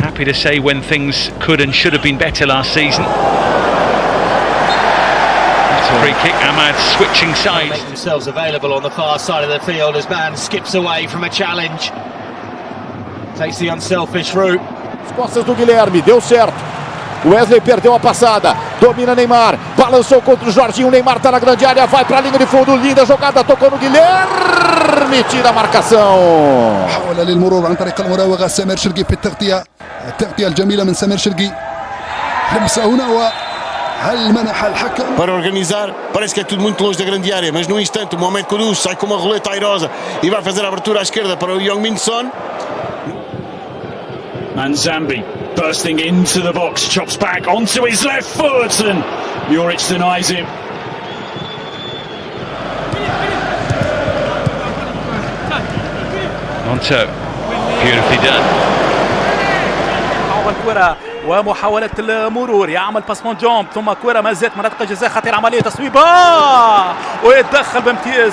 Happy to say when things could and should have been better last season. That's a free kick. Ahmad switching sides. Make themselves available on the far side of the field as man skips away from a challenge. Takes the unselfish route. As costas do Guilherme, deu certo. Wesley perdeu a passada, domina Neymar, balançou contra o Jorginho, Neymar tá na grande área, vai pra linha de fundo, linda jogada, tocou no Guilherme, tira a marcação. حاول للمرور عن طريق المراوغة سمير شرقي في التغطية الجميلة من سمير شرقي. لمسة هنا وهل منح الحكم para organizar, parece que é tudo muito longe da grande área, mas no instante o Mohamed Kudus sai com uma roleta airosa e vai fazer a abertura à esquerda para o Heung-min Son. Manzambi bursting into the box, chops back onto his left foot, and Juric denies him. Monto, beautifully done. الكرة ومحاولة المرور، يعمل باسمون جومب، ثم كرة ما زالت مناطق الجزاء، خطير عملية تصويبة ويتدخل بامتياز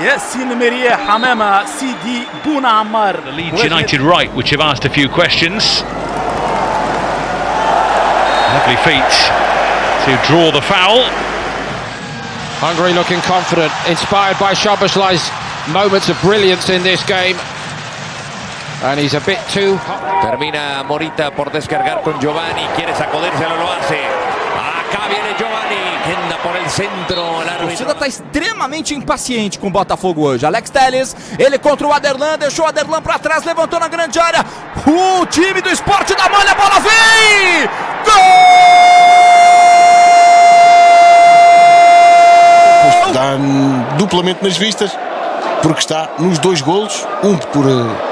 ياسين مرياح امام سيدي بونا عمار. Leeds United right, which have asked a few questions. Lovely feet to draw the foul. Hungary looking confident, inspired by Szoboszlai's moments of brilliance in this game. And he's a bit too hot. Termina Morita por descargar con Giovanni, quiere sacudírselo, lo hace. Acá viene Giovanni, que anda por el centro. A torcida está extremamente impaciente com o Botafogo hoje. Alex Telles, ele contra o Aderlan, deixou o Aderlan para trás, levantou na grande área. O time do Sport da Malha, a bola vem! Gol! Dá duplamente nas vistas, porque está nos dois golos, um por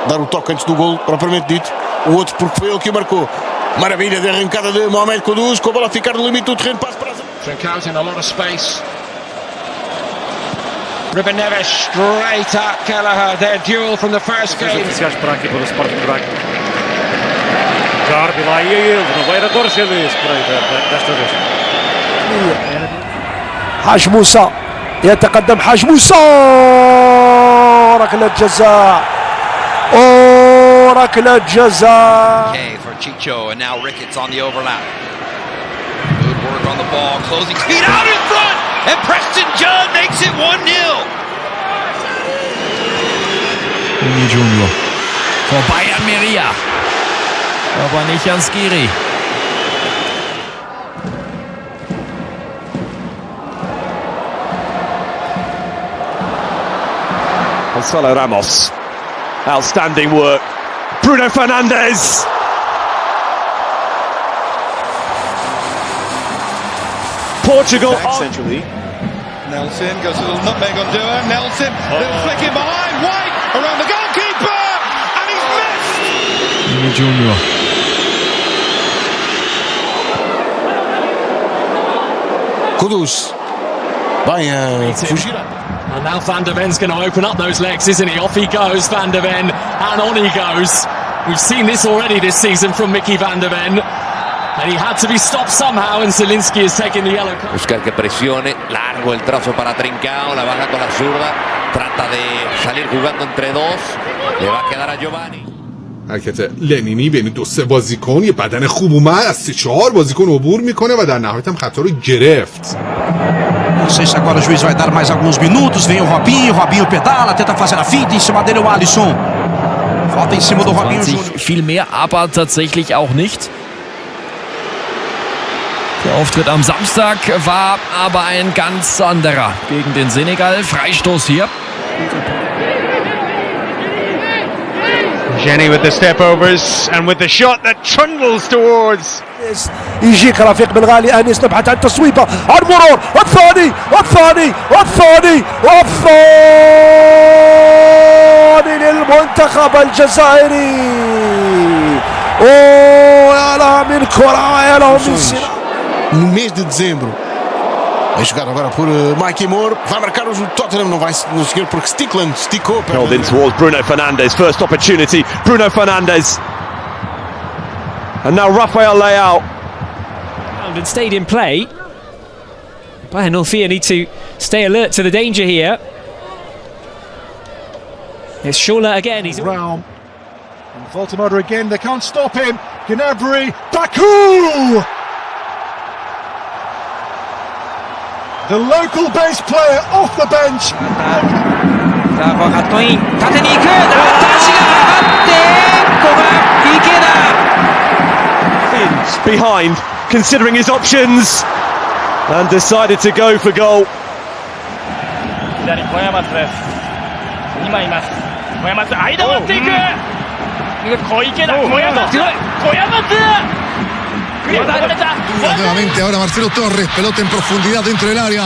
dar o toque antes do golo, propriamente dito, o outro porque foi ele que o marcou. Maravilha de arrancada de Mohamed Kudus, com a bola a ficar no limite do terreno, passe para Trincão's in a lot of space. Ruben Neves straight at Kelleher, their duel from the first game. Oficiais para aqui pelo Sport de Braga. Jardim lá e ele, não vai agora ser isso por aí desta vez. حاج موسى يتقدم حاج موسى ركلة جزاء ركلة جزاء. Okay, for Chicho and now Ricketts on the overlap. Good work on the ball, closing speed out in front, and Preston Judd makes it 1-0. Junior vorbei an Meria, aber nicht an Skiri. Gonzalo Ramos, outstanding work. Bruno Fernandes. Portugal centrally. Nelson goes a little nutmeg on Dua. Nelson, little flick in behind. White around the goalkeeper, and he's missed. Junior. Kudus vai fugir. And now Van der Ven's going to open up those legs, isn't he? Off he goes, Van der Ven, and on he goes. We've seen this already this season from Mickey Van der Ven. And he had to be stopped somehow, and Zielinski has taken the yellow card. Buscar que presione, largo el trazo para Trincão, la baja con la zurda, trata de salir jugando entre dos, le va a quedar a Giovanni. حرکت لنینی بین دو سه بازیکن، یه بدن خوب اومد از 3-4 بازیکن عبور میکنه و در نهایت هم خطا رو گرفت. Não sei se agora o juiz vai dar mais alguns minutos. Vem o Robinho pedala, tenta fazer a finta, em cima dele o Alisson. Falta em cima do Robinho Júnior. Viel mehr, aber tatsächlich auch nicht. Der Auftritt am Samstag war aber ein ganz anderer gegen den Senegal. Freistoß hier. Jenny with the step overs and with the shot that trundles towards. يجيك رفيق بالغالي انيس نبحث عن تصويبه على المرور والثاني للمنتخب الجزائري. يا لها من كره يا لها من سلاح. No mês de dezembro, a jogar agora por Mike Moore, vai marcar o Tottenham, não vai conseguir porque Stickland esticou. Held in towards Bruno Fernandes, first opportunity, Bruno Fernandes. And now Rafael Leao. And stayed in play. Bayern Norway need to stay alert to the danger here. It's Schuller again. He's Brown. Voltamoda again, they can't stop him. Gnabry, Baku! The local bass player off the bench. さあここカットイン縦に行く足が上がってここが PK だ Behind, considering his options, and decided to go for goal. 左小山津です2枚います小山津間を割っていく小池だ小山津小山津 Nuevamente ahora Marcelo Torres, pelota en profundidad dentro del área,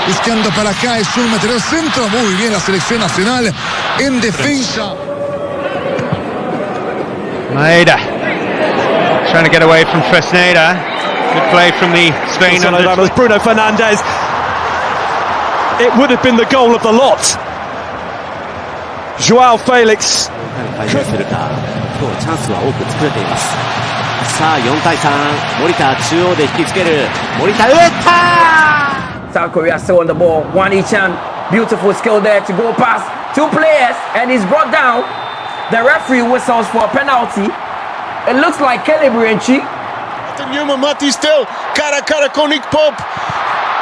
buscando para acá, es un meter al centro, muy bien la selección nacional en defensa. Maeda trying to get away from Fresneda. Good play from the Spain under Bruno Fernandes. It would have been the goal of the lot. Joao Felix. 改善するか今日チャンスは多く作れていますさあ4対3森田中央で引きつける森田打った South Korea still on the ball. One Ichan, beautiful skill there to go past two players, and he's brought down. The referee whistles for a penalty. It looks like Kelebrenchi. Nenhuma, Matistel, cara a cara com Nick Pope.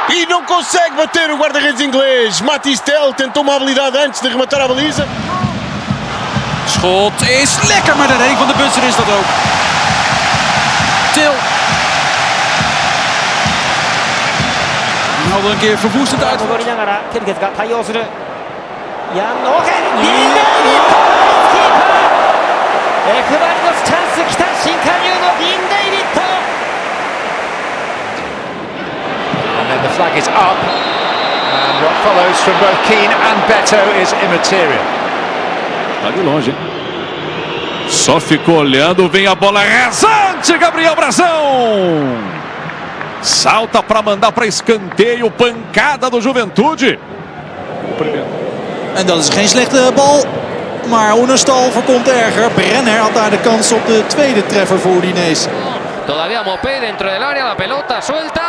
E não consegue bater o guarda-redes inglês. Matistel tentou uma habilidade antes de rematar a baliza. Schot is lekker, maar de redding van de Bunser is dat ook. Til. Ronaldo een keer verwoestend uit. 戻りながらケルケツが対応するヤンノーケンリーダーキーパーエクバリノスチャンス来た新加入のディーン・デイビッド And then the flag is up and what follows from both Keane and Beto is immaterial. Tá de longe. Só ficou olhando, vem a bola rasante, Gabriel Brazão. Salta para mandar para escanteio, pancada do Juventude. En dat is geen slechte bal, maar Oenerstal voorkomt erger. Brenner had daar de kans op de tweede treffer voor Udinese. Todavía Mopé dentro del área, la pelota suelta.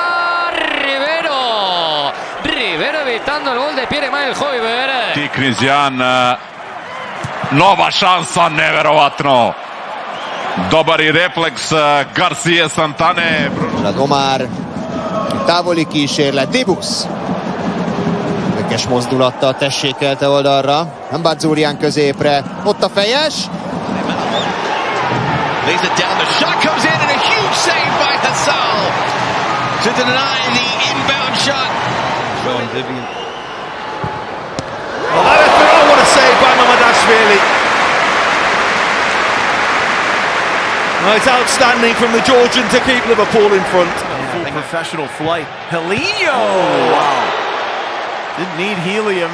Rivero evitando el gol de Pierre Emmanuel Højbjerg. Di Cristiano. Nova šansa, nevjerovatno. Dobar i refleks Garcia Santane. Omar távoli kísérlet, Dibus lökes mozdulattal tessékelte oldalra, Mbazurian középre, ott a fejes. Lays it down, the shot comes in and a huge save by Hassal to deny the inbound shot. Oh, what a save by Mamadashvili. Well, it's outstanding from the Georgian to keep Liverpool in front. Full professional flight. Helinho! Wow. Didn't need helium.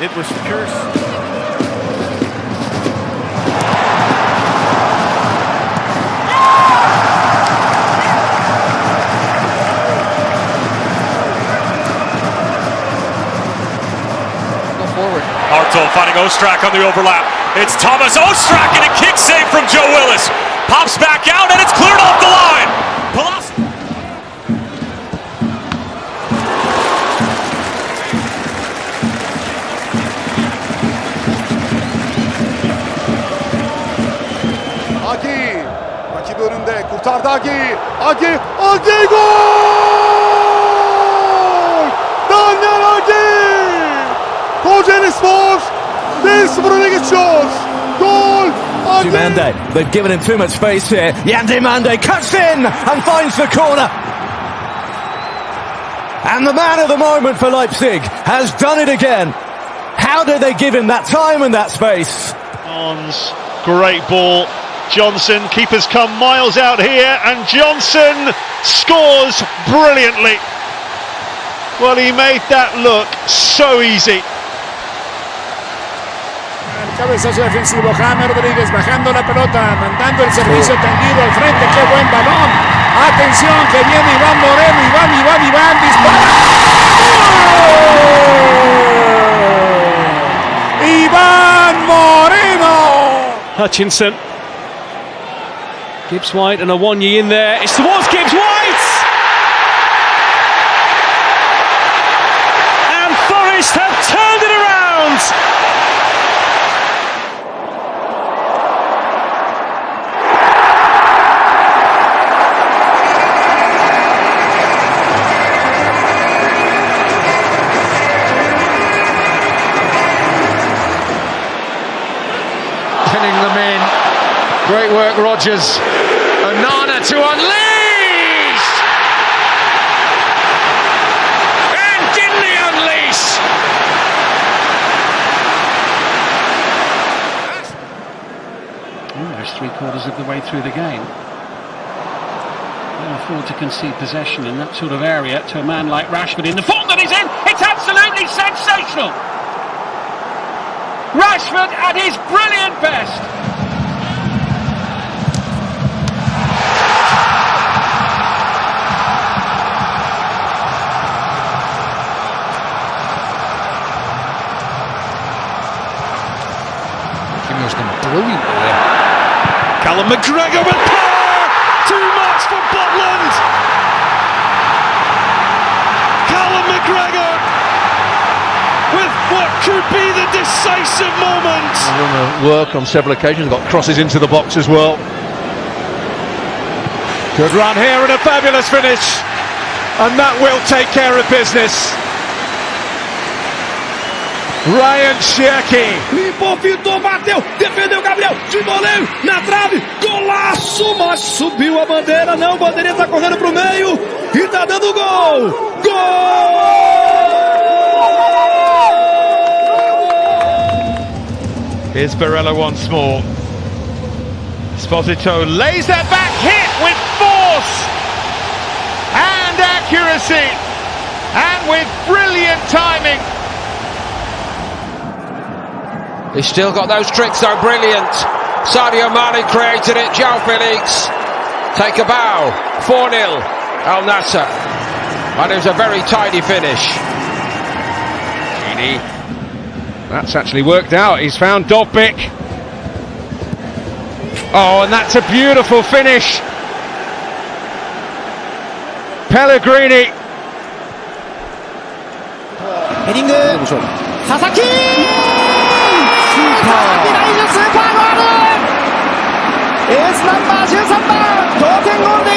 It was pure. Hartel finding Ostrak on the overlap. It's Thomas Ostrak and a kick save from Joe Willis. Pops back out and it's cleared off the line. Agi, rakibi önünde, kurtardı Agi. Agi gol! Daniel Agi! Kocaeli Spor 1-0 öne geçiyor. Gol! Mande, they've given him too much space here. Yandi Mande cuts in and finds the corner. And the man of the moment for Leipzig has done it again. How did they give him that time and that space? Great ball. Johnson, keeper's come miles out here, and Johnson scores brilliantly. Well, he made that look so easy. Cabezazo defensivo, James Rodríguez bajando la pelota, mandando el servicio tendido al frente, qué buen balón. Atención que viene Iván Moreno, Iván, dispara. ¡Gol! Iván Moreno. Hutchinson. Gibbs White and Awonyi in there. It's towards Gibbs White! And Forest have turned it around! Great work, Rodgers. Onana to unleash! And didn't he unleash? There's 3/4 of the way through the game. Can't afford to concede possession in that sort of area to a man like Rashford in the form that he's in. It's absolutely sensational. Rashford at his brilliant best. Kimmel's been brilliant there. Callum McGregor with power! Too much for Butland! Callum McGregor with what could be the decisive moment! Work on several occasions, got crosses into the box as well. Good run here and a fabulous finish, and that will take care of business. Ryan Cherky. Limpou, fintou, bateu, defendeu Gabriel, de voleio, na trave, golaço, mas subiu a bandeira, não, bandeirinha tá correndo pro meio e tá dando gol! Gol! Here's Barella once more. Esposito lays that back hit with force and accuracy and with brilliant timing. He's still got those tricks though, brilliant. Sadio Mane created it, João Felix. Take a bow, 4-0, Al Nassr. And it was a very tidy finish. Gini. That's actually worked out, he's found Dobbik. Oh, and that's a beautiful finish. Pellegrini. 헤딩 사사키! 사사키 라이즈 슈퍼 골! 에이스 넘버 13번 동点골 1-1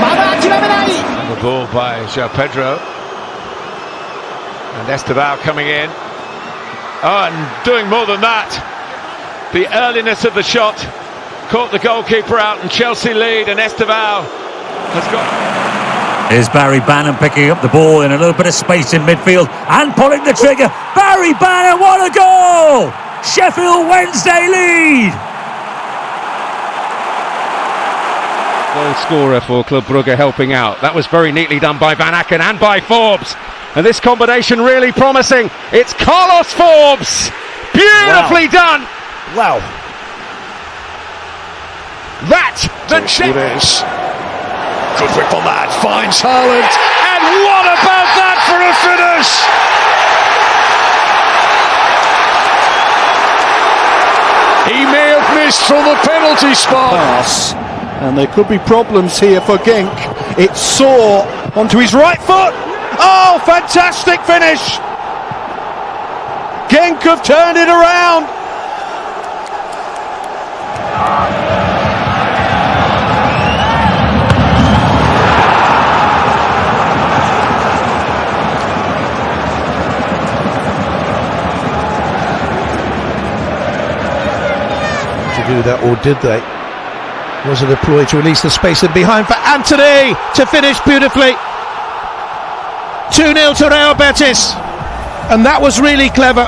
まだ諦めない The ball by João Pedro. And Estevao coming in. Oh, and doing more than that. The earliness of the shot caught the goalkeeper out, and Chelsea lead, and Estevao has got... Here's Barry Bannan picking up the ball in a little bit of space in midfield and pulling the trigger. Barry Bannan, what a goal! Sheffield Wednesday lead! Goal scorer for Club Brugge helping out. That was very neatly done by Van Aken and by Forbes. And this combination really promising. It's Carlos Forbes! Beautifully done! Wow. That, the change! Good whip on that, finds Haaland, and what about that for a finish? He may have missed from the penalty spot. Pass. And there could be problems here for Genk. It's Saw onto his right foot. Oh, fantastic finish! Genk have turned it around. To do that, or did they? Was it a ploy to release the space in behind for Anthony to finish beautifully? 2-0 to Real Betis, and that was really clever.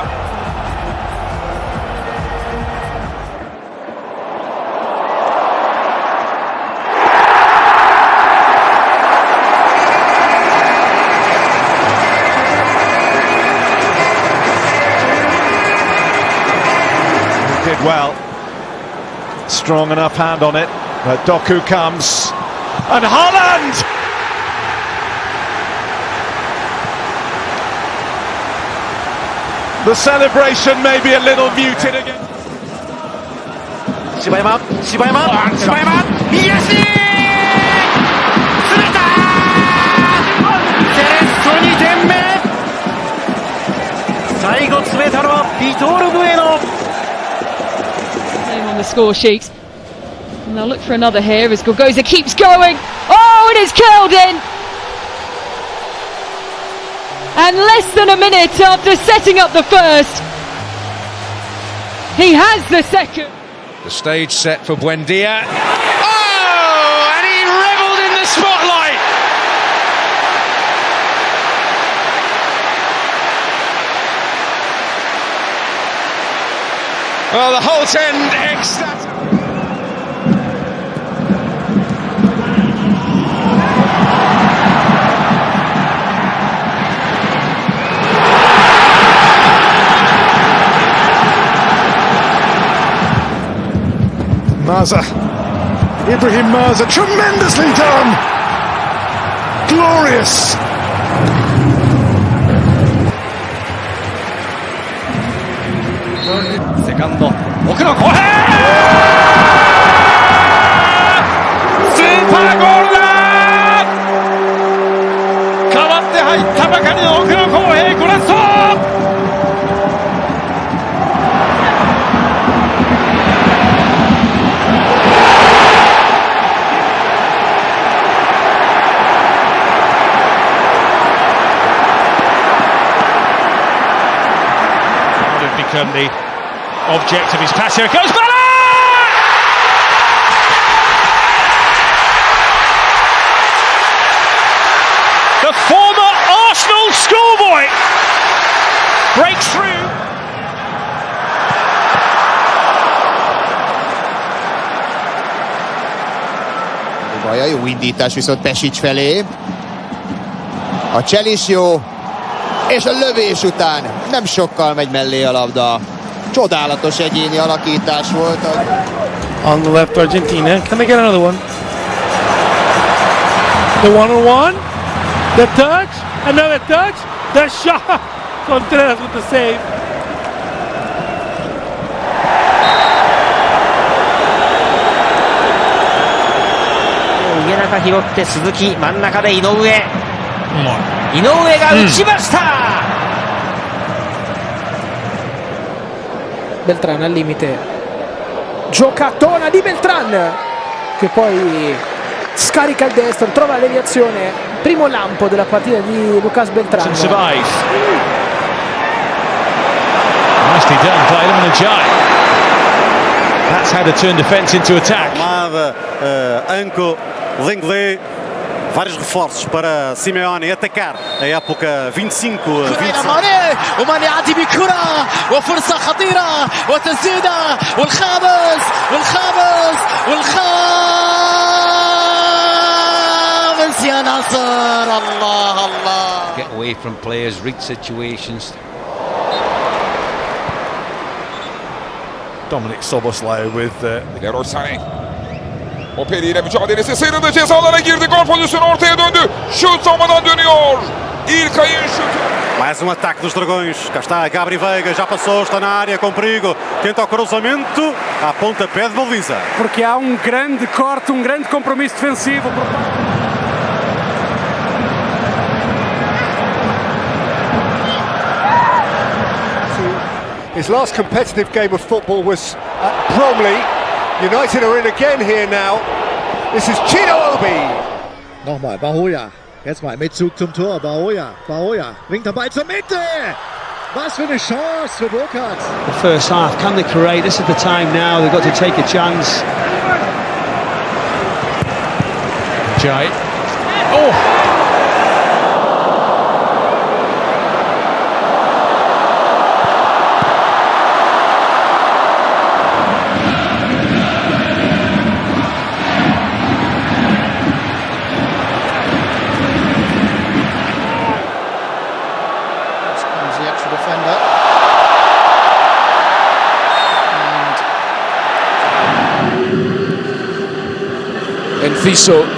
Did well. Strong enough hand on it, but Doku comes, and Haaland! The celebration may be a little muted again. 柴山、右足！釣れた！セレッソ2点目！最後詰めたのはビトール・ブエノ。On the score sheet, and they'll look for another here as Gorgoza keeps going. Oh, it is curled in. And less than a minute after setting up the first, He has the second. The stage set for Buendia. Oh, and he revelled in the spotlight. Well, the whole end ecstatic. Maza, Ibrahim Maza, tremendously done, glorious. Second, 奥の後編スーパーゴールだ代わって入ったばかりの奥の後編ゴラッソbecome the object of his pass. Here it goes, Bella! The former Arsenal schoolboy breaks through. Baja, jó indítás viszont Pesic felé. A cselis jó, és a lövés után nem sokkal megy mellé a labda. Csodálatos egyéni alakítás volt. On the left, Argentina. Can they get another one? The one-on-one. The touch. Another touch. The shot. Contreras with the save. 家中拾って鈴木真ん中で井上が打ちました、Beltran al limite, giocatona di Beltran che poi scarica il destro, trova la deviazione, primo lampo della partita di Lucas Beltran. Nicely done by Lamine Jai. That's how to turn defence into attack. Anco, Lenglet, vários reforços para Simeone atacar a época 25-26. وماني عادي بكرة وفرصة خطيرة وتسديدة والخامس يا ناصر الله Get away from players, read situations. Dominic Szoboszlai with Leroy Sané. O Pereira mücadelesi sıyrıldı, cezalara girdi, gol pozisyonu ortaya döndü. Şut savunmadan dönüyor. İlkay'ın şutu. Mais ataque dos Dragões. Cá está Gabri Veiga, já passou, está na área com perigo. Tenta o cruzamento, à pontapé de baliza. Porque há grande corte, grande compromisso defensivo. His last competitive game of football was at Bromley. United are in again here now. This is Chino Obi. Nochmal, Bahoya. Jetzt mal mit Zug zum Tor. Bahoya bringt dabei zur Mitte. Was für eine Chance für Burkhardt. The first half, can they create? This is the time now. They've got to take a chance. Jai. Oh!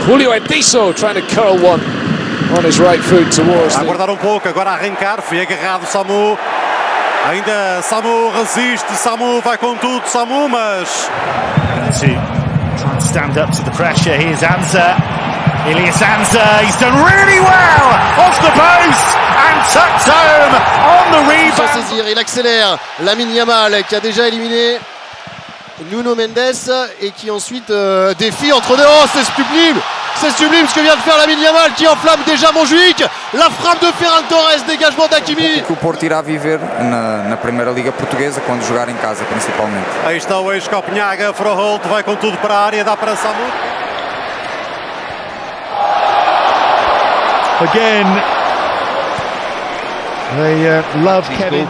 Julio Enciso trying to curl one on his right foot towards. Aguardar pouco, agora a arrancar, foi agarrado Samu. Ainda Samu resiste, Samu vai com tudo, Samu, mas... To try and stand up to the pressure, here's Anza. Ilias Anza, he's done really well off the post and tucked home on the rebound. Il accélère, Lamine Yamal qui a déjà éliminé Nuno Mendes et qui ensuite défie entre deux. Oh, c'est sublime! C'est sublime ce que vient de faire Lamine Yamal qui enflamme déjà Montjuïc. La frappe de Ferran Torres, dégagement d'Hakimi. O Porto irá viver na Primeira Liga Portuguesa quando jogar em casa, principalmente. Aí está o ex-Copenhaga, Froholt vai com tudo para a área, dá para Samu. Again, they love Kevin.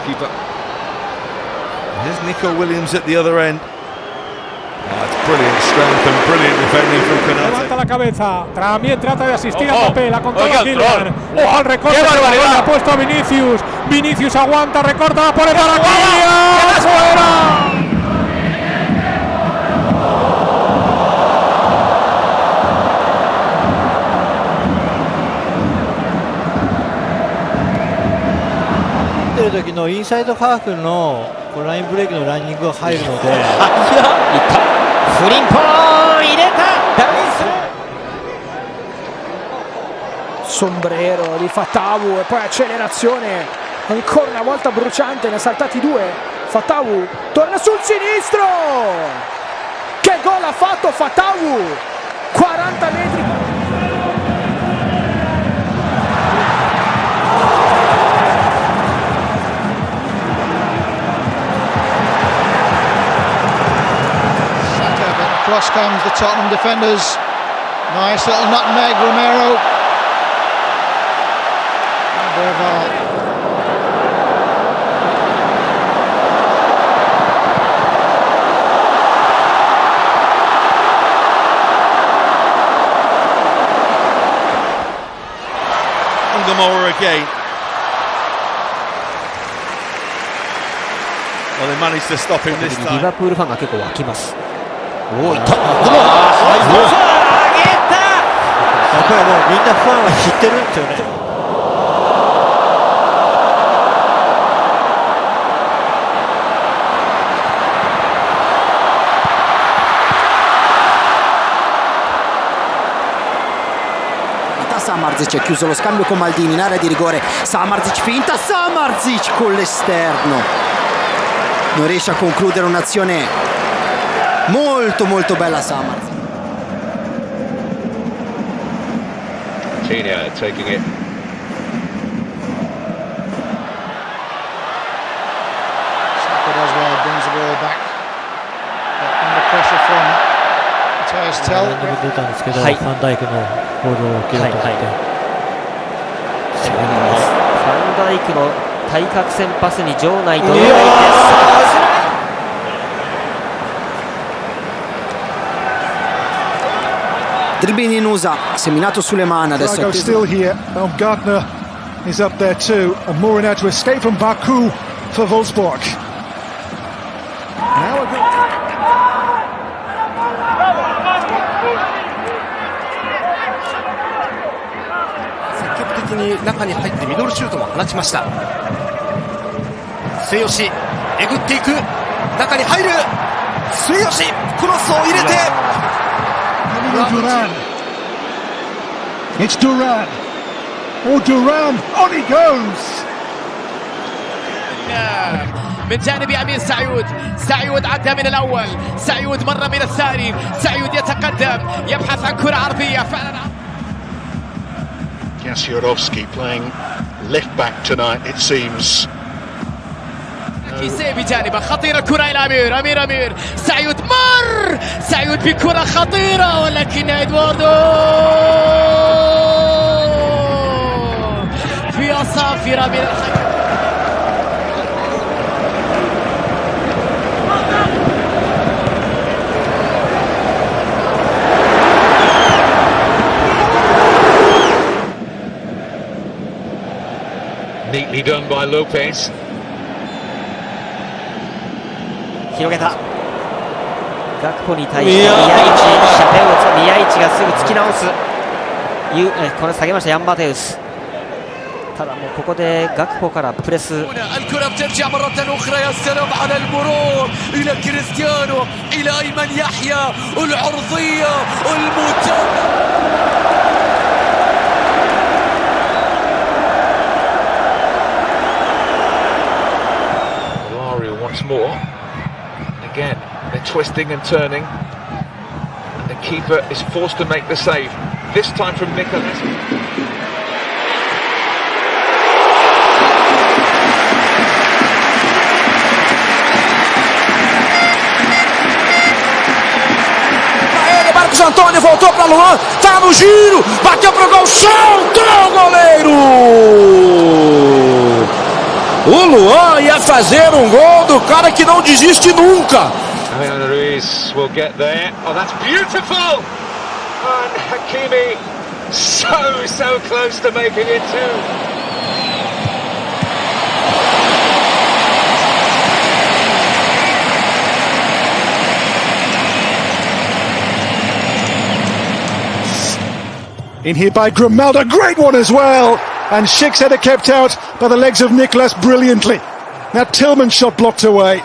Here's Nico Williams at the other end. That's brilliant strength and brilliant defending from Konate. Levanta la cabeza, también trata de asistir a Mbappé, la controla Kylian. ¡Oh, al recorte! Ha puesto a Vinicius. Vinicius aguanta, recorta, la pone para Kylian. ¡Fuera! Sombrero di Fatawu e poi accelerazione ancora una volta bruciante, ne ha saltati due. Fatawu torna sul sinistro, che gol ha fatto Fatawu, 40 metri. Across comes the Tottenham defenders. Nice little nutmeg, Romero. Ungamoa again. Well, they managed to stop him this time. リバプールファンが結構湧きます。おお、いった。やっぱりもうみんなファンは知ってるんですよね。Samardzic ha chiuso lo scambio con Maldini in area di rigore. Samardzic finta, Samardzic con l'esterno. Non riesce a concludere un'azione molto bella Samardzic. Tina taking it. Saka does well, brings the ball back. Under pressure from Matthias Tell. 出たんですけど、ファンダイクのボールを受けようと思って、ファンダイクの対角線パスに場内と届いて、Dribbling in usa, seminato sulle mani adesso. Drago still here. Baumgartner is up there too, and Mourinho to escape from Baku for Wolfsburg. Now a good. 積極的に中に入ってミドルシュートも放ちました。末吉えぐっていく、中に入る末吉、クロスを入れて Duran. It's Duran. Oh, Duran. On he goes. من جانب يمين سعيود عدى من الأول، سعيود مر من الثاني، سعيود يتقدم يبحث عن كرة عرضية فعلا. Jasierovski playing left back tonight, it seems. كيسيه بجانبه خطيرة، كرة إلى أمير سعيود مر، سعيود بكرة خطيرة ولكن إدواردو في أصافرة من الحكم. Neatly done by Lopez. 広げた。ガクポに対して宮市がすぐ突き直す。これ下げましたヤンバテウス。ただもうここでガクポからプレス。الكرة بترجع مرة أخرى، يا سلام على المرور إلى كريستيانو إلى أيمن يحيى، العرضية المتابعة. Once more. Again, they're twisting and turning, and the keeper is forced to make the save. this time from Nicholas. Marcos Antônio voltou para Luan, tá no giro, bateu pro gol, soltou o goleiro! O Luan ia fazer um gol do cara que não desiste nunca. Ruiz will get there. Oh, that's beautiful! And Hakimi so close to making it too. In here by Grimaldo, great one as well. And Schick's header kept out by the legs of Nicholas brilliantly. Now Tillman's shot blocked away.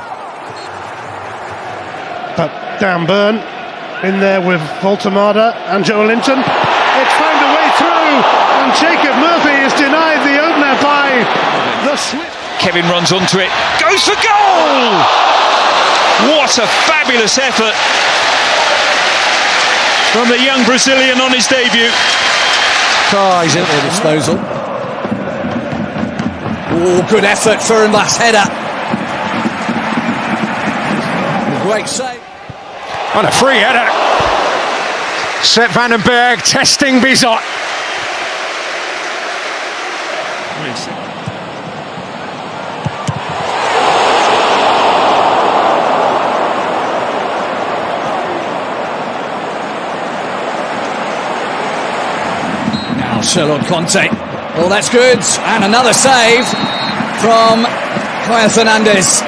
But Dan Burn in there with Voltemada and Joe Linton. It's found a way through, and Jacob Murphy is denied the opener by the slip. Kevin runs onto it, goes for goal! What a fabulous effort from the young Brazilian on his debut. Oh, he's at their disposal. Oh, good effort for him, last header. Great save. On a free header. Sepp van den Berg testing Bizot. Now Sherlock Conte. Oh, that's good. And another save from Juan Fernandez.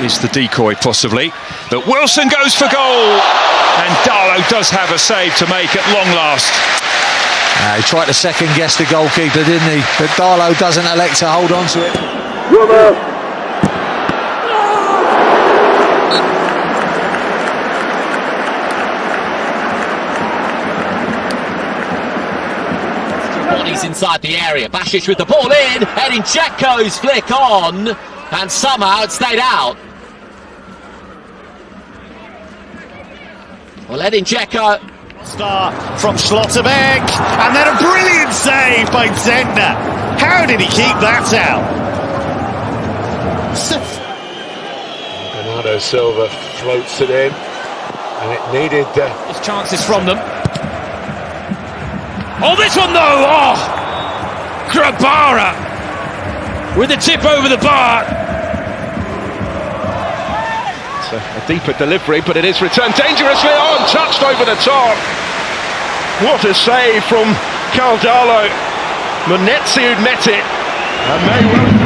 Is the decoy possibly, but Wilson goes for goal, and Darlow does have a save to make at long last. He tried to second guess the goalkeeper, didn't he? But Darlow doesn't elect to hold on to it. Bodies inside the area. Basic with the ball in. Edin Dzeko's flick on, and somehow it stayed out. Well, Edin Dzeko. Star from Schlotterbeck, and then a brilliant save by Zentner. How did he keep that out? Bernardo Silva floats it in, and it needed chances from them. Oh, this one though! Oh! Grabara with a tip over the bar. It's a deeper delivery, but it is returned dangerously on, touched over the top. What a save from Carl Darlow. Munetsi who'd met it, and may well.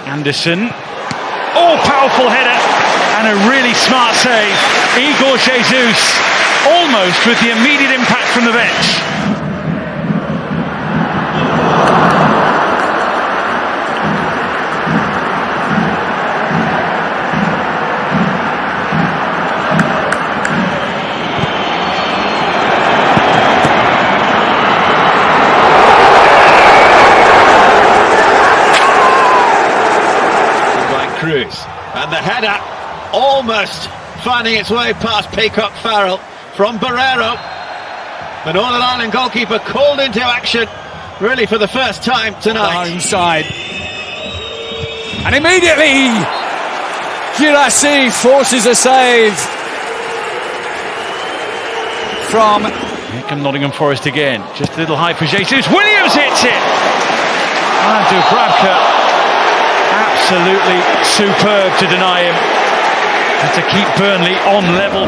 Anderson. Oh, powerful header and a really smart save. Igor Jesus, almost with the immediate impact from the bench. And the header almost finding its way past Peacock Farrell from Barrero. The Northern Ireland goalkeeper called into action really for the first time tonight. Inside. And immediately Girassi forces a save from... Here come Nottingham Forest again. Just a little high for Jesus. Williams hits it! And Dubravka absolutely superb to deny him and to keep Burnley on level.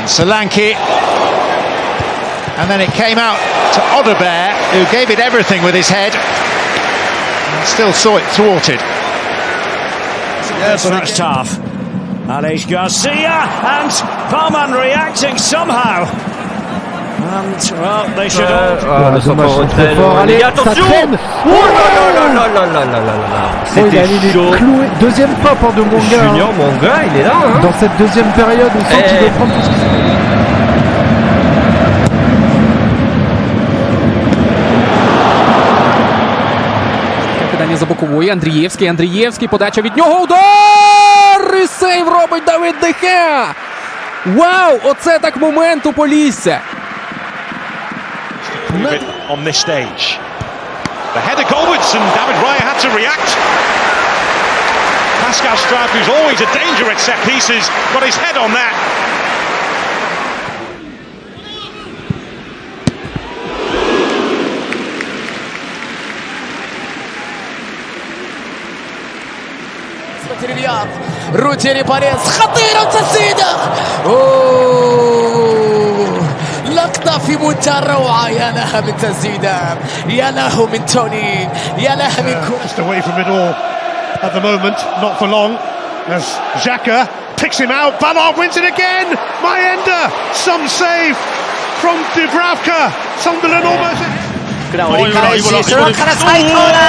And Solanke. And then it came out to Odebear, who gave it everything with his head. And still saw it thwarted. Yes, that's tough. Aleix Garcia and Palman reacting somehow. And well, they should all. Allez, ça traîne. Oh là là là là là là là. C'était cloué. Deuxième frappe de Monga. Junior Monga, il est là. Hein. Dans cette deuxième période, on sent qu'il doit prendre tout ce qui se Кидання за бокової. Андрієвський, подача від нього. Удар! І сейв робить Давид Де Геа. Вау! Оце так момент у Полісся. On this stage. The header goalwards and David Raya had to react. Pascal Struijk, who's always a danger at set pieces, got his head on that. الرياض روتيري باريس خطيرة وتسديدة لقطة في منتهى الروعة. يا لها من تسديدة، يا له من توني، يا لها من كرة. Just away from it all at the moment, not for long, as Xhaka picks him out. Ballard wins it again. Mayenda, some save from Dubravka. Sunderland almost. 折り返し、そのから最高だ。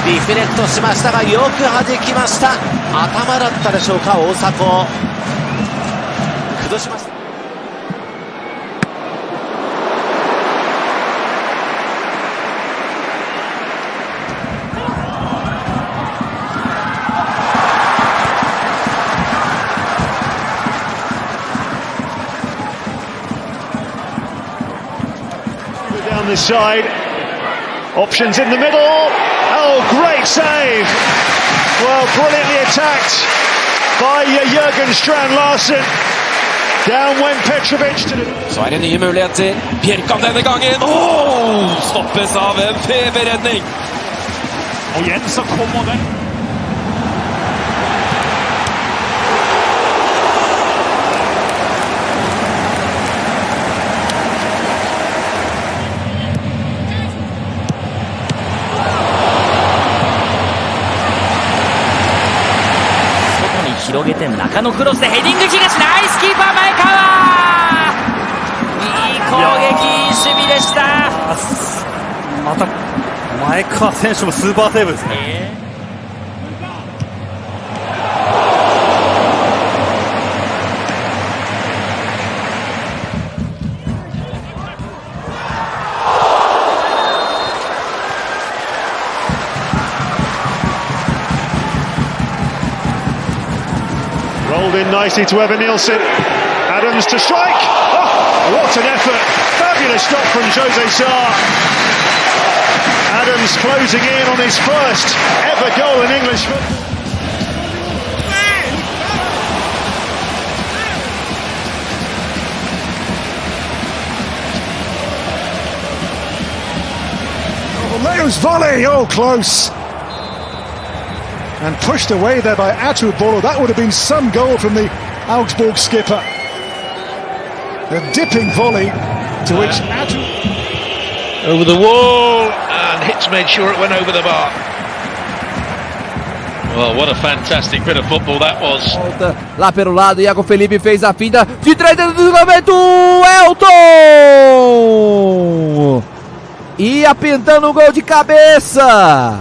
リフレクトしましたがよく弾きました。頭だったでしょうか、大迫。崩しました。Down this side. Options in the middle. Oh, great save! Well, brilliantly attacked by Jørgen Strand Larsen. Down went Petrovic to the... Så er det nye muligheter til Bjerkan denne gangen. Stoppes av en feberredning. Og igjen så kommer den. 広げて中野クロスでヘディング東、ナイスキーパー前川、いい攻撃、いい守備でした。また前川選手もスーパーセーブですね。Rolled in nicely to Evan Nielsen. Adams to strike. Oh, what an effort. Fabulous stop from Jose Sarr. Adams closing in on his first ever goal in English football. Leo's volley, oh close. And pushed away there by Atu Bolo. That would have been some goal from the Augsburg skipper. A dipping volley to which Atu... Over the wall, and Hitch made sure it went over the bar. Well, what a fantastic bit of football that was. Lá pelo lado, Iago Felipe fez a finta de trás dentro do cruzamento, Elton! Ia pintando o gol de cabeça.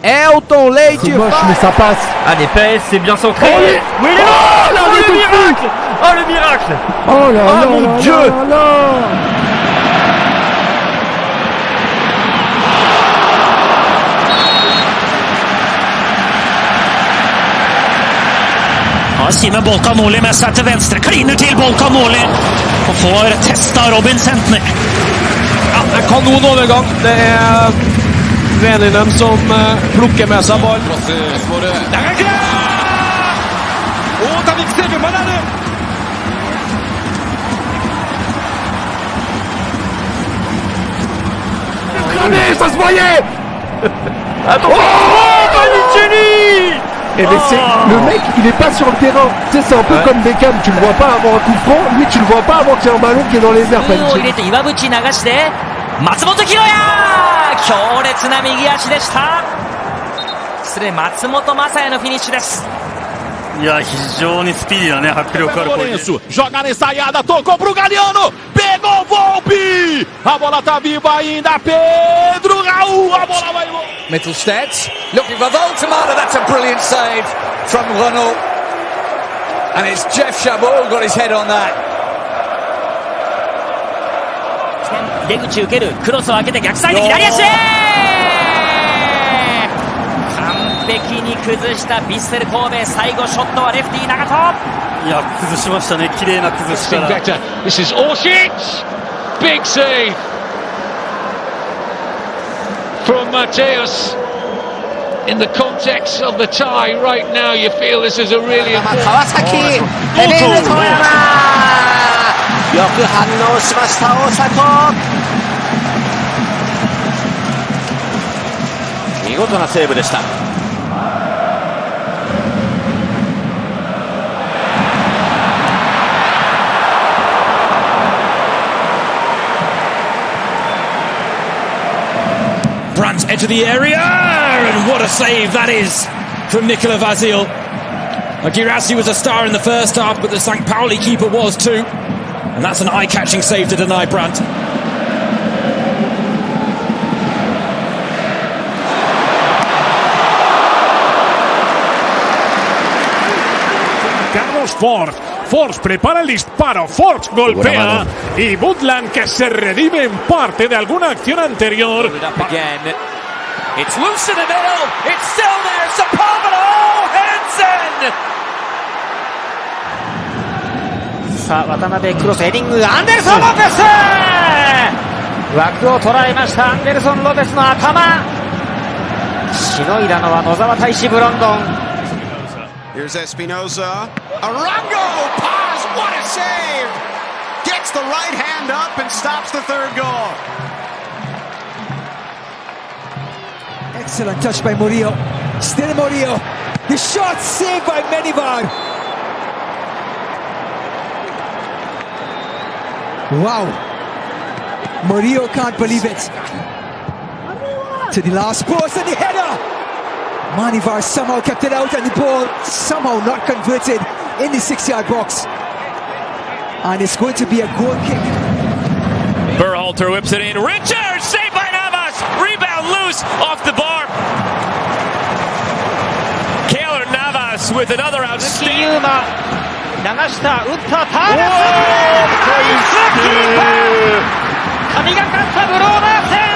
Elton Leite. C'est moche, mais ça passe. Allez, PS, c'est bien centré. Oui, il est là. Oh, le miracle. Oh, le miracle. Oh là là, mon là, Dieu. là, là. Ja, Simen Bolkan Nordli med seg til venstre, kliner til Bolkan Nordli og får testa Robin Sentner. Ja, en kanonovergang. Det er Veninem som plukker med seg ball. Der er det! Davik Seger, hva er det? Ça se voyait. Attends. Oh, Panicini! Et mais le mec, il est pas sur le terrain. Tu sais, c'est un peu comme Beckham. Tu le vois pas avoir un coup franc. Lui, tu le vois pas avoir qu'il y a un ballon qui est dans les airs. を入れて岩渕流して松本博也強烈な右足でした。失礼、松本雅也のフィニッシュです。いや、非常にスピーディーなね、迫力ある。 Joga na ensaiada, tocou pro Galhardo, pegou o Volpe, a bola tá viva ainda, Pedro Raul, a bola vai... Mittelstadt looking for Voltemada, that's a brilliant save from Renault, and it's Jeff Chabot got his head on that. 出口受ける、クロスを開けて逆サイド左足、完璧に崩したヴィッセル神戸。最後ショットはレフティー長戸。いや、崩しましたね、綺麗な崩しから。 This is Orsic, big save from Mateus. In the context of the tie right now, you feel this is a really important... 川崎、ヘディング遠山、よく反応しました大迫。見事なセーブでした。Brandt edge of the area, and what a save that is from Nikola Vasil. Girassi was a star in the first half, but the St. Pauli keeper was too, and that's an eye-catching save to deny Brandt. Carlos Force prepara el disparo, Force golpea y Butland, que se redime en parte de alguna acción anterior. It's loose in the middle, it's still there, Sapavano, Hansen! さあ渡辺クロスヘディング、アンデルソン・ロペス、枠を捉えました。アンデルソン・ロペスの頭、しのいだのは野沢大使ブロンドン。 Here's Espinosa. Arango! Paz! What a save! Gets the right hand up and stops the third goal. Excellent touch by Murillo. Still Murillo. The shot saved by Menivar. Wow. Murillo can't believe it. To the last post and the header. Manivar somehow kept it out and the ball somehow not converted in the 6-yard box. And it's going to be a goal kick. Berhalter whips it in. Richards, saved by Navas. Rebound loose off the bar. Keylor Navas with another outstanding.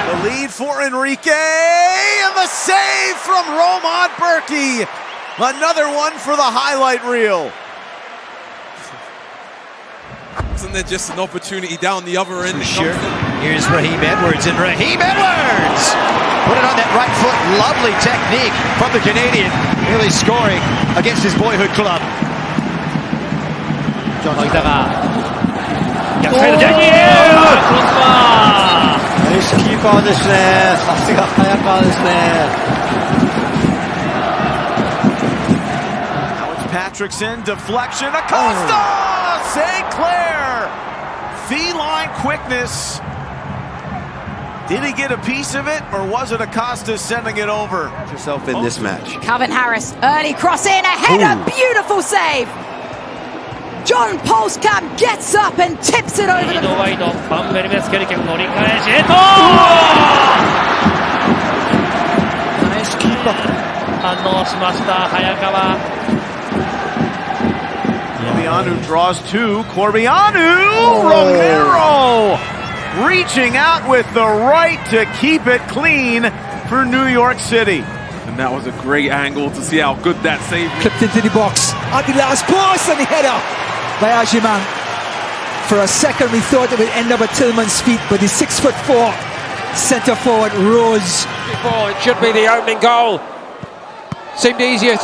The lead for Enrique, and the save from Roman Berkey. Another one for the highlight reel. Isn't there just an opportunity down the other end? Sure. Here's Raheem Edwards, and Raheem Edwards put it on that right foot. Lovely technique from the Canadian, really scoring against his boyhood club. John Hoytaga. ナイスキーパーですね。さすが早川ですね。Now it's Patrickson, deflection, Acosta! St. Clair! Feline quickness. Did he get a piece of it, or was it Acosta sending it over? Yourself in this match. Calvin Harris, early cross in, a header, beautiful save. John Polskamp gets up and tips it over the... Corbianu draws two. Corbianu! Romero! Reaching out with the right to keep it clean for New York City. And that was a great angle to see how good that save was. Clipped into the box at the last post and the header by Ajiman. For a second we thought it would end up at Tillman's feet, but the 6'4" centre forward rose. It should be the opening goal. Seemed easier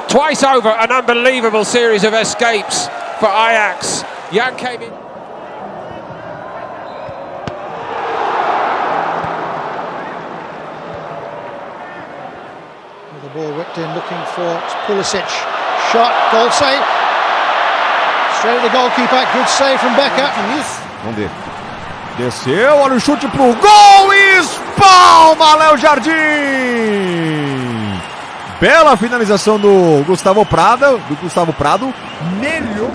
twice over. An unbelievable series of escapes for Ajax. Young came in. Ball whipped in, looking for Pulisic. Shot, goal save. Straight at the goalkeeper. Good save from Becker. Vamos ver. Desceu, olha o chute pro gol e espalma Léo Jardim. Bela finalização do Gustavo Prado. Melhor.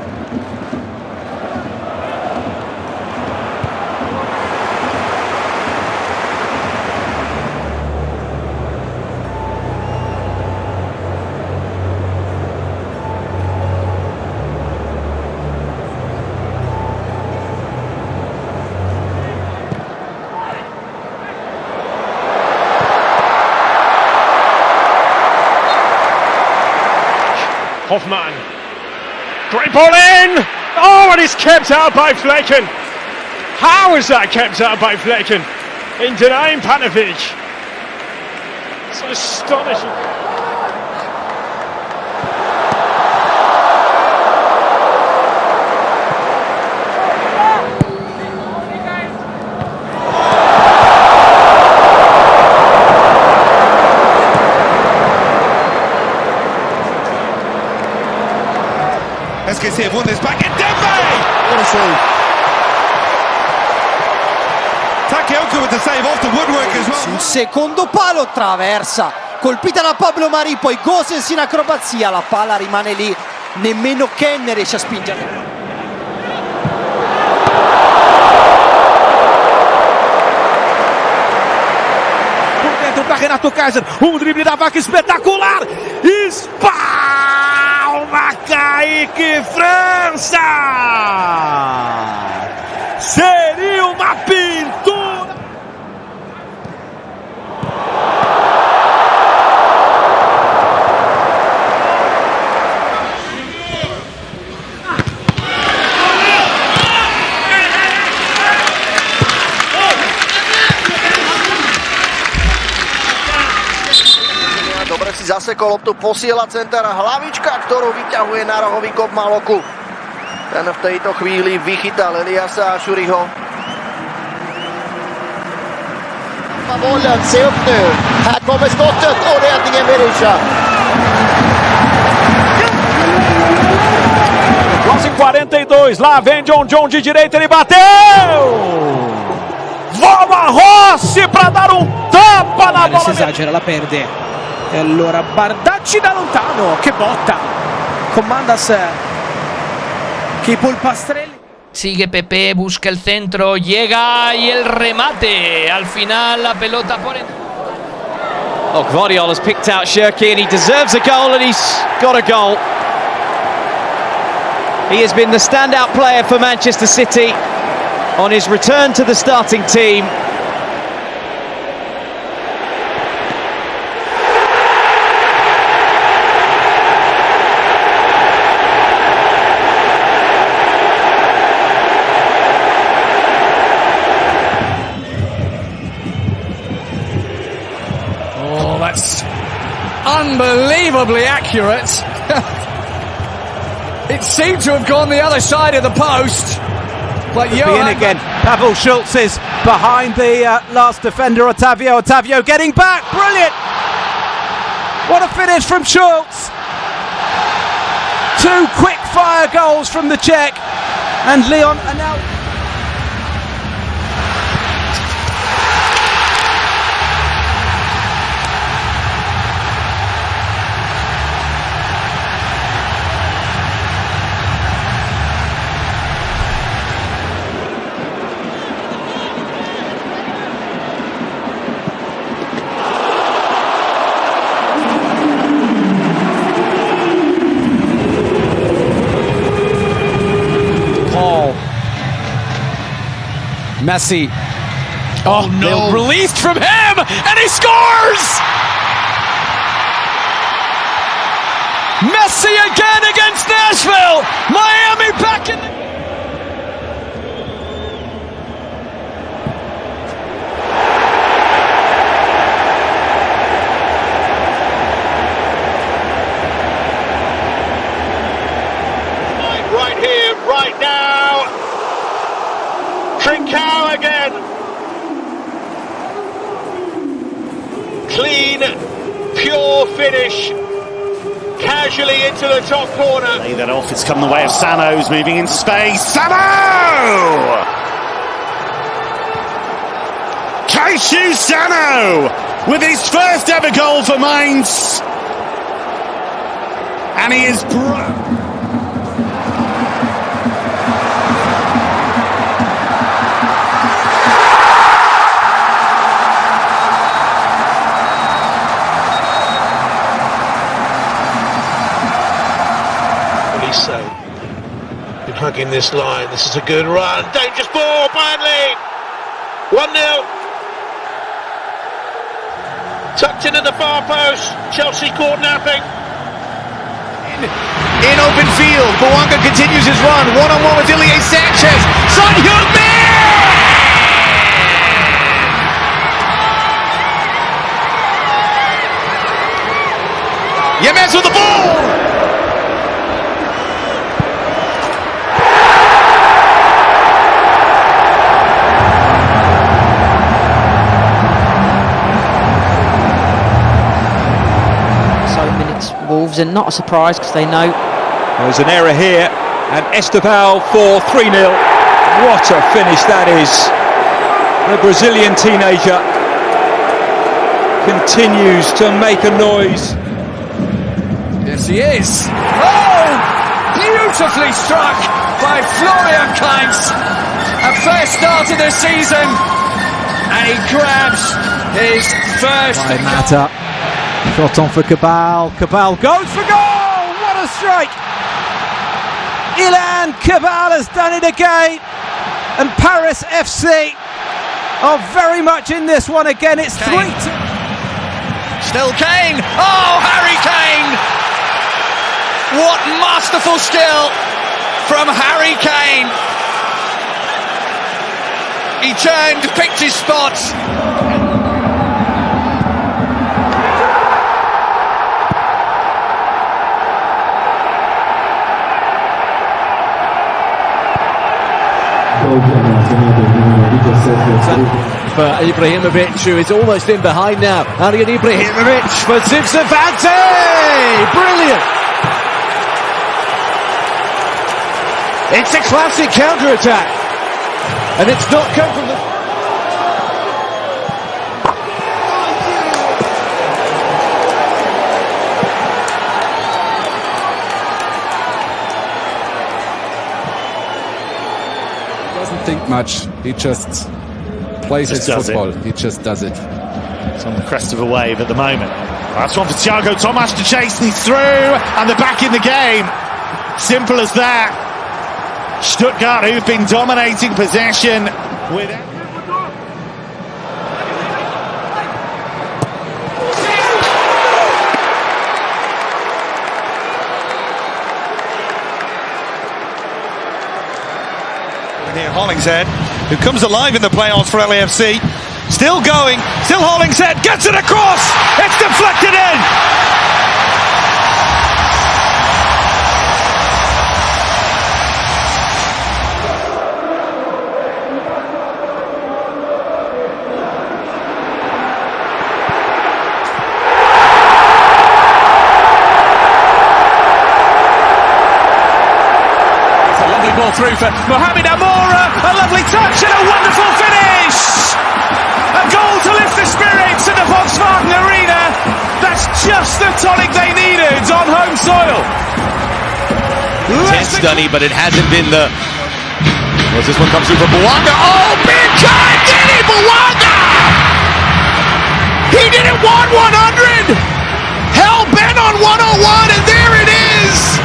Hoffmann. Great ball in! Oh, and it's kept out by Flecken. How is that kept out by Flecken? In denying Panovic. It's astonishing. Let's get here, won this back in Dembele! What a save. Takayoko with the save off the woodwork as well. Sul secondo palo traversa, colpita da Pablo Mari, poi Gosens in acrobazia, la palla rimane lì, nemmeno Ken riesce a spingere. Para Renato Kaiser, drible da vaca espetacular, espalma Kaique França, seria uma pintura. Dobre si zasekol loptu, posiela center, hlavička, ktorú vyťahuje na rohový kop Maloku. Ten v tejto chvíli vychytal Eliasa Šuriho. Bollen, se upp nu. Här kommer skottet och räddningen Berisha. Quase 42, lá vem John de direita, ele bateu! Volta Rossi para dar tapa na bola. Si esagera, la perde. E allora Bardacci da lontano, che botta. Comandas che polpastrelli. Sigue Pepe, busca el centro, llega y el remate. Al final la pelota por... Oh, Guardiola's picked out Shirky and he deserves a goal and he's got a goal. He has been the standout player for Manchester City on his return to the starting team. Oh, that's unbelievably accurate. It seemed to have gone the other side of the post. But Be in again. Pavel Schultz is behind the last defender, Otavio. Otavio getting back. Brilliant. What a finish from Schultz. Two quick fire goals from the Czech. And Leon are now... Messi. Oh no. Released from him and he scores! Messi again against Nashville. Miami back in the... Right here, right now. Trincao again. Clean pure finish. Casually into the top corner. Lay that off, it's come the way of Sano, who's moving into space. Sano! Kaishu Sano with his first ever goal for Mainz. And he is Been hugging this line. This is a good run. Dangerous ball, Burnley. 1-0. Tucked in at the far post. Chelsea caught napping. In open field, Bouanga continues his run. One-on-one with Ilie Sanchez. Son Heung-min! Yamal with the ball! Wolves, and not a surprise because they know there's an error here, and Esteval for 3-0. What a finish that is. The Brazilian teenager continues to make a noise. Yes, he is. Oh, beautifully struck by Florian Kainz. A first start of the season, and he grabs his first. By Mata. Shot on for Cabal. Cabal goes for goal! What a strike! Ilan Cabal has done it again. And Paris FC are very much in this one again. It's 3-2. Still Kane. Oh, Harry Kane! What masterful skill from Harry Kane. He turned, picked his spots. For Ibrahimovic, who is almost in behind now. Arjen Ibrahimovic for Zivzavante! Brilliant! It's a classic counter-attack. And it's not come from the... Doesn't think much, he just plays his football, he just does it. It's on the crest of a wave at the moment. That's one for Thiago Tomas to chase, and he's through, and they're back in the game. Simple as that. Stuttgart, who've been dominating possession with... Here, Hollingshead, who comes alive in the playoffs for LAFC. Still going, still Hollingshead, gets it across! It's deflected in! Ball through for Mohamed Amoura, a lovely touch and a wonderful finish! A goal to lift the spirits in the Volkswagen Arena. That's just the tonic they needed on home soil. Intense study, but it hasn't been the... Well, this one comes through for Bouanga. Oh, big time! Did he, Bouanga? He did it 1-100! Hell bent on 101, and there it is!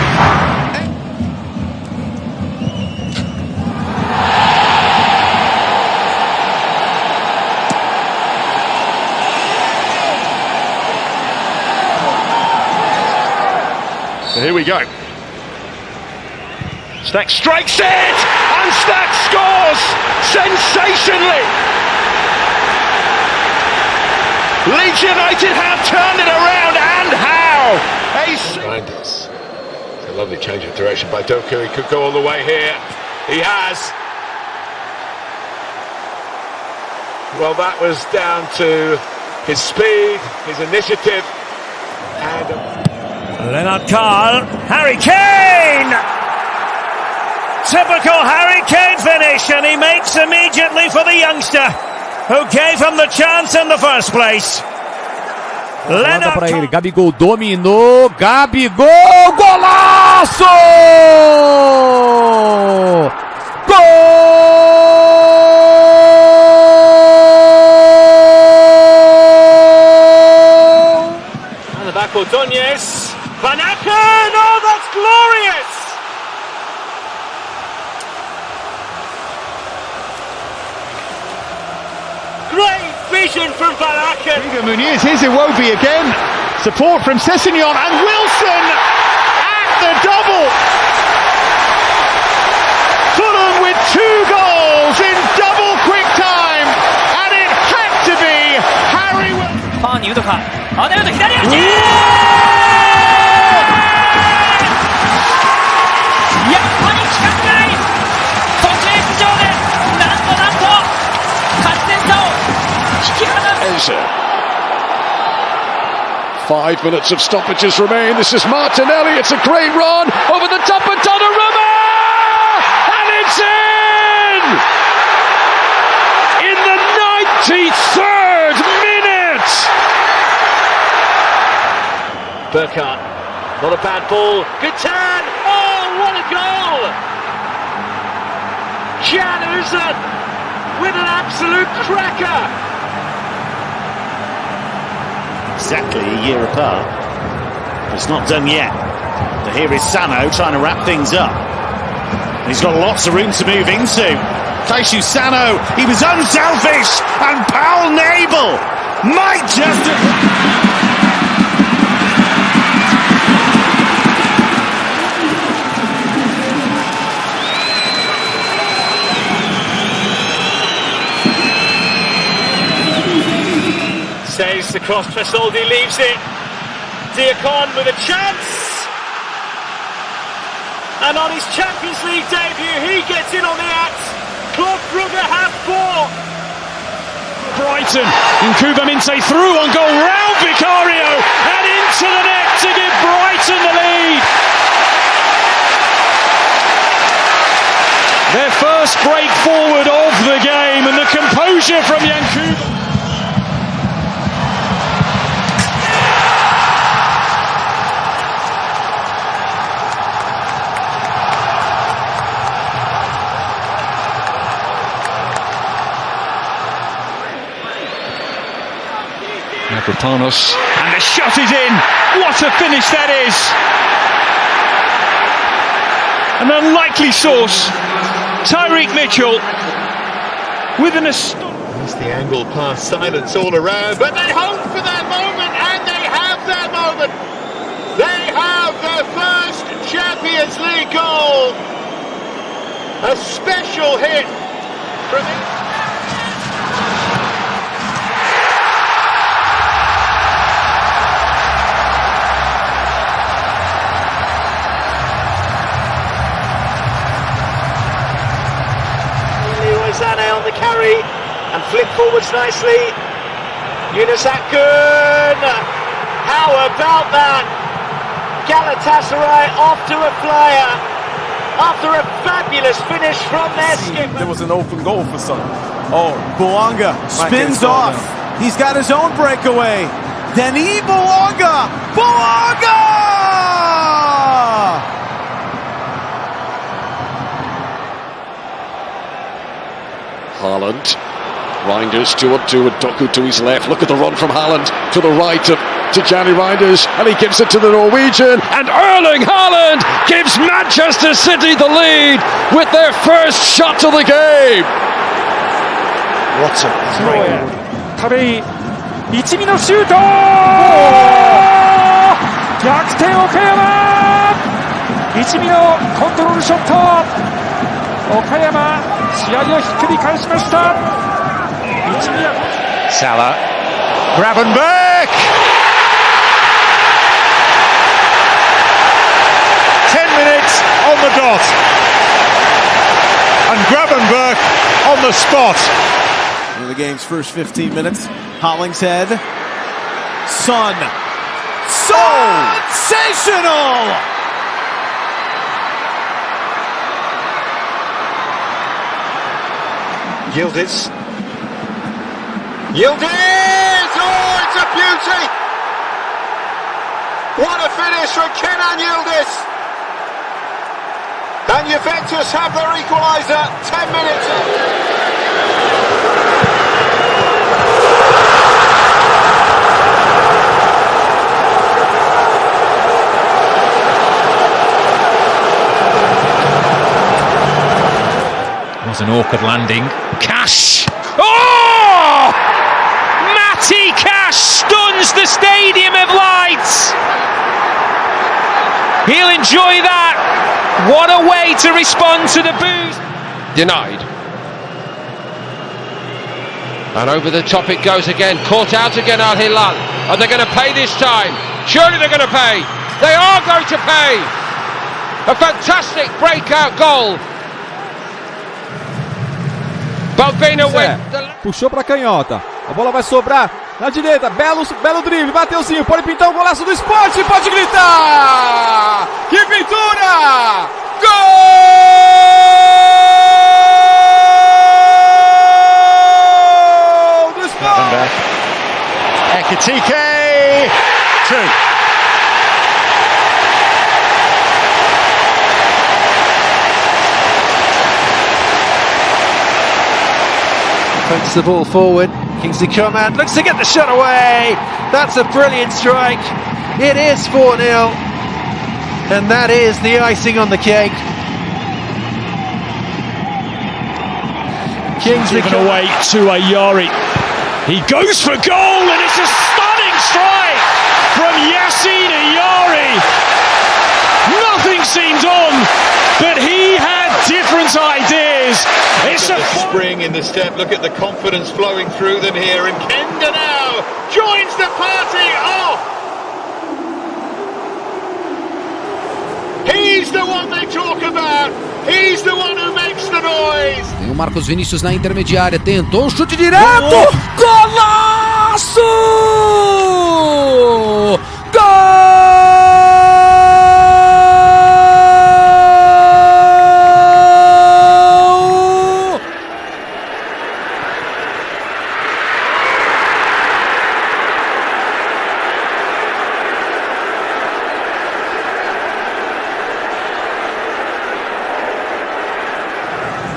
So here we go. Stack strikes it, and Stack scores sensationally. Leeds United have turned it around, and how? Behind us. It's a lovely change of direction by Doku. He could go all the way here. He has. Well, that was down to his speed, his initiative, Leonard Carl, Harry Kane! Typical Harry Kane finish, and he makes immediately for the youngster who gave him the chance in the first place. Leonard para ele, Gabigol dominou, Gabigol, golaço! Gol! And the back Ordóñez, Van Aken, oh that's glorious! Great vision from Van Aken. Muniz, here's Iwobi again. Support from Sessegnon and Wilson at the double. Fulham with 2 goals in double quick time, and it had to be Harry Wilson. ファーにウドカ、アデルト左足。やっぱり規格外。途中出場でなんと勝ち点差を引き離す。 5 minutes of stoppages remain. This is Martinelli. It's a great run over the top of Donnarumma, and it's in the 93rd minute. Burkhardt, not a bad ball. Good turn. Oh, what a goal! Jan Uzan with an absolute cracker. Exactly a year apart. But it's not done yet. But here is Sano trying to wrap things up. He's got lots of room to move into. Taishu Sano, he was unselfish, and Paul Nabel might just... Saves the cross, Tresoldi leaves it. Diakon with a chance. And on his Champions League debut, he gets in on the act. Club Brugge have 4. Brighton, Nkuba Minte through on goal, round Vicario, and into the net to give Brighton the lead. Their first break forward of the game, and the composure from Nkuba. Mavropanos. And the shot is in. What a finish that is. An unlikely source. Tyreek Mitchell with an That's the angle pass, silence all around, but they hope for their moment, and they have their moment. They have their first Champions League goal. A special hit from Zane on the carry and flip forwards nicely. Yunus Akgün. How about that? Galatasaray off to a flyer after a fabulous finish from their skipper. There was an open goal for some. Oh, Bouanga spins off. He's got his own breakaway. Denis Bouanga. Haaland, Reinders 2-on-2 and Doku to his left. Look at the run from Haaland to the right of Tijani Reinders, and he gives it to the Norwegian, and Erling Haaland gives Manchester City the lead with their first shot of the game. What a great... 壁一味のシュート逆転岡山一味のコントロールショット岡山試合をひっくり返しました一味は Salah, Gravenberch! 10 minutes on the dot, and Gravenberch on the spot. In the game's first 15 minutes, Hollingshead, Son Sensational! Yildiz. Yildiz! Oh, it's a beauty! What a finish from Kenan Yildiz! And Juventus have their equaliser 10 minutes. Was an awkward landing. Cash! Oh! Matty Cash stuns the Stadium of Lights! He'll enjoy that! What a way to respond to the boost! Denied. And over the top it goes again. Caught out again, Al Hilal. Are they going to pay this time? Surely they're going to pay! They are going to pay! A fantastic breakout goal! Puxou pra canhota. A bola vai sobrar na direita. Belo drible. Mateuzinho pode pintar o golaço do Sport. Pode gritar. Que pintura! Gol do Sport! Ekitike. 2. Punts the ball forward. Kingsley Coman looks to get the shot away. That's a brilliant strike. It is 4-0. And that is the icing on the cake. Kingsley given away to Ayari. He goes for goal and it's a stunning strike from Yassine Ayari. Nothing seemed on, but he had different ideas. It's a spring in the step. Look at the confidence flowing through them here, and Kenda now joins the party. Oh, he's the one they talk about. He's the one who makes the noise. Tem o Marcos Vinícius na intermediária, tentou um chute direto. Golaço! Gol!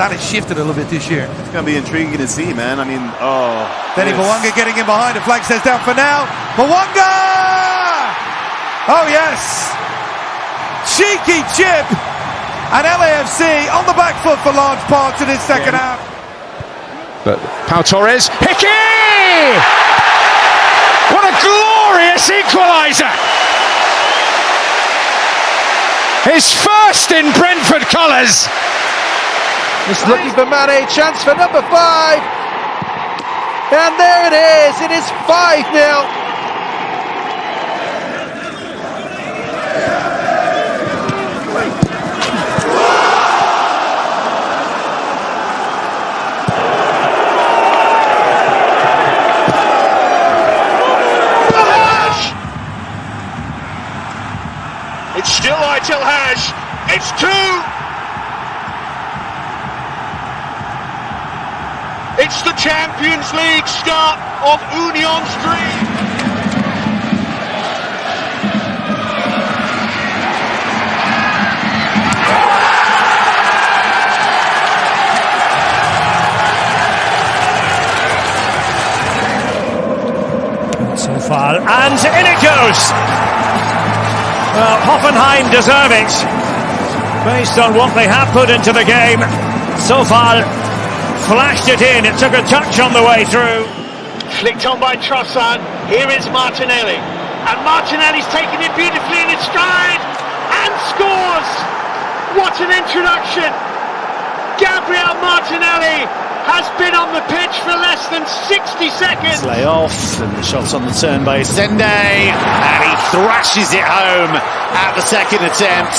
That has shifted a little bit this year. It's going to be intriguing to see, man. I mean, Benny Mwanga getting in behind. The flag says down for now. Mwanga! Oh, yes. Cheeky chip. And LAFC on the back foot for large parts in his second half. But Pau Torres, Hickey! What a glorious equaliser! His first in Brentford colours. Just looking for Mane, chance for number 5. And there it is. It is 5-0. It's still Aitel Haj. It's 2. It's the Champions League start of Union's dream. So far, and in it goes. Well, Hoffenheim deserve it, based on what they have put into the game so far. Flashed it in, it took a touch on the way through. Flicked on by Trossard, here is Martinelli. And Martinelli's taken it beautifully in its stride, and scores! What an introduction! Gabriel Martinelli has been on the pitch for less than 60 seconds. Lay off, and the shot's on the turn by Sende, and he thrashes it home at the second attempt.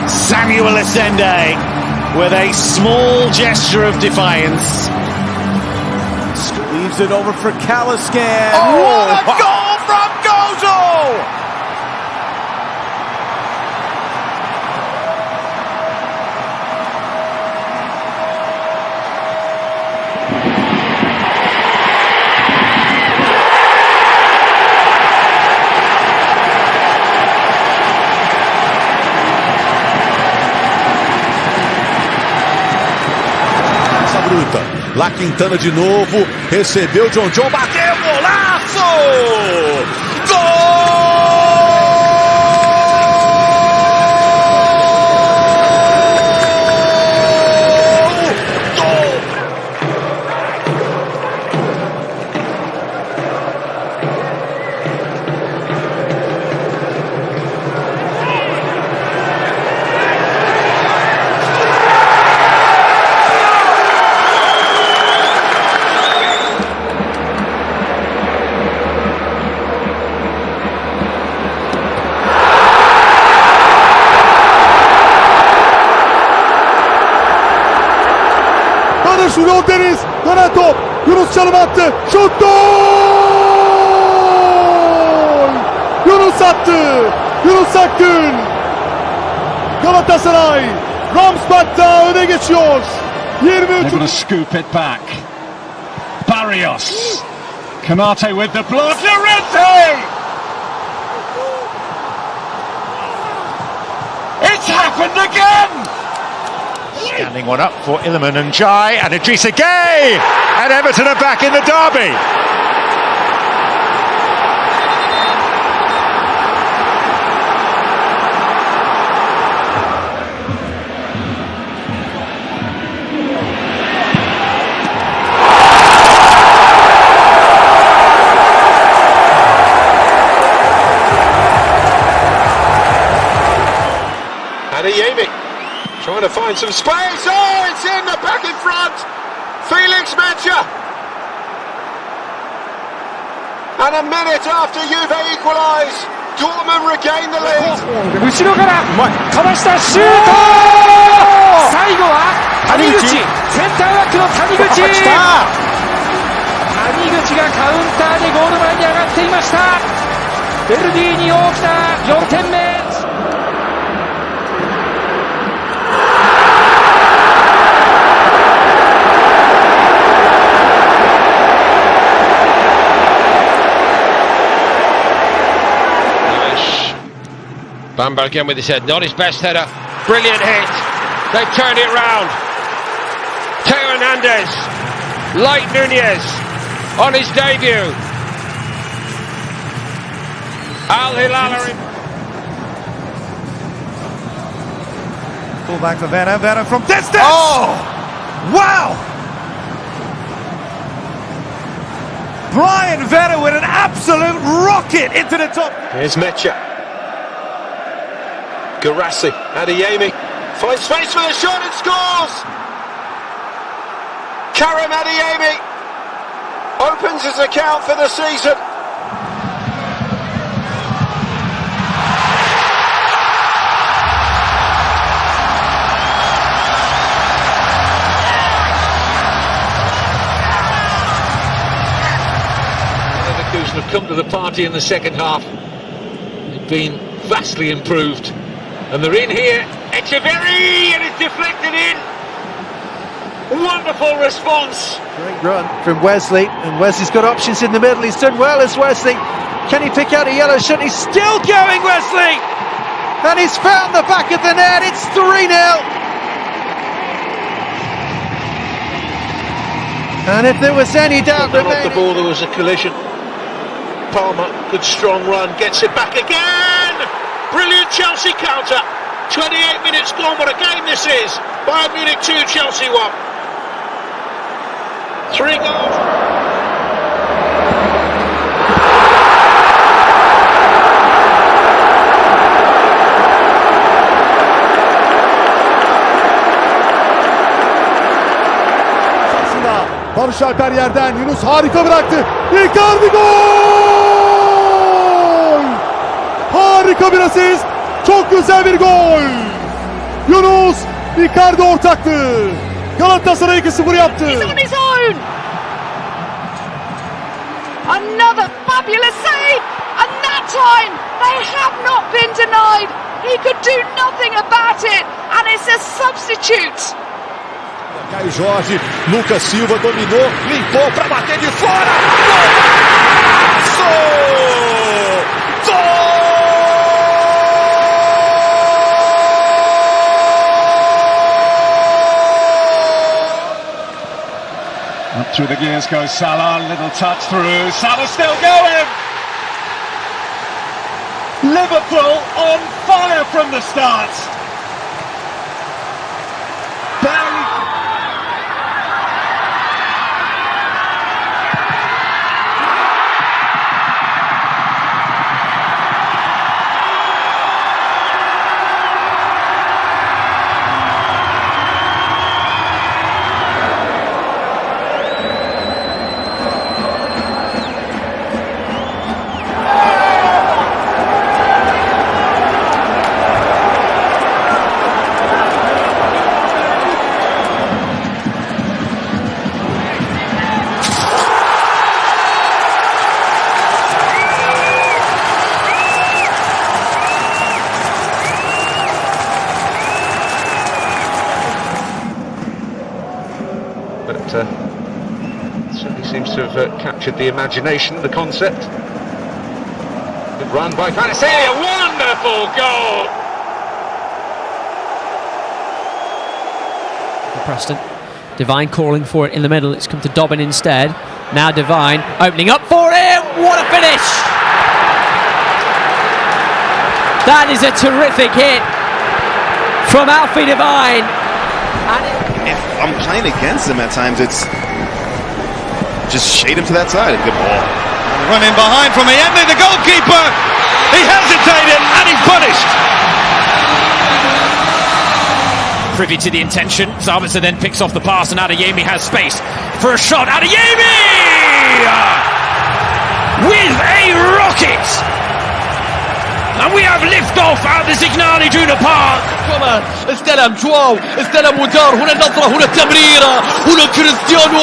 Samuel Asende with a small gesture of defiance. Leaves it over for Caliscan. Oh, what a goal from Gozo! ponta. Lá Quintana de novo, recebeu, John bateu, golaço! Gol! Şurada Deniz, dönen top, Yunus çalım attı, şut, gol! Yunus attı, Yunus Akgün. Galatasaray, Ramsbach'ta öne geçiyor. 23. Scoop it back. Barrios. Canate with the blood. Llorente! It's happened again! Standing one up for Iliman and Jai, and Idrissa Gueye! And Everton are back in the derby! Adeyemi trying to find some space. Oh, it's in the back in front. Felix Mecha. And a minute after Juve equalise, Dortmund regain the lead. 後ろからかわしたシュート。最後は谷口、センターバックの谷口。谷口がカウンターでゴール前に上がっていました。ベルディに大きな4点目。Bamber again with his head, not his best header. Brilliant hit. They've turned it round. Teo Hernandez, Light Nunez on his debut. Al Hilal are in. Pull back for Werner, Werner from distance! Oh! Wow! Brian Werner with an absolute rocket into the top. Here's Mecha. Garassi, Adeyemi finds space for the shot and scores! Karim Adeyemi opens his account for the season. Leverkusen have come to the party in the second half. They've been vastly improved. And they're in here, Echeverry, and it's deflected in. Wonderful response. Great run from Wesley, and Wesley's got options in the middle. He's done well as Wesley. Can he pick out a yellow shot? He's still going, Wesley! And he's found the back of the net. It's 3-0. And if there was any doubt off the ball, there was a collision. Palmer, good strong run, gets it back again. Brilliant Chelsea counter. 28 minutes gone, what a game this is. Bayern Munich 2, Chelsea 1. 3 goals. Barış Alper yerden, Yunus harika bıraktı. Icardi gol! Harika bir asist. Çok güzel bir gol. Yunus, Icardi ortaktı. Galatasaray 2-0 yaptı. He's on his own. Another fabulous save. And that time, they have not been denied. He could do nothing about it. And it's a substitute. Caio Jorge, Lucas Silva dominou, limpou para bater de fora. Golaço! Gol! Through the gears goes Salah, little touch through, Salah still going! Liverpool on fire from the start! Barely. But certainly seems to have captured the imagination, the concept. Good run by Fantasy, a wonderful goal! Preston. Devine calling for it in the middle. It's come to Dobbin instead. Now Devine opening up for it. What a finish! That is a terrific hit from Alfie Devine. If I'm playing against him at times, it's just shade him to that side. Good ball. Run in behind from Allende, the goalkeeper. He hesitated and he's punished. Privy to the intention. Sabitzer then picks off the pass and Adeyemi has space for a shot. Adeyemi! With a rocket! And we have liftoff at the Signal Iduna Park. كمان استلم جواو استلم ودار هنا النظرة هنا التمريرة هنا كريستيانو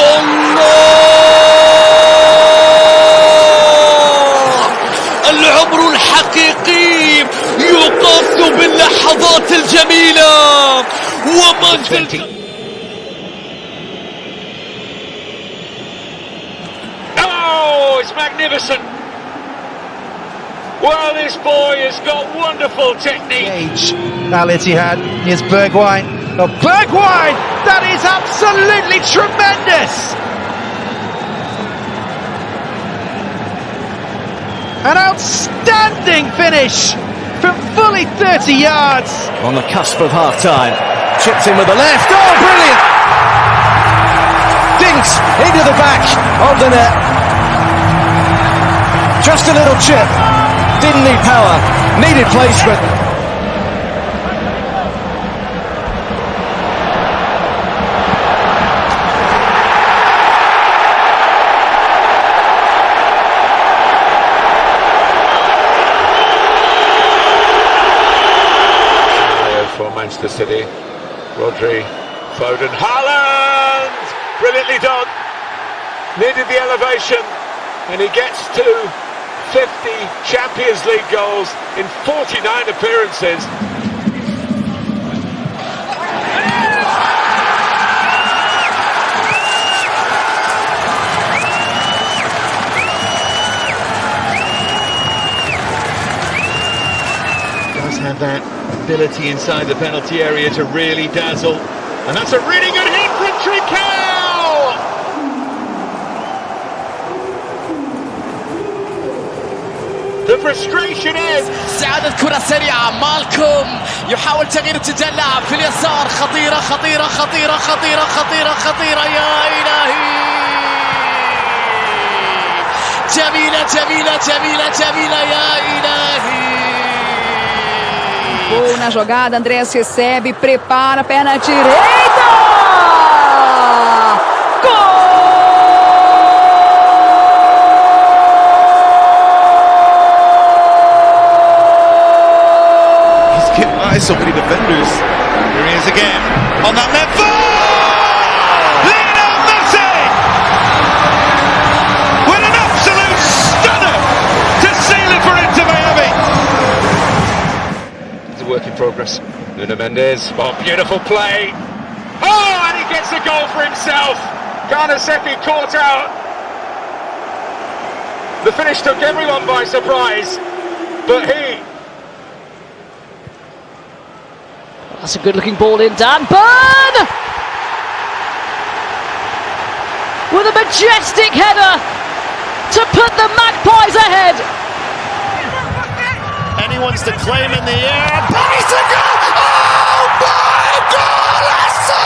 الله العمر الحقيقي يقاس باللحظات الجميلة ومنزل Oh, it's magnificent! Well, this boy has got wonderful technique. Al Ittihad, here's Bergwijn. Oh, Bergwijn! That is absolutely tremendous! An outstanding finish from fully 30 yards. On the cusp of half-time. Chipped in with the left. Oh, brilliant! Dinks into the back of the net. Just a little chip. Didn't need power, needed placement. For Manchester City, Rodri, Foden, Haaland! Brilliantly done. Needed the elevation, and he gets to 50 Champions League goals in 49 appearances. Does have that ability inside the penalty area to really dazzle, and that's a really good hit from Trincao! The frustration ends. سعادة كرة سريعة مالكوم يحاول تغيير اتجاه اللاعب في اليسار خطيرة خطيرة خطيرة خطيرة خطيرة خطيرة يا إلهي جميلة جميلة جميلة جميلة يا إلهي Gol na jogada, Andrés recebe, prepara, perna direita! Gol! So many defenders. Here he is again on that left foot. Lionel Messi with an absolute stunner to seal it for Inter Miami. It's a work in progress. Nuno Mendes, oh, beautiful play. Oh, and he gets a goal for himself. Garnasepi caught out. The finish took everyone by surprise, but he. That's a good looking ball in, Dan Burn! with a majestic header to put the Magpies ahead. Anyone's to claim in the air. Bodies to go! Oh my golazo!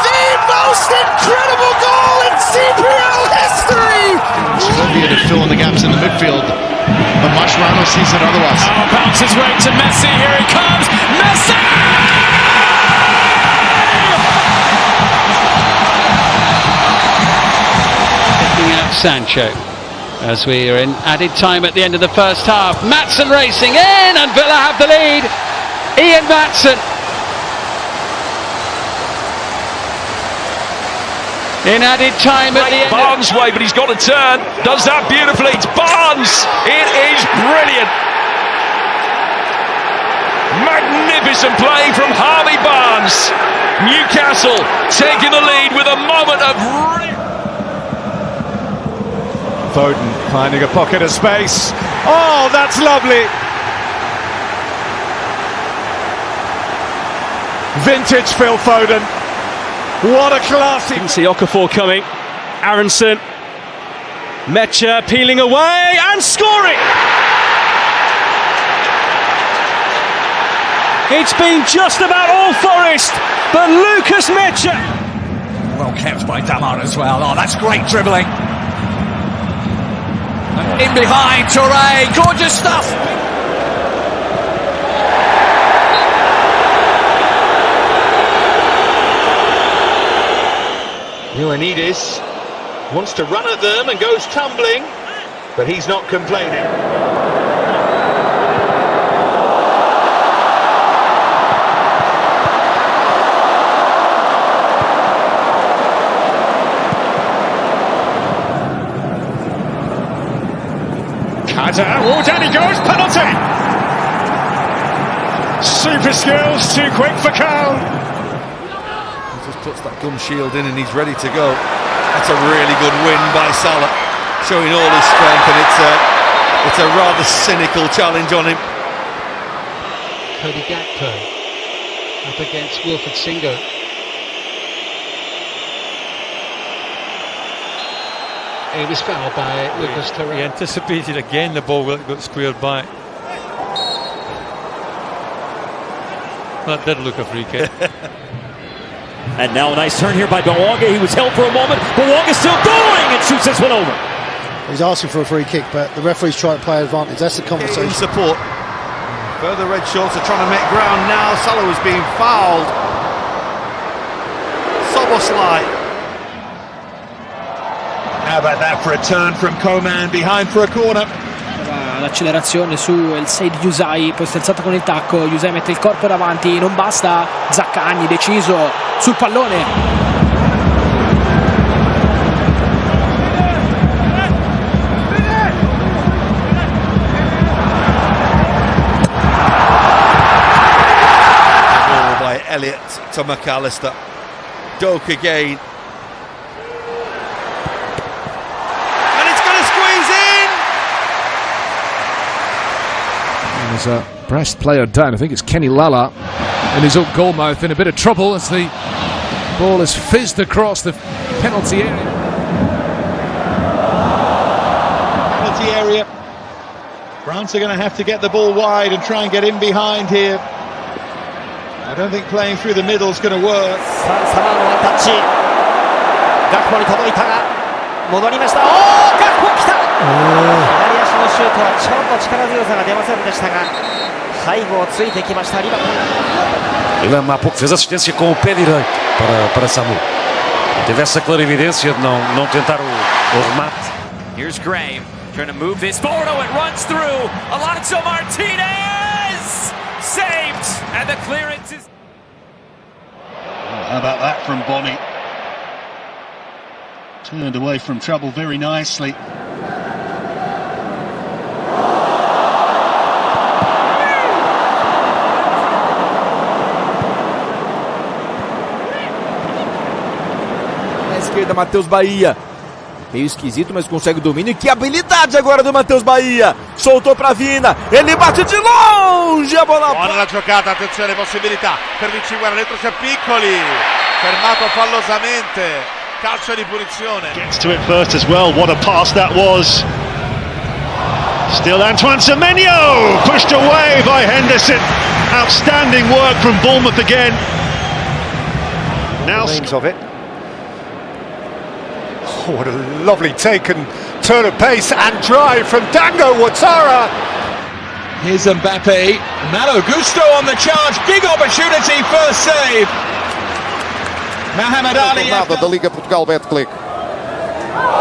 The most incredible goal in CPL history! It's Colombia to fill in the gaps in the midfield, but Mascherano sees it otherwise. Oh, bounces right to Messi. Here he comes. Messi! Picking out Sancho as we are in added time at the end of the first half. Maatsen racing in, and Villa have the lead. Ian Maatsen in added time at the end. Barnes way, but he's got to turn. Does that beautifully. It's Barnes. It is brilliant. Magnificent play from Harvey Barnes. Newcastle taking the lead with a moment of Foden finding a pocket of space. Oh, that's lovely. Vintage Phil Foden. What a class. You can see Okafor coming. Aronson. Mecha peeling away and scoring. It's been just about all Forest, but Lucas Mecha. Well kept by Damar as well. Oh, that's great dribbling. In behind, Touré, gorgeous stuff. Ioannidis wants to run at them and goes tumbling, but he's not complaining. Oh, down he goes, penalty! Super skills, too quick for Cal. He just puts that gum shield in and he's ready to go. That's a really good win by Salah, showing all his strength, and it's a rather cynical challenge on him. Cody Gakpo up against Wilfred Singo. He was fouled by Lucas Torre. He anticipated again the ball got squared back. That did look a free kick. And now a nice turn here by Bawanga. He was held for a moment. Bawanga still going and shoots this one over. He's asking for a free kick, but the referee's trying to play advantage. That's the conversation. Support. Further red shorts are trying to make ground now. Salah was being fouled. Soboslai. How about that for a turn from Coman behind for a corner? L'accelerazione su il 6 di Yusai, poi sterzata con il tacco. Yusai mette il corpo davanti, non basta. Zaccagni deciso sul pallone. Ball by Elliott to McAllister. Doak again. There's a Brest player down. I think it's Kenny Lala in his own goal mouth, in a bit of trouble as the ball is fizzed across the penalty area. Penalty area. France are going to have to get the ball wide and try and get in behind here. I don't think playing through the middle is going to work. ガクポに届いたが戻りました。おー、ガクポ来た。左足のシュートはちょっと力強さが出ませんでしたが背後をついてきましたリバプール。 Ele há pouco fez assistência com o pé direito para Samu. Teve essa clarividência de não tentar o remate. Here's Graham trying to move this forward. Oh, it runs through. Alonso Martinez saved, and the clearance is. How about that from Bonnie? Turned away from trouble very nicely. Na esquerda, Matheus Bahia. Meio esquisito, mas consegue o domínio. E que habilidade agora do Matheus Bahia. Soltou pra Vina. Ele bate de longe. A bola. Buona la giocata, attenzione, possibilità per Vinci Guerra, dentro c'è Piccoli. fermato fallosamente, calcio di punizione. Gets to it first as well, what a pass that was. Still Antoine Semenyo, pushed away by Henderson. Outstanding work from Bournemouth again. Now of it. Oh, what a lovely take and turn of pace and drive from Dango Ouattara. Here's Mbappe, Malo Gusto on the charge, big opportunity, first save. Mohamed Ali. Da Liga Portugal, Betclic.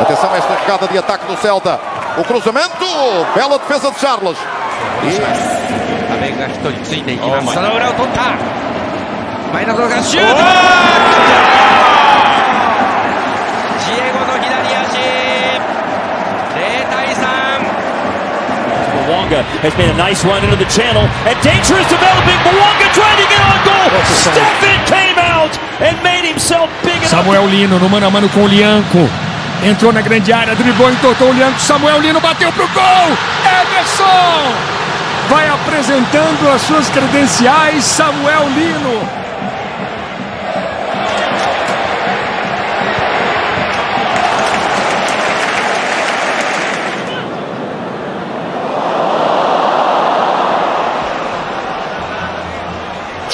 Atenção a esta jogada de ataque do Celta. O cruzamento, bela defesa de Charles. Mwanga has made a nice run into the channel, and danger is developing. Mwanga trying to get on goal. Stefan came out and made himself big enough. Samuel Lino no mano a mano com o Lianco. Entrou na grande área, driblou, entortou o Lianco. Samuel Lino bateu pro gol. Ederson vai apresentando as suas credenciais. Samuel Lino.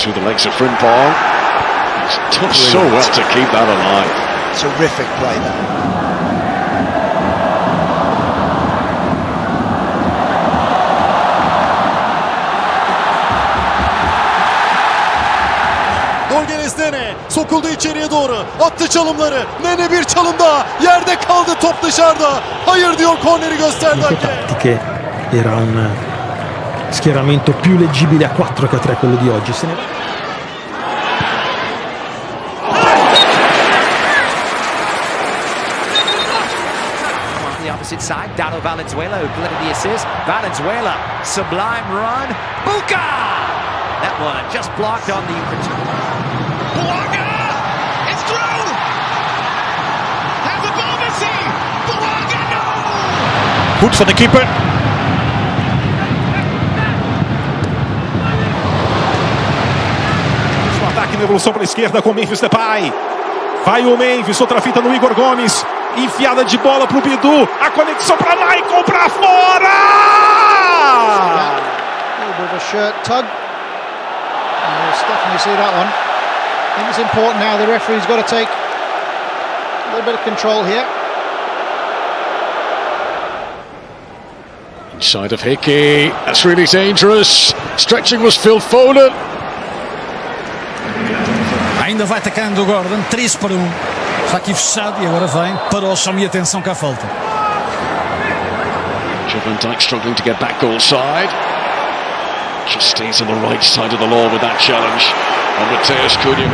through the legs of Frimpong. He's done so well to keep that alive. Terrific play there. Nene sokuldu içeriye doğru, attı çalımları. Nene bir çalım daha, yerde kaldı, top dışarıda. Hayır diyor, korneri gösterdi hakem. Era un schieramento più leggibile a 4 che a 3 quello di oggi. On the opposite side, Dado Valenzuela who delivered the assist. Valenzuela, sublime run. Buka! That one just blocked on the return. It's through! Has a ball Messi! Bouanga, no! Goed van de keeper. O ataque na evolução pela esquerda com o Memphis Depay. Vai o Memphis, outra fita no Igor Gomes. Enfiada de bola pro Bidu. A conexão para Maicon, para fora! A little bit of a shirt tug. You'll definitely see that one. I think it's important now, the referee's got to take a little bit of control here. Inside of Hickey, that's really dangerous. Stretching was Phil Foden. Ainda vai atacando o Gordon, 3-1. Está aqui fechado e agora vem para o chame e atenção que há falta. Van Dijk struggling to get back goal side. Just stays on the right side of the law with that challenge. And Mateus Cunha,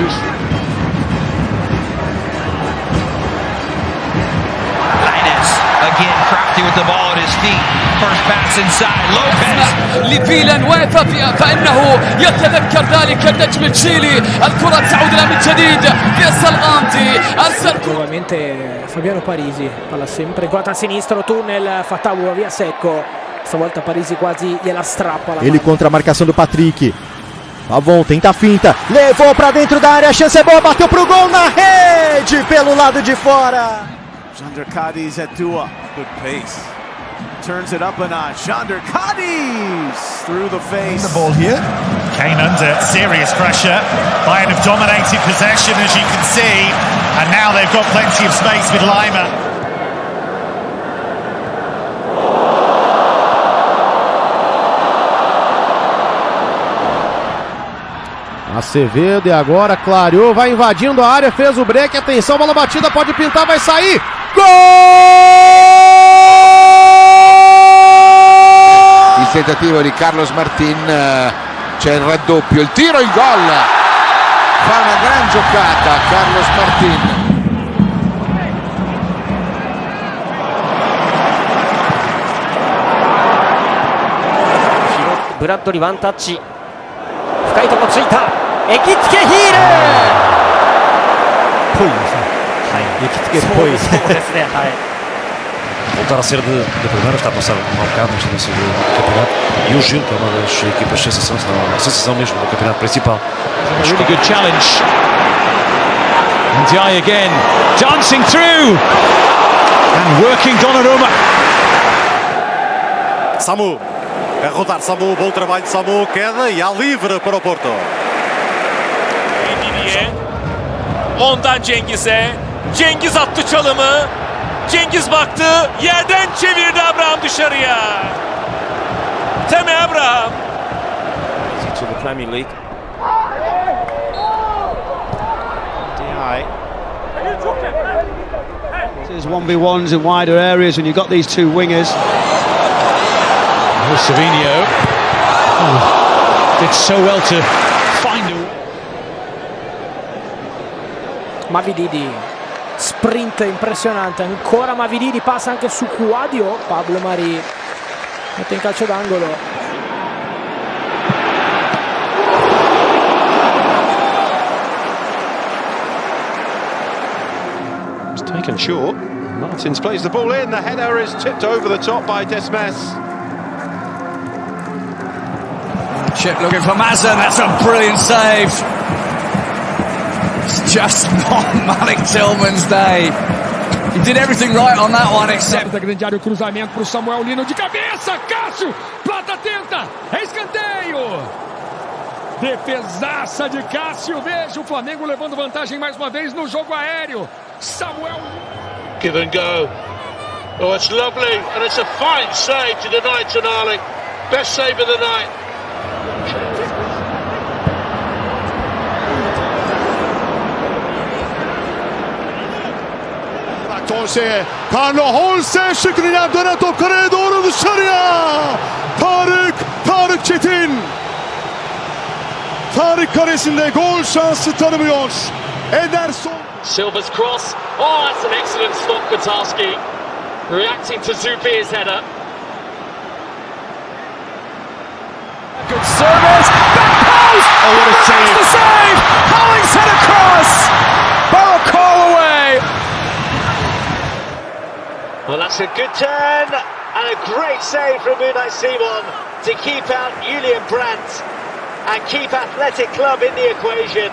Again, crafty with the ball at his feet. First pass inside. Lopez. لفيلان وفافيا فإنه يتذكر ذلك النجم التشيلي. الكرة تعود له من جديد. فيصل غامدي أرسل. Nuovamente Fabiano Parisi, palla sempre guarda a sinistro, tunnel, fa tavola via secco. Stavolta Parisi quasi gliela strappa. Ele contra a marcação do Patrick. Pavon tenta a finta, levou pra dentro da área, a chance é boa, bateu pro gol na rede, pelo lado de fora. Chandra Cadiz at Dua. Good pace. Turns it up a notch. Chandra Cadiz through the face. The ball here. Kane under serious pressure. Bayern have dominated possession, as you can see, and now they've got plenty of space with Lima. Acevedo e agora clareou, vai invadindo a área, fez o break, atenção, bola batida, pode pintar, vai sair. Gol! Il tentativo di Carlos Martin, c'è il raddoppio, il tiro, il gol. Fa una gran giocata Carlos Martin.ブラッドリーワンタッチ、深いとこついた、エキつけヒールぽいですね。はい、エキつけっぽい。そうですね、はい。Voltar a ser de primeira, está a passar um mau bocado neste início do campeonato. E o Gil, que é uma das equipas sensação, a sensação mesmo do campeonato principal. A really good challenge. Ndiaye again, dancing through and working Donnarumma. Samu, a rodar Samu, bom trabalho de Samu, queda e há livre para o Porto. Ondan Cengiz'e. Cengiz attı çalımı. Cengiz baktı. Yerden çevirdi Abraham dışarıya. Temi Abraham. To the Premier League. There's 1v1s in wider areas when you've got these two wingers. Savinho did so well to find a... Mavididi, sprint impressionante, ancora Mavididi, passa anche su Quadio, Pablo Mari mette in calcio d'angolo. It's taken short. Martins plays the ball in, the header is tipped over the top by Desmes. Chip looking for Mazin, that's a brilliant save. It's just not Malik Tillman's day. He did everything right on that one except... Grande área, o cruzamento para o Samuel Lino de cabeça, Cássio, Plata tenta, é escanteio. Defesaça de Cássio, veja o Flamengo levando vantagem mais uma vez no jogo aéreo. Samuel. Give and go. Oh, it's lovely, and it's a fine save to deny Tonali. Best save of the night. Torse'ye, Carlo Holse şıkkından dönen top kareye doğru dışarıya. Tarık Çetin. Tarık karesinde gol şansı tanımıyor. Ederson. Silva's cross. Oh, that's an excellent stop for Tarski. Reacting to Zubi's header. Good service. Back post. Oh, what a save. That's the save. Hollings hit across. Barrow call away. Well, that's a good turn and a great save from Unai Simon to keep out Julian Brandt and keep Athletic Club in the equation.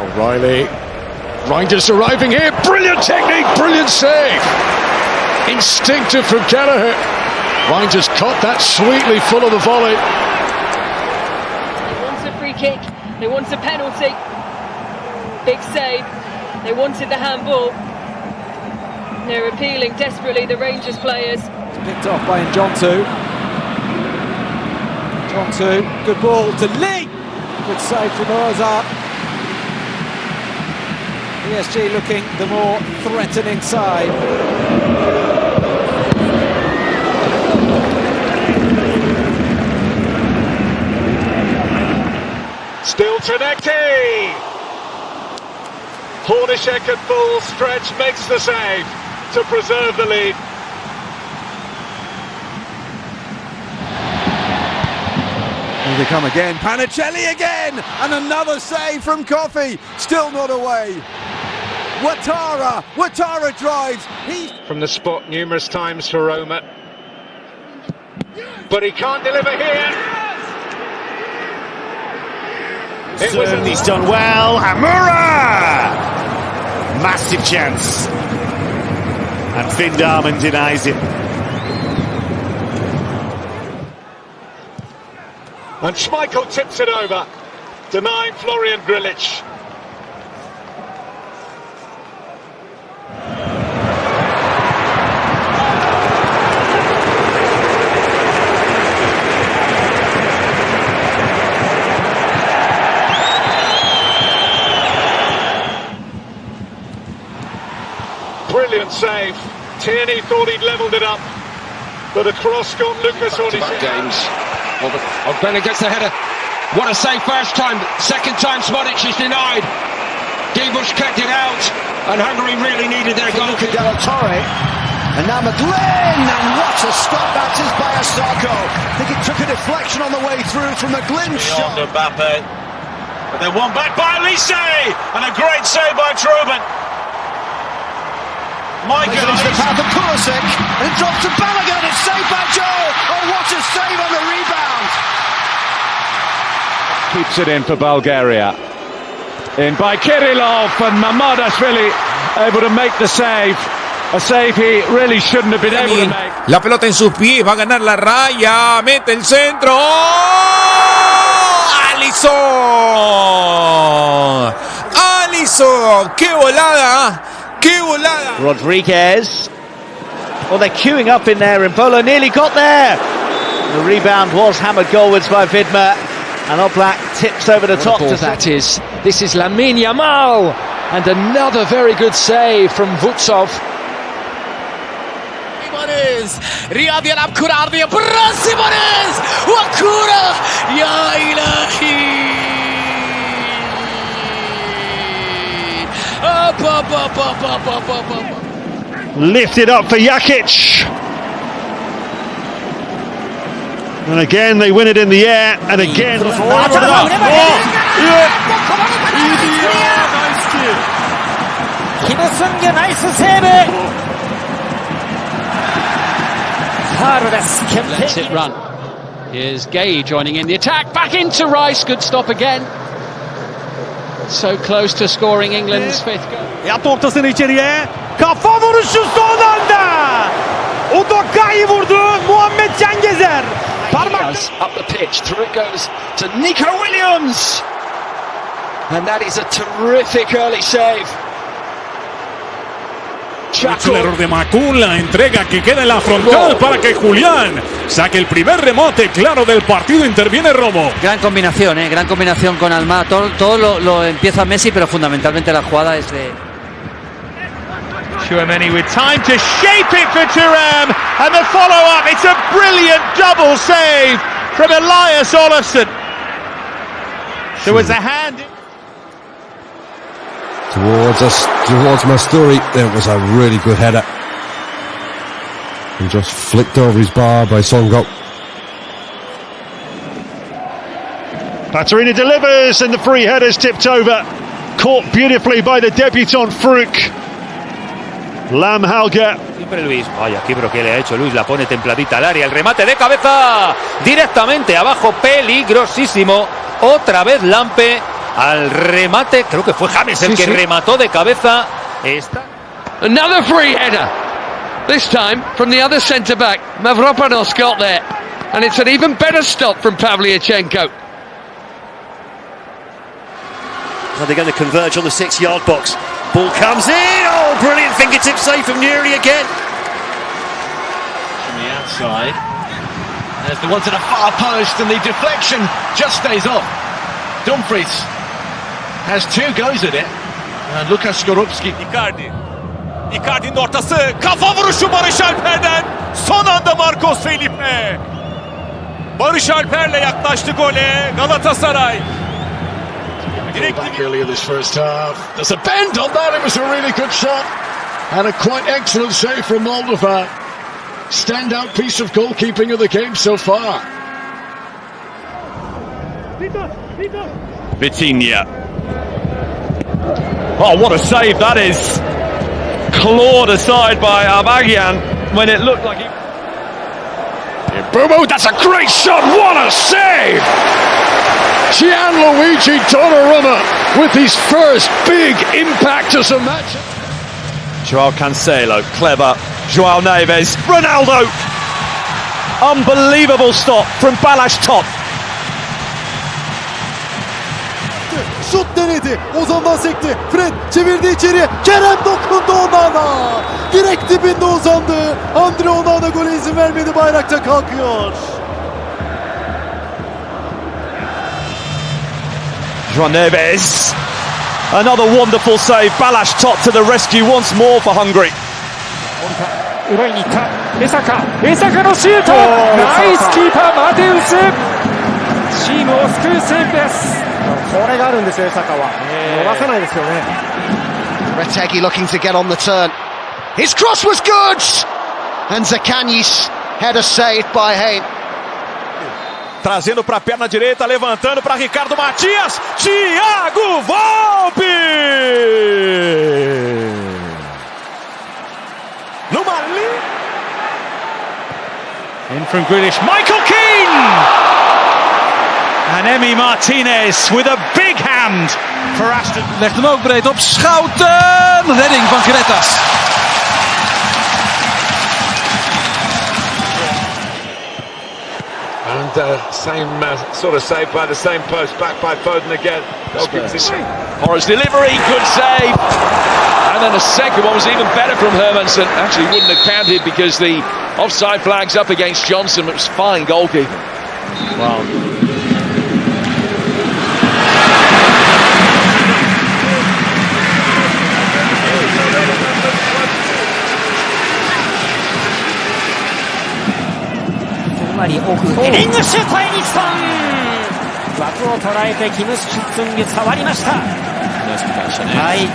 O'Reilly, Reinders arriving here, brilliant technique, brilliant save. Instinctive from Kelleher. Reinders caught that sweetly full of the volley. They want a free kick, they want a penalty. Big save, they wanted the handball. They're appealing desperately, the Rangers players. It's picked off by Njonto. Njonto, good ball to Lee. Good save from Ozar. PSG looking the more threatening side. Still Trinecki. Hornacek at full stretch makes the save to preserve the lead. Here they come again, Panicelli again, and another save from Coffey, still not away. Ouattara drives. From the spot numerous times for Roma. But he can't deliver here. He's done well. Hamura! Massive chance. And Finn Darman denies it. And Schmeichel tips it over, denying Florian Grilic. Brilliant save. Tierney thought he'd levelled it up, but across got Lucas Onissi. Games. Ogbene gets the header. What a save first time. Second time Smodic is denied. Dibush kept it out, and Hungary really needed their goal. Del Torre, and now McGlynn, and what a stop that is by Asako. I think it took a deflection on the way through from McGlynn's shot. Mbappe. But then one back by Elise, and a great save by Truman. Michael into the path of Pulisic, and it drops to Balogun, it's saved by Joe. Oh, what a save on the rebound. Keeps it in for Bulgaria. in by Kirillov, and Mamadashvili able to make the save. A save he really shouldn't have been able to make. La pelota en sus pies, va a ganar la raya, mete el centro. ¡Oh! ¡Alisson! ¡Alisson! ¡Qué volada! ¡Qué volada! Rodriguez. Well, they're queuing up in there, and Bolo nearly got there. The rebound was hammered goalwards by Vidma, and Oblak tips over the top. That is. This is lamine yamal, and another very good save from Vutsov. رياض يلعب كرة عرضية براس سيمونيز وكرة يا إلهي Lifted up for Jakic, and again they win it in the air, and again Lets it run. Here's Gay joining in the attack. Back into Rice. Good stop again. So close to scoring England's fifth goal. Yaptı ortasını içeriye. Kafa vuruşu son anda. Udoka'yı vurdu. Muhammed Cengezer. Parmak up the pitch. Through it goes to Nico Williams. And that is a terrific early save. El error de Macul, la entrega que queda en la frontal para que Julián saque el primer rebote claro del partido. Interviene Romo. Gran combinación con Almada. Todo lo empieza Messi, pero fundamentalmente la jugada es de... Chouameni with time to shape it for Thuram, and the follow-up. It's a brilliant double save from Elias Olafsson. There was a hand towards Mastori. There was a really good header, and just flicked over his bar by Songo. Paterina delivers, and the free header's tipped over. Caught beautifully by the debutant Fruk. Lam Halga. Siempre Luis. Vaya, qué bro que le ha hecho Luis. La pone templadita al área. El remate de cabeza. Directamente abajo. Peligrosísimo. Otra vez Lampe al remate. Creo que fue James el que remató de cabeza. Another free header. This time from the other centre back. Mavropanos got there. And it's an even better stop from Pavlyuchenko. They're going to converge on the 6-yard box. Ball comes in. Oh, brilliant fingertip save from Nuri again. From the outside. There's the one to the far post, and the deflection just stays off. Dumfries has two goes at it. And Lukas Skorupski. Icardi'nin ortası. Kafa vuruşu Barış Alper'den. Son anda Marcos Felipe. Barış Alper'le yaklaştı gole. Galatasaray. Back early in this first half. There's a bend on that. It was a really good shot and a quite excellent save from Moldova. Standout piece of goalkeeping of the game so far. Vitinha. Oh, what a save that is. Clawed aside by Armagian when it looked like he... Bobo, that's a great shot. What a save! Gianluigi Donnarumma with his first big impact as a match. Joao Cancelo, clever. Joao Neves, Ronaldo. Unbelievable stop from Balash top. Şut denedi. Ozan'dan sekti. Fred çevirdi içeriye. Kerem dokundu Onana. Direkt dibinde uzandı. Andre Onana gole izin vermedi. Bayrakta kalkıyor. Joao Neves. Another wonderful save. Balash top to the rescue once more for Hungary. 裏に行った江坂のシュート、ナイスキーパーマテウス、チームを救うセーブです。これがあるんですよ江坂は。逃さないですよね。Retegi looking to get on the turn. His cross was good, and Zakanyi's header saved by Hein. Trazendo para a perna direita, levantando para Ricardo Matias. Thiago Volpe! Numa linha. In from Grealish, Michael Keane! And Emi Martinez with a big hand for Aston. Legt hem ook breed op. Schouten! Redding van Gretas. And same sort of save by the same post, back by Foden again. Horace delivery, good save. And then the second one was even better from Hermansen. Actually wouldn't have counted because the offside flag's up against Johnson. It was fine goalkeeping. Wow.ヘディングシュート、エニストン枠を捉えてキム・シュツンギ触りました。はい。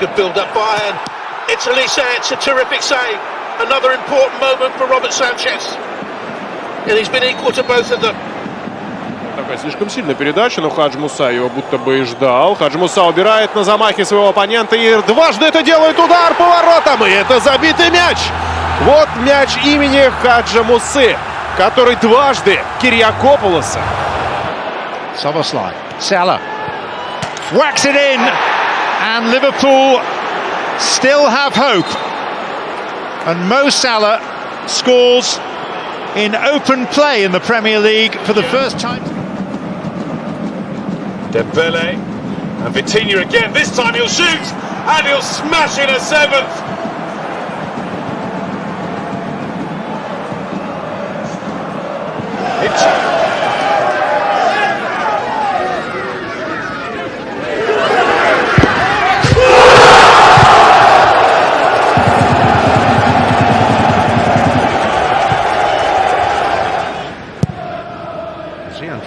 Good build up Bayern. It's Elise, it's a terrific save. Another important moment for Robert Sanchez. And he's been equal to both of them. Такая слишком сильная передача, но Хадж Муса его будто бы и ждал. Хадж Муса убирает на замахе своего оппонента и дважды это делает, удар по воротам, и это забитый мяч. Вот мяч имени Хаджа Мусы, который дважды Кириакополоса. Soboslai, Salah whacks it in, and Liverpool still have hope. And Mo Salah scores in open play in the Premier League for the first time. Dembele and Vitinha again. This time he'll shoot and he'll smash in a seventh.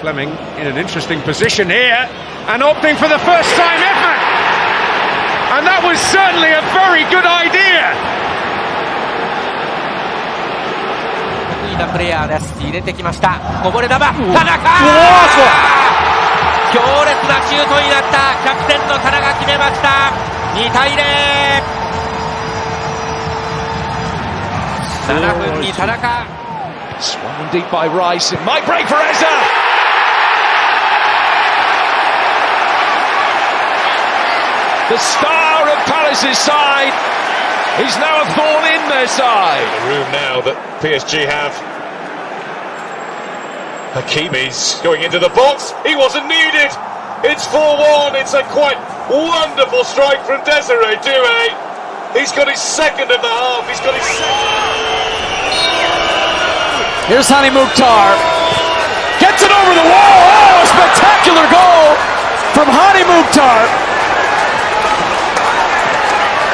Fleming in an interesting position here and opting for the first time ever, and that was certainly a very good idea. 得意なプレイヤーです。入れてきました。こぼれ球、田中。強烈なシュートになった。キャプテンの田中決めました。2対0。7分に田中。Swung deep by Rice. It might break for Eza. The star of Palace's side. He's now a thorn in their side. The room now that PSG have. Hakimi's going into the box. He wasn't needed. It's 4-1. It's a quite wonderful strike from Desiree Doué. He's got his second in the half. He's got his second. Here's Hani Mukhtar. Gets it over the wall. Oh, a spectacular goal from Hani Mukhtar.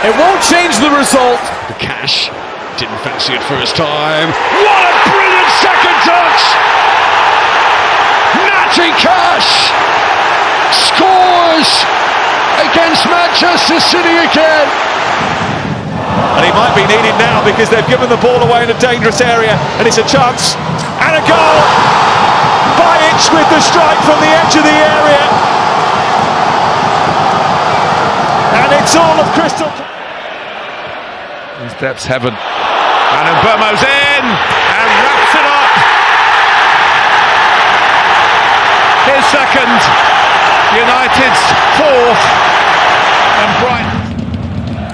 It won't change the result. The Cash didn't fancy it first time. What a brilliant second touch! Nachi Cash scores against Manchester City again. And he might be needed now because they've given the ball away in a dangerous area, and it's a chance and a goal by Itch with the strike from the edge of the area, and it's all of Crystal. He steps heaven, and Mbomo's in and wraps it up. His second, United's fourth, and Brighton.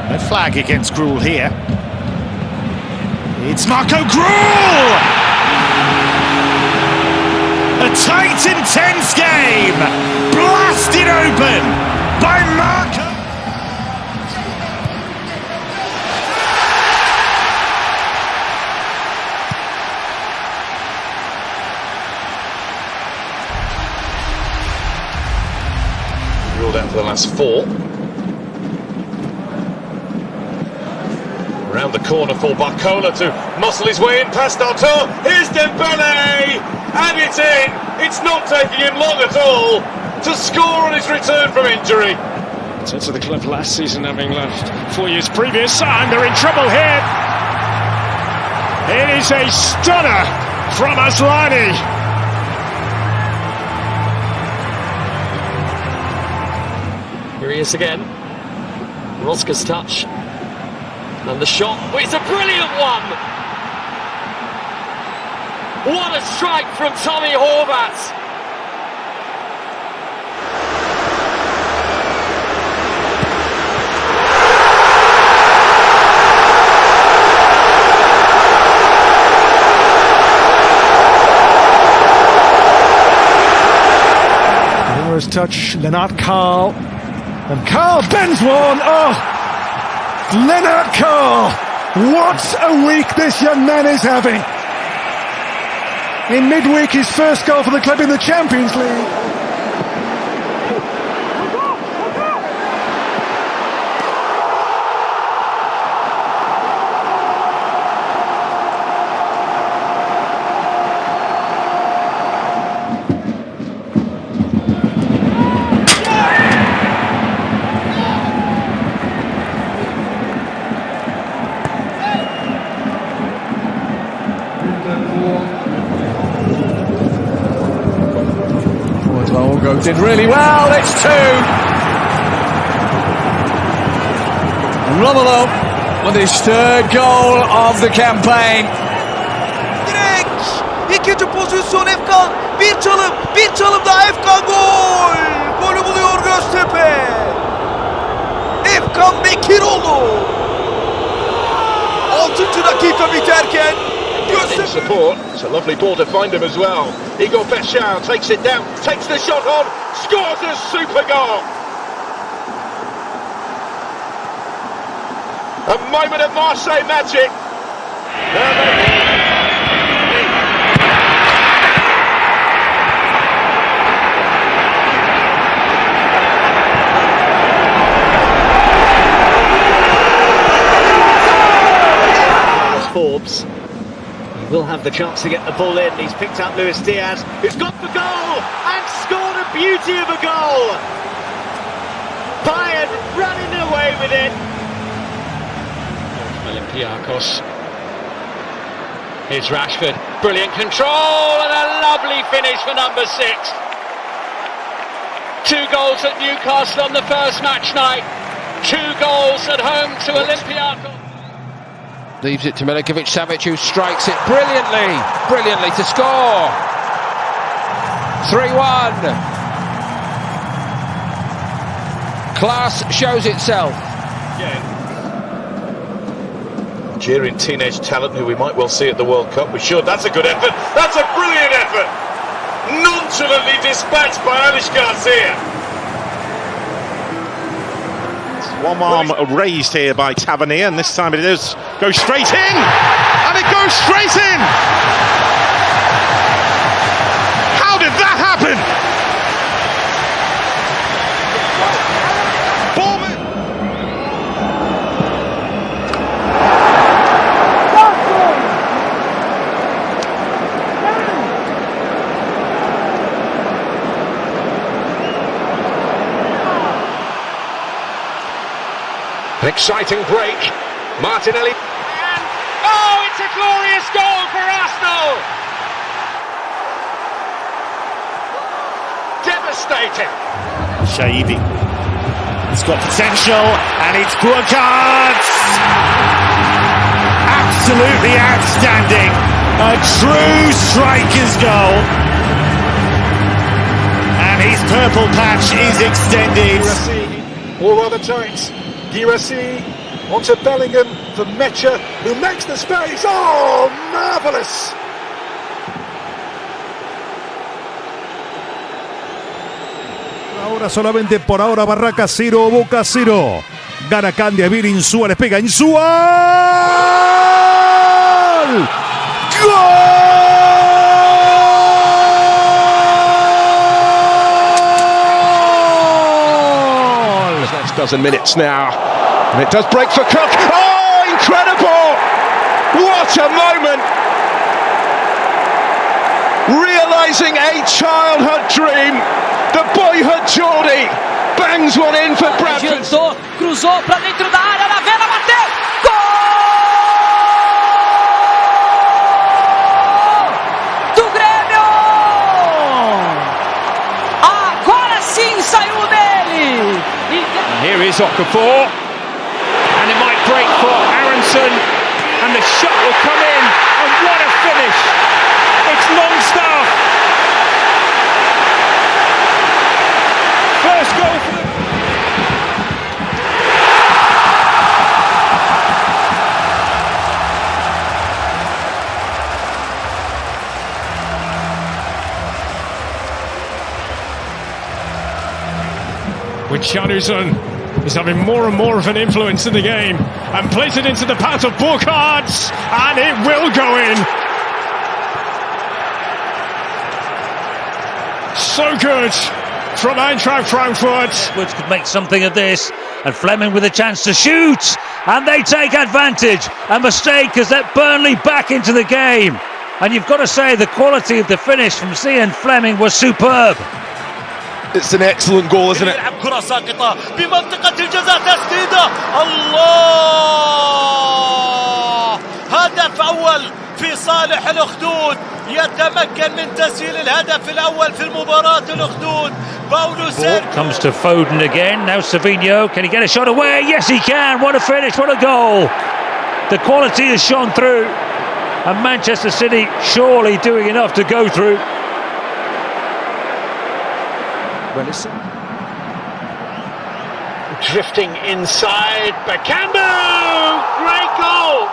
A flag against Gruel here. It's Marco Gruel! A tight, intense game, blasted open by Marco. Ruled out for the last four. Around the corner for Barcola to muscle his way in past Artur. Here's Dembele, and it's in. It's not taking him long at all to score on his return from injury. Return to the club last season, having left 4 years previous, and they're in trouble here. It is a stunner from Aslani. Here he is again. Roska's touch. And the shot, it's a brilliant one! What a strike from Tommy Horvath! Numerous touch, Lennart Carl. And Carl bends one! Oh! Lennart Carl! What a week this young man is having! In midweek, his first goal for the club in the Champions League. Did really well, it's 2! Romelu with his third goal of the campaign. Direkt ikinci pozisyon Efkan, bir çalım daha Efkan gol! Golü buluyor Göztepe. Efkan Bekiroğlu. 6. dakika biterken support. It's a lovely ball to find him as well. Igor Bechar takes it down, takes the shot on, scores a super goal. A moment of Marseille magic. Forbes. Will have the chance to get the ball in. He's picked up Luis Diaz, who's got the goal and scored a beauty of a goal. Bayern running away with it. Olympiacos. Here's Rashford. Brilliant control and a lovely finish for number 6. 2 goals at Newcastle on the first match night. 2 goals at home to Olympiacos. Leaves it to Milinkovic-Savic, who strikes it brilliantly to score. 3-1. Class shows itself. Algerian teenage talent who we might well see at the World Cup. We should. That's a good effort. That's a brilliant effort. Nonchalantly dispatched by Alish Garcia. One arm raised here by Tavernier, and this time it does go straight in! And it goes straight in! How did that happen? An exciting break. Martinelli. And, oh, it's a glorious goal for Arsenal! Devastating. Shahidi. It's got potential, and it's Burkhardt! Absolutely outstanding. A true striker's goal. And his purple patch is extended. All rather tight. Girassi onto Bellingham for Mecha, who makes the space. Oh, marvellous! Ahora solamente por ahora Barraca 0, Boca 0. Gana Candiavir, Insúa, les pega Insúa. ¡Gol! Dozen minutes now, and it does break for Cook. Oh, incredible! What a moment! Realising a childhood dream, the boyhood Geordie bangs one in for Bradford. Cruzou pra dentro da área, na vela, bateu! Gol! Do Grêmio! Agora sim saiu dele! And here is Okafor. Richarlison, and the shot will come in, and what a finish! It's Longstaff. First goal for the... Richarlison is having more and more of an influence in the game and plays it into the path of Burkhardt, and it will go in. So good from Eintracht Frankfurt. Woods could make something of this, and Fleming with a chance to shoot, and they take advantage. A mistake has let Burnley back into the game, and you've got to say the quality of the finish from Zian Fleming was superb. It's an excellent goal, isn't it? كرة ساقطة بمنطقة الجزاء، تسديدة، الله! هدف أول في صالح الأخدود، يتمكن من تسجيل الهدف الأول في المباراة الأخدود. باولو سيرجيو comes to Foden again. Now Savinho, can he get a shot away? Yes, he can. What a finish! What a goal! The quality has shone through, and Manchester City surely doing enough to go through. Drifting inside, Bakambu! Great goal!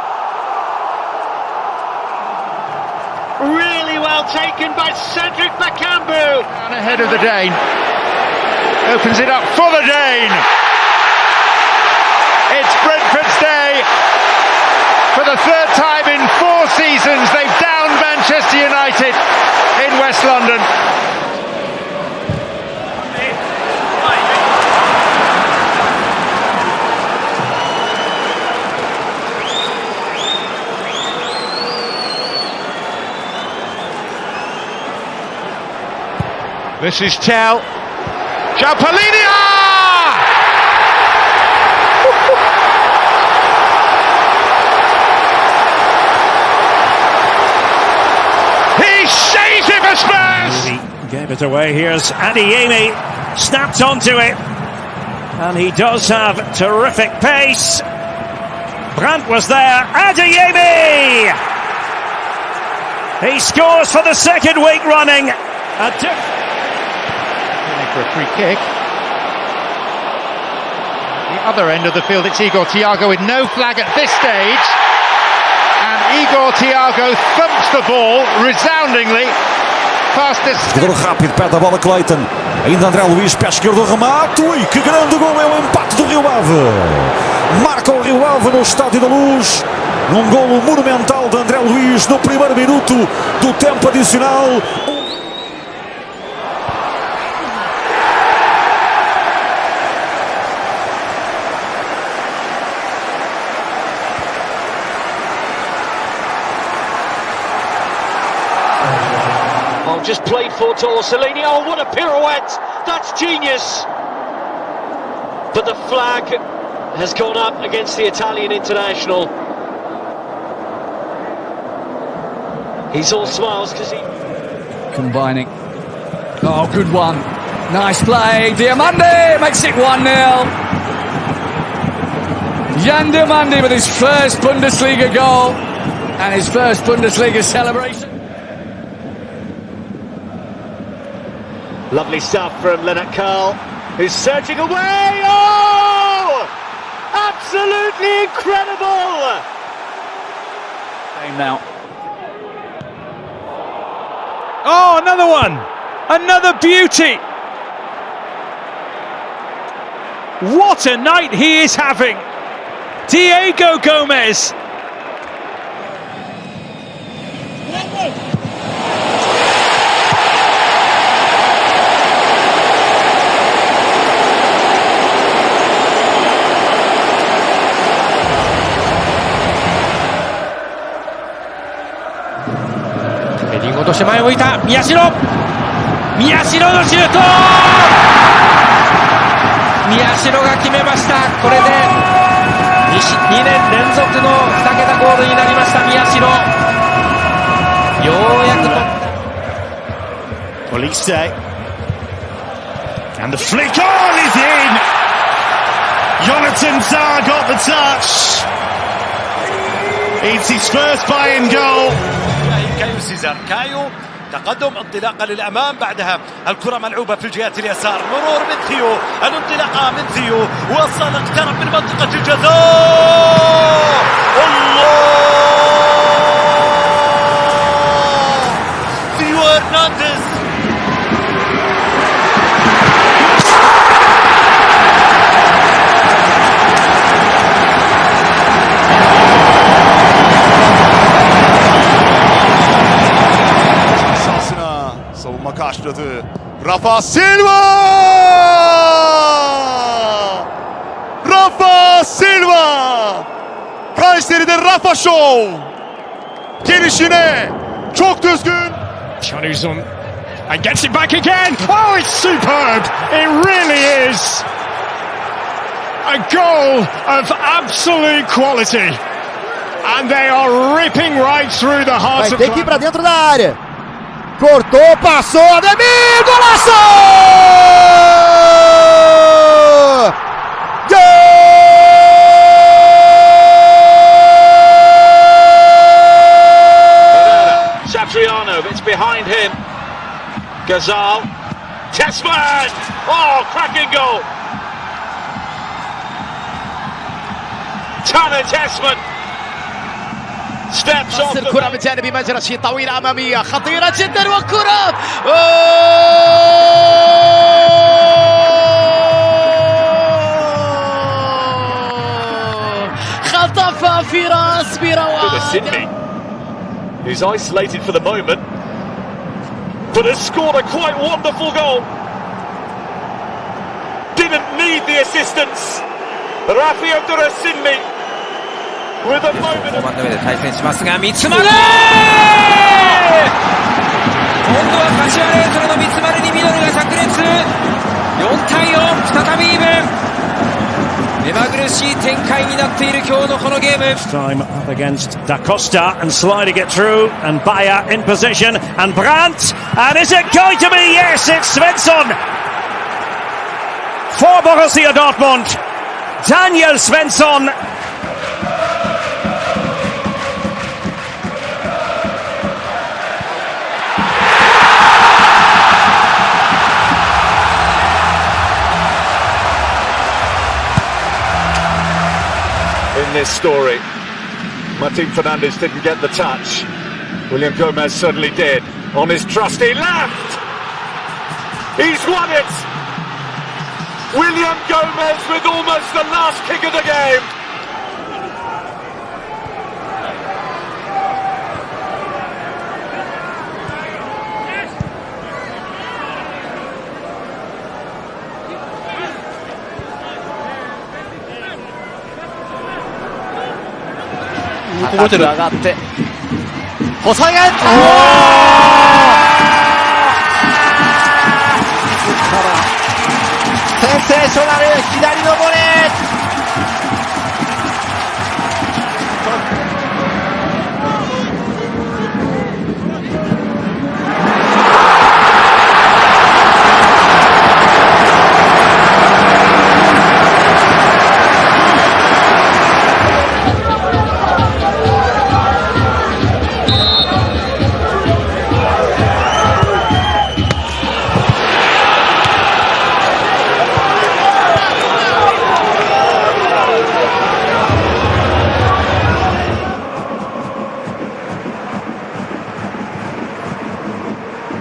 Really well taken by Cedric Bakambu! Down ahead of the Dane. Opens it up for the Dane! It's Brentford's day. For the third time in 4 seasons, they've downed Manchester United in West London. This is Tell. Chapalinia! He shaves it for Spurs! He gave it away. Here's Adeyemi, snapped onto it, and he does have terrific pace. Brandt was there. Adeyemi! He scores for the second week running. For a free kick. The other end of the field, it's Igor Thiago with no flag at this stage, and Igor Thiago thumps the ball resoundingly past this. Jogador rápido, perde a bola Clayton. Ainda André Luís, pé esquerdo, remate. Ui, que grande gol! É o empate do Rio Ave. Marca o Rio Ave no Estádio da Luz. Num golo monumental de André Luís no primeiro minuto do tempo adicional. Just played for to Orsolini. Oh, what a pirouette! That's genius! But the flag has gone up against the Italian international. He's all smiles because he... Combining. Oh, good one. Nice play. Diamande makes it 1-0. Jan Diamande with his first Bundesliga goal and his first Bundesliga celebration. Lovely stuff from Lennart Karl, who's surging away. Oh! Absolutely incredible! Game now. Oh, another one! Another beauty! What a night he is having! Diego Gomez!として前を向いた宮代のシュート、宮代が決めました。これで 2年連続の2桁ゴールになりました宮代。ようやくOlise, and the flick on is in. Jonathan Tah got the touch. It's his first buy-in goal. كايو سيزار، كايو تقدم، انطلاقه للامام، بعدها الكره ملعوبه في الجهه اليسار، مرور من ثيو، الانطلاقه من ثيو، وصل، اقترب من منطقه الجزاء. الله، ثيو هرنانديز. Savunma karşıladı. Rafa Silva! Rafa Silva! Kayseri'de Rafa Show! Gelişine çok düzgün. Chanuzon and gets it back again. Oh, it's superb. It really is. A goal of absolute quality. And they are ripping right through the heart of... Tem que ir pra dentro da área. Cortou, passou, Ademir, golaço! Gol! Satriano, it's behind him. Gazal, Tessman! Oh, cracking goal! Tanner Tessman steps off الكرة من جانب مجرشي طويلة أمامية خطيرة جدا والكرة خطفها في راس بروعة. He's isolated for the moment, but has scored a quite wonderful goal. Didn't need the assistance. Rafael Durasinmi with a moment of... 対戦しますが、三丸、今度は柏レイソルの三丸にミドルが炸裂。4対4、再びイーブン。目まぐるしい展開になっている今日のこのゲーム。 Time up against Da Costa and sliding it through, and Bayer in position, and Brandt, and is it going to be? Yes, it's Svensson for Borussia Dortmund. Daniel Svensson. in this story. Martin Fernandes didn't get the touch. William Gomez certainly did. On his trusty left! He's won it! William Gomez with almost the last kick of the game.高く上がって細いがセンセーショナル左のボレー。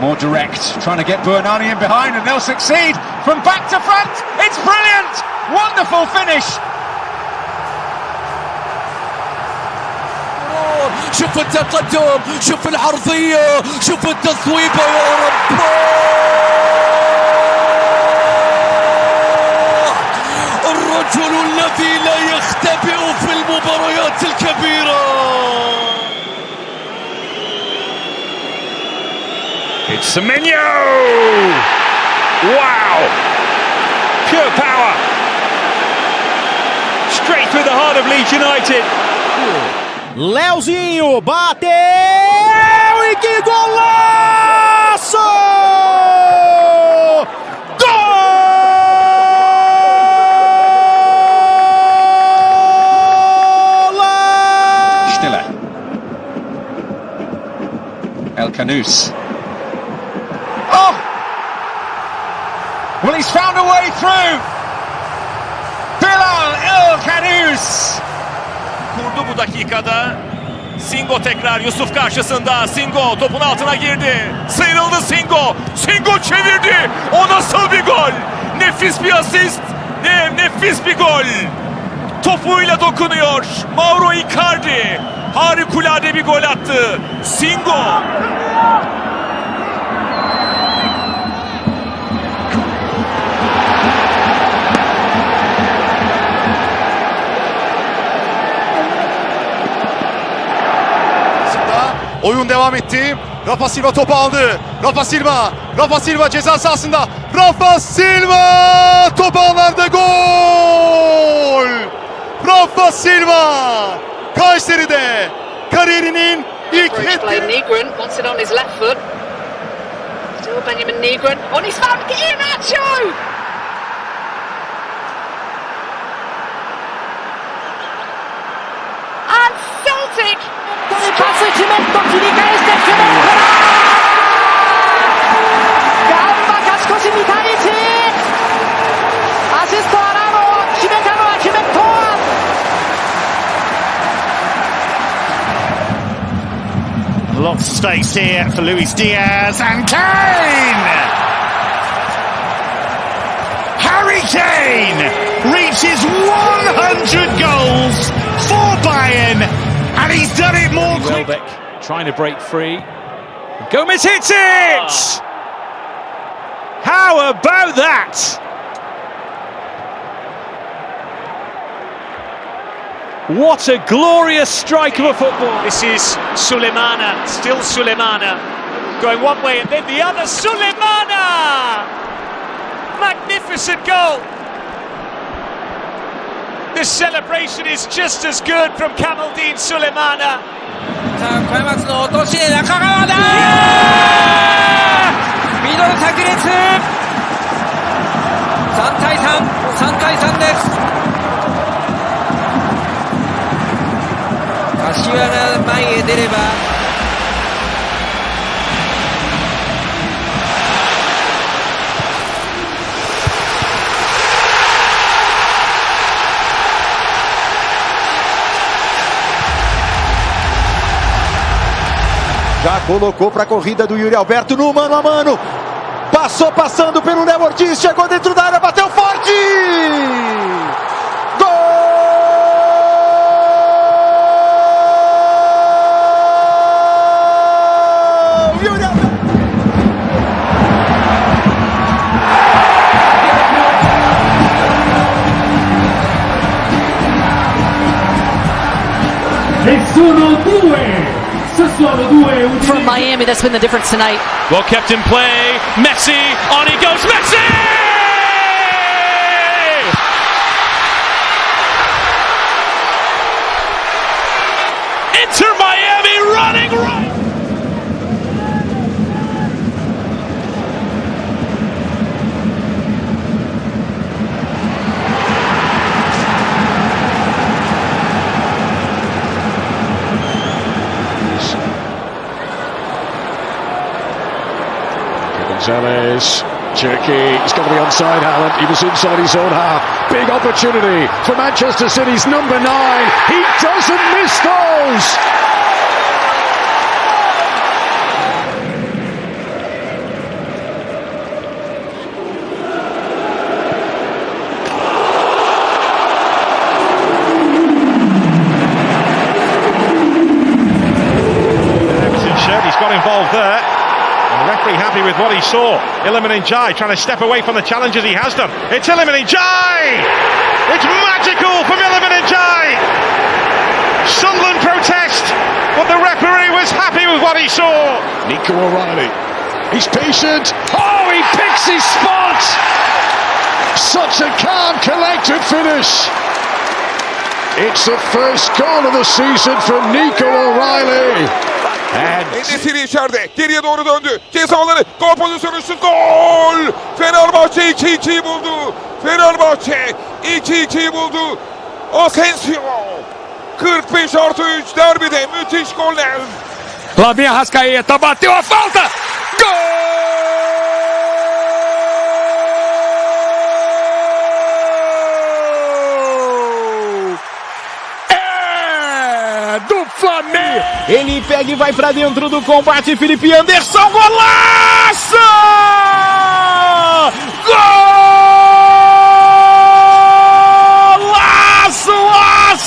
More direct, trying to get Bernani in behind, and they'll succeed from back to front. It's brilliant! Wonderful finish. شوف التقدم، شوف العرضية، شوف التصويبة، يا رب! الرجل الذي لا يختبئ في المباريات الكبيرة. It's Semenyo! Wow! Pure power! Straight through the heart of Leeds United. Leozinho bateu e que golaço! Stiller. Canus. Oh! Well, he's found a way through. Bilal Canus. Kurdu bu dakikada. Singo tekrar Yusuf karşısında. Singo topun altına girdi. Sıyrıldı Singo. Singo çevirdi. O nasıl bir gol? Nefis bir asist. Nefis bir gol. Topuyla dokunuyor. Mauro Icardi. Harikulade bir gol attı. Singo. Oyun devam etti. Rafa Silva topu aldı. Rafa Silva ceza sahasında. Rafa Silva top ağlarda gol. Rafa Silva Kayseri'de kariyerinin ilk Negron wants it on his left foot. Still Benjamin Negron on his found Iheanacho. And Celtic. パスヒメット切り返して攻めるからガンバ勝ち越し2対1アシストアラーノ決めたのはヒメット Lots of space here for Luis Diaz and Kane! Harry Kane reaches 100 goals for Bayern! And he's done it more quickly. Trying to break free. Gomez hits it! How about that? What a glorious strike of a football. This is Sulemana, still Sulemana. Going one way and then the other. Sulemana! Magnificent goal. This celebration is just as good from Kamaldeen Sulemana. さあ開幕の落とし中川だミドル炸裂3対3です柏が前へ出ればJá colocou para a corrida do Yuri Alberto no mano a mano. Passando pelo Léo Ortiz, chegou dentro da área, bateu forte! Gol! Yuri Alberto! From Miami, that's been the difference tonight. Well kept in play. Messi, on he goes. Messi! Inter Miami running right. Gonzalez, Cherky, he's got to be onside, Haaland. He was inside his own half. Big opportunity for Manchester City's number 9. He doesn't miss those. He's got involved there. And the referee happy with what he saw. Iliman Ndiaye trying to step away from the challenges he has done. It's Iliman Ndiaye! It's magical from Iliman Ndiaye! Sunderland protest, but the referee was happy with what he saw. Nico O'Reilly, he's patient. Oh, he picks his spot! Such a calm, collected finish. It's the first goal of the season from Nico O'Reilly. Enesiri içeride. Geriye doğru döndü. Cezaları. Gol pozisyonu şut. Gol! Fenerbahçe 2-2'yi buldu. Fenerbahçe 2-2'yi buldu. Asensio. 45+3 derbide müthiş goller. Flavinho Arrascaeta bateu a falta! Gol! É do Flamengo! Ele pega e vai pra dentro do combate, Felipe Anderson, golaço!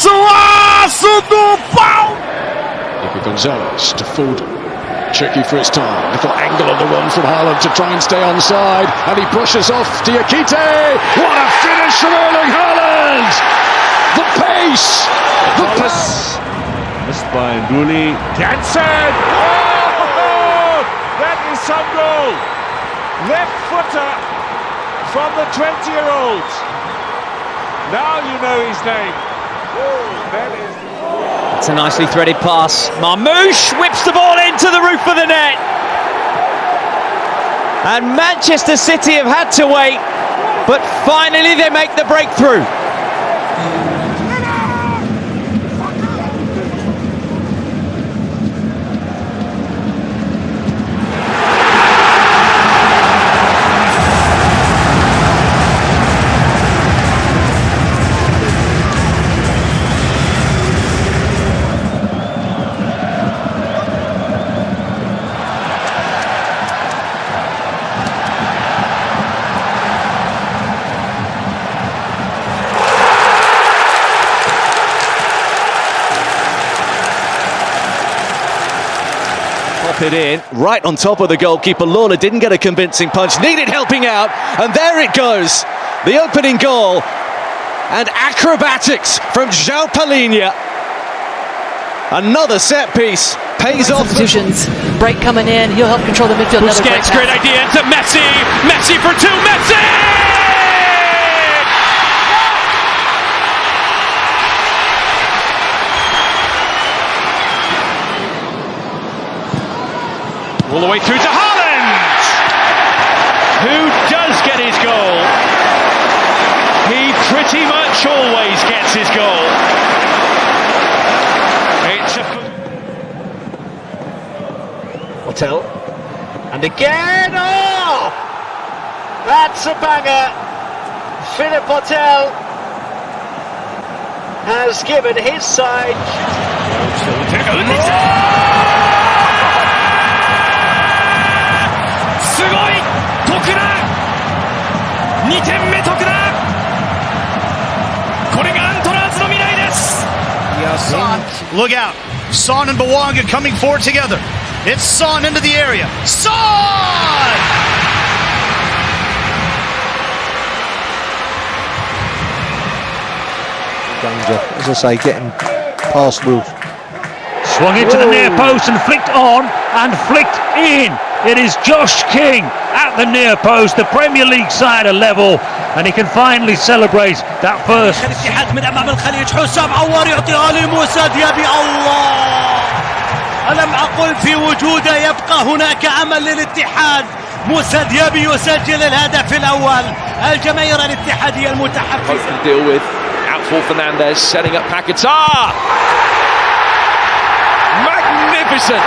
Golaço do pau! Gonzalez to Foden, tricky for his time, little angle on the run from Haaland to try and stay onside, and he pushes off Diakite. What a finish from Erling Haaland! The pace, the pass. Missed by Nduli. Jansen! Oh, that is some goal! Left footer from the 20-year-old. Now you know his name. That is. It's a nicely threaded pass. Marmoush whips the ball into the roof of the net. And Manchester City have had to wait, but finally they make the breakthrough. It in, right on top of the goalkeeper. Lawler didn't get a convincing punch, needed helping out, and there it goes. The opening goal, and acrobatics from João Palhinha. Another set piece, pays off. Substitutions, break coming in, he'll help control the midfield. Busquets, great idea, to Messi, Messi for two, Messi! All the way through to Haaland, who does get his goal. He pretty much always gets his goal. It's a Hotel, and again, oh! That's a banger. Philip Hotel has given his side. Look out. Son and Bawanga coming forward together. It's Son into the area. Son! Danger, as I say, getting past Wolves. Swung into the near post and flicked on and flicked in. It is Josh King at the near post. The Premier League side are level, and he can finally celebrate that first. الاتحاد من امام الخليج. حسام عوار يعطيها لموسى ديابي. الله، ألم أقل في وجوده يبقى هناك أمل للاتحاد. موسى ديابي يسجل الهدف الأول. الجماهير الاتحادية المتحفزة. Deal with outfall Fernandez setting up Paquetá. Magnificent.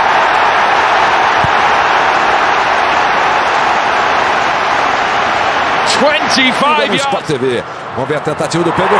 Sport TV. Vamos ver a tentativa do Pedro.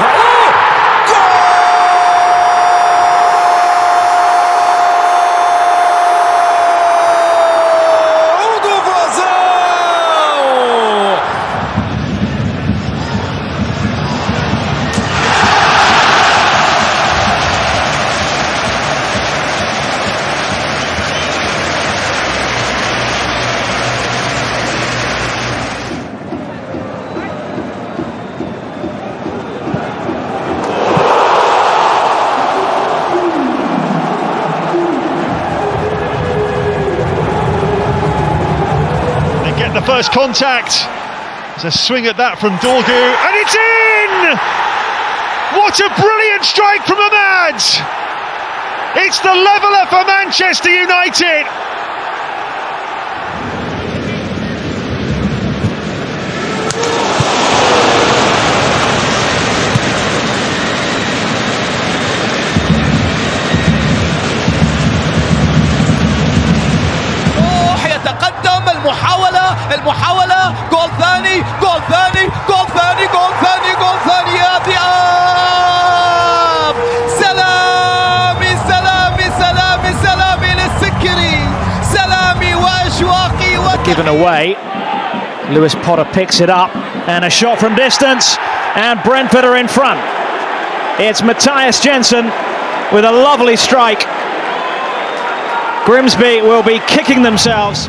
The first contact. There's a swing at that from Dorgu, and it's in! What a brilliant strike from Ahmad! It's the leveller for Manchester United. ثاني، جول ثاني، جول ثاني، جول ثاني يا ذئاب. سلامي سلامي سلامي سلامي للسكري، سلامي وأشواقي given away. Lewis Potter picks it up and a shot from distance, and Brentford are in front. It's Matthias Jensen with a lovely strike. Grimsby will be kicking themselves.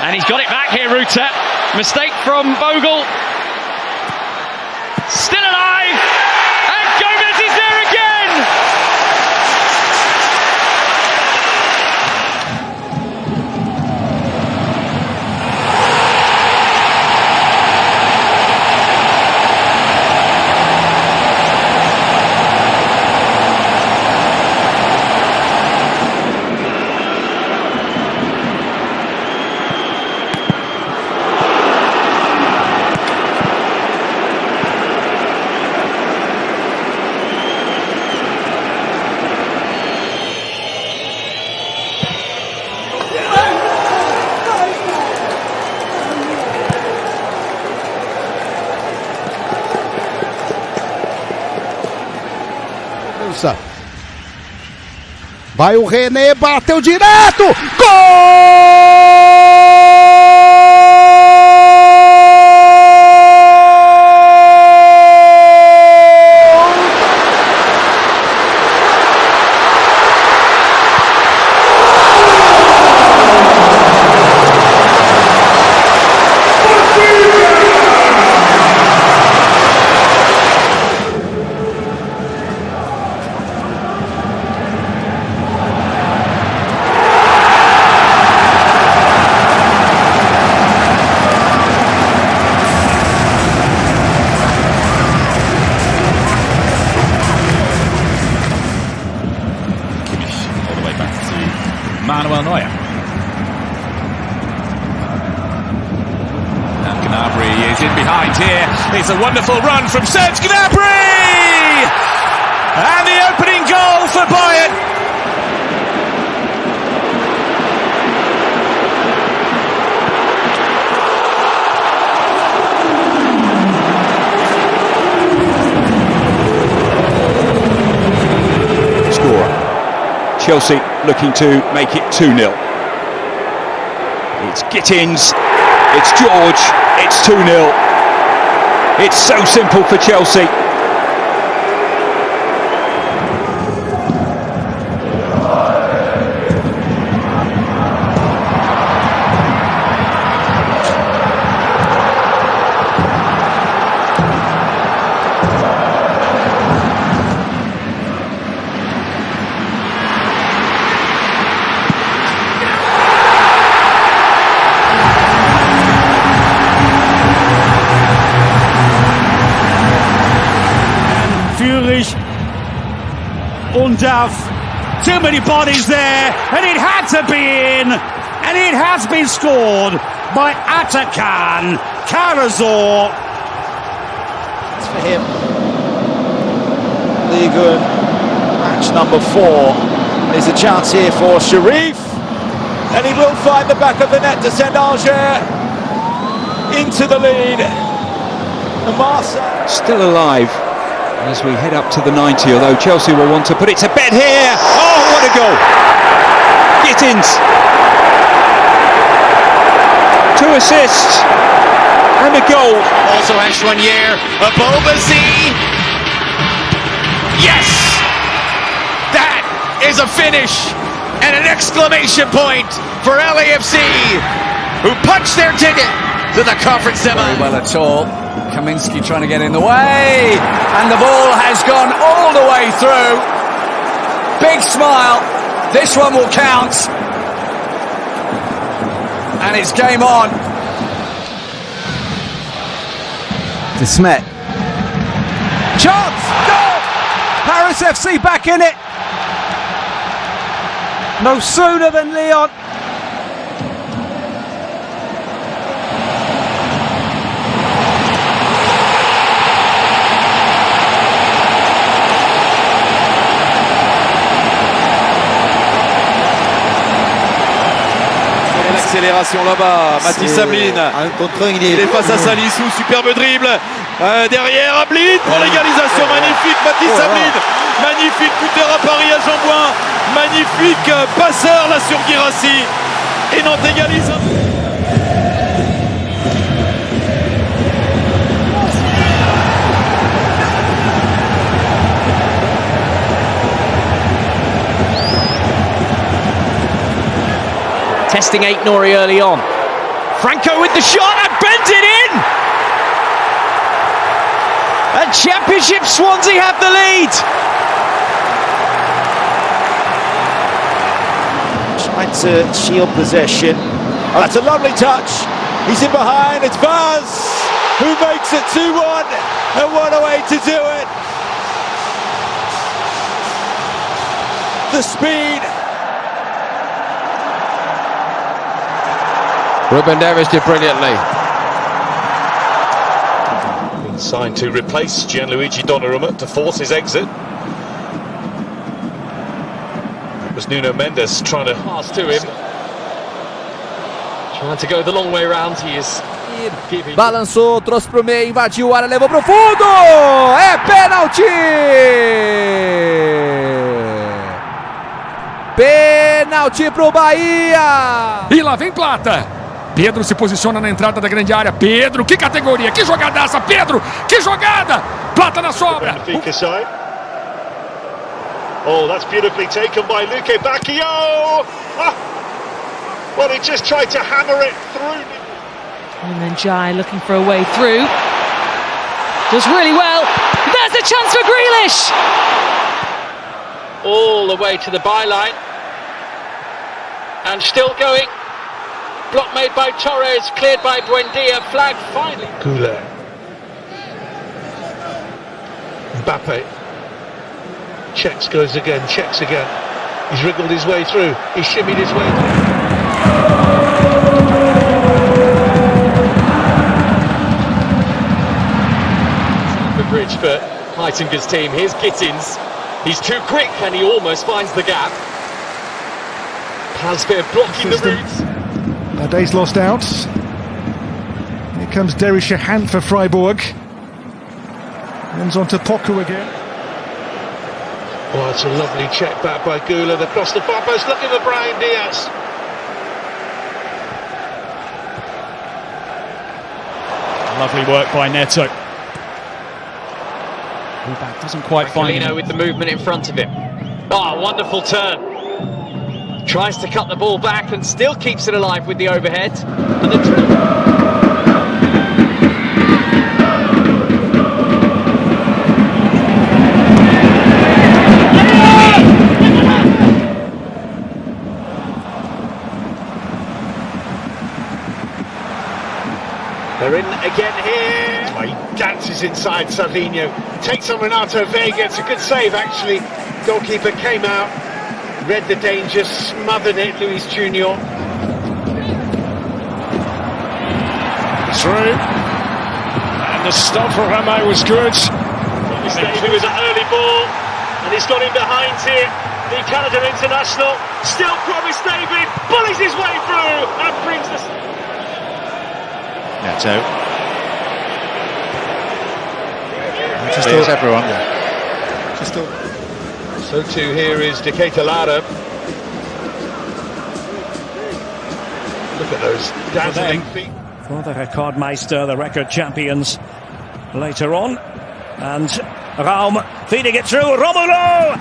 And he's got it back here, Ruta. Mistake from Bogle. Still alive! And Gomez is there again! Vai o René, bateu direto, gol! Manuel Neuer. And Gnabry is in behind here. It's a wonderful run from Serge Gnabry! And the opening goal for Bayern. Scorer. Chelsea looking to make it 2-0. It's Gittins, it's George, it's 2-0. It's so simple for Chelsea. Undav, too many bodies there, and it had to be in, and it has been scored by Atakan Karazor. It's for him. League match number 4. There's a chance here for Sharif, and he will find the back of the net to send Alger into the lead. The Marseille Still alive as we head up to the 90, although Chelsea will want to put it to bed here. Oh, what a goal! Gittins. 2 assists and a goal. Also Ashwanier, Abobasi. Yes! That is a finish and an exclamation point for LAFC, who punched their ticket to the conference semi. Very well at all. Kaminski trying to get in the way, and the ball has gone all the way through. Big smile. This one will count, and it's game on. Desmet. Chance! Goal! Paris FC back in it. No sooner than Leon. l'accélération là-bas. Mathis Sabline. Un contre un, Il est face à Salissou. Superbe dribble. Derrière, Ablin pour l'égalisation. Magnifique, Mathis Sabline. Magnifique buteur à Paris à Jean-Bouin. Magnifique passeur là sur Guirassy. Et Nantes égalise. Testing Aït-Nouri early on. Franco with the shot and bends it in! And Championship Swansea have the lead! Trying to shield possession. Oh, that's a lovely touch. He's in behind. It's Vaz who makes it 2-1. And what a way to do it. The speed. Ruben Neves did brilliantly. Been signed to replace Gianluigi Donnarumma to force his exit. It was Nuno Mendes trying to pass to him. Trying to go the long way around. He is giving. Balançou, trouxe pro meio, invadiu a área, levou pro fundo! É pênalti! Pênalti pro Bahia! E lá vem Plata. Pedro se posiciona na entrada da grande área. Pedro, que categoria, que jogadaça, Pedro, que jogada! Plata na sobra. Oh, that's beautifully taken by Luque Bacchio! Ah! Well, he just tried to hammer it through. And then Jai looking for a way through. Does really well. There's a chance for Grealish! All the way to the byline. And still going. Block made by Torres, cleared by Buendia, flag finally. Goulet. Mbappe. Checks, goes again, checks again. He's wriggled his way through, he's shimmied his way through. The bridge for Heitinger's team. Here's Gittins. He's too quick and he almost finds the gap. Plasbeer blocking the route. Days lost out. Here comes Derry Shahan for Freiburg. Ends on to Poku again. Oh, it's a lovely check back by Goulet across the far post, looking for Brahim Diaz. Lovely work by Neto. Fullback doesn't quite find him. With the movement in front of him. Oh, wonderful turn. Tries to cut the ball back and still keeps it alive with the overhead. And the drill. They're in again here. Oh, he dances inside Savinho. Takes on Renato Vega. It's a good save, actually. Goalkeeper came out. Read the danger, smothered it, Luis Junior. Through. And the stop for Ramay was good. David was an early ball, and he's got him behind here. The Canada international, still Promise David, bullies his way through, and brings the... Neto. Just everyone. So too here is Decatur Lara. Look at those dazzling feet. For the Rekordmeister, the record champions, later on. And Raum feeding it through, Romulo!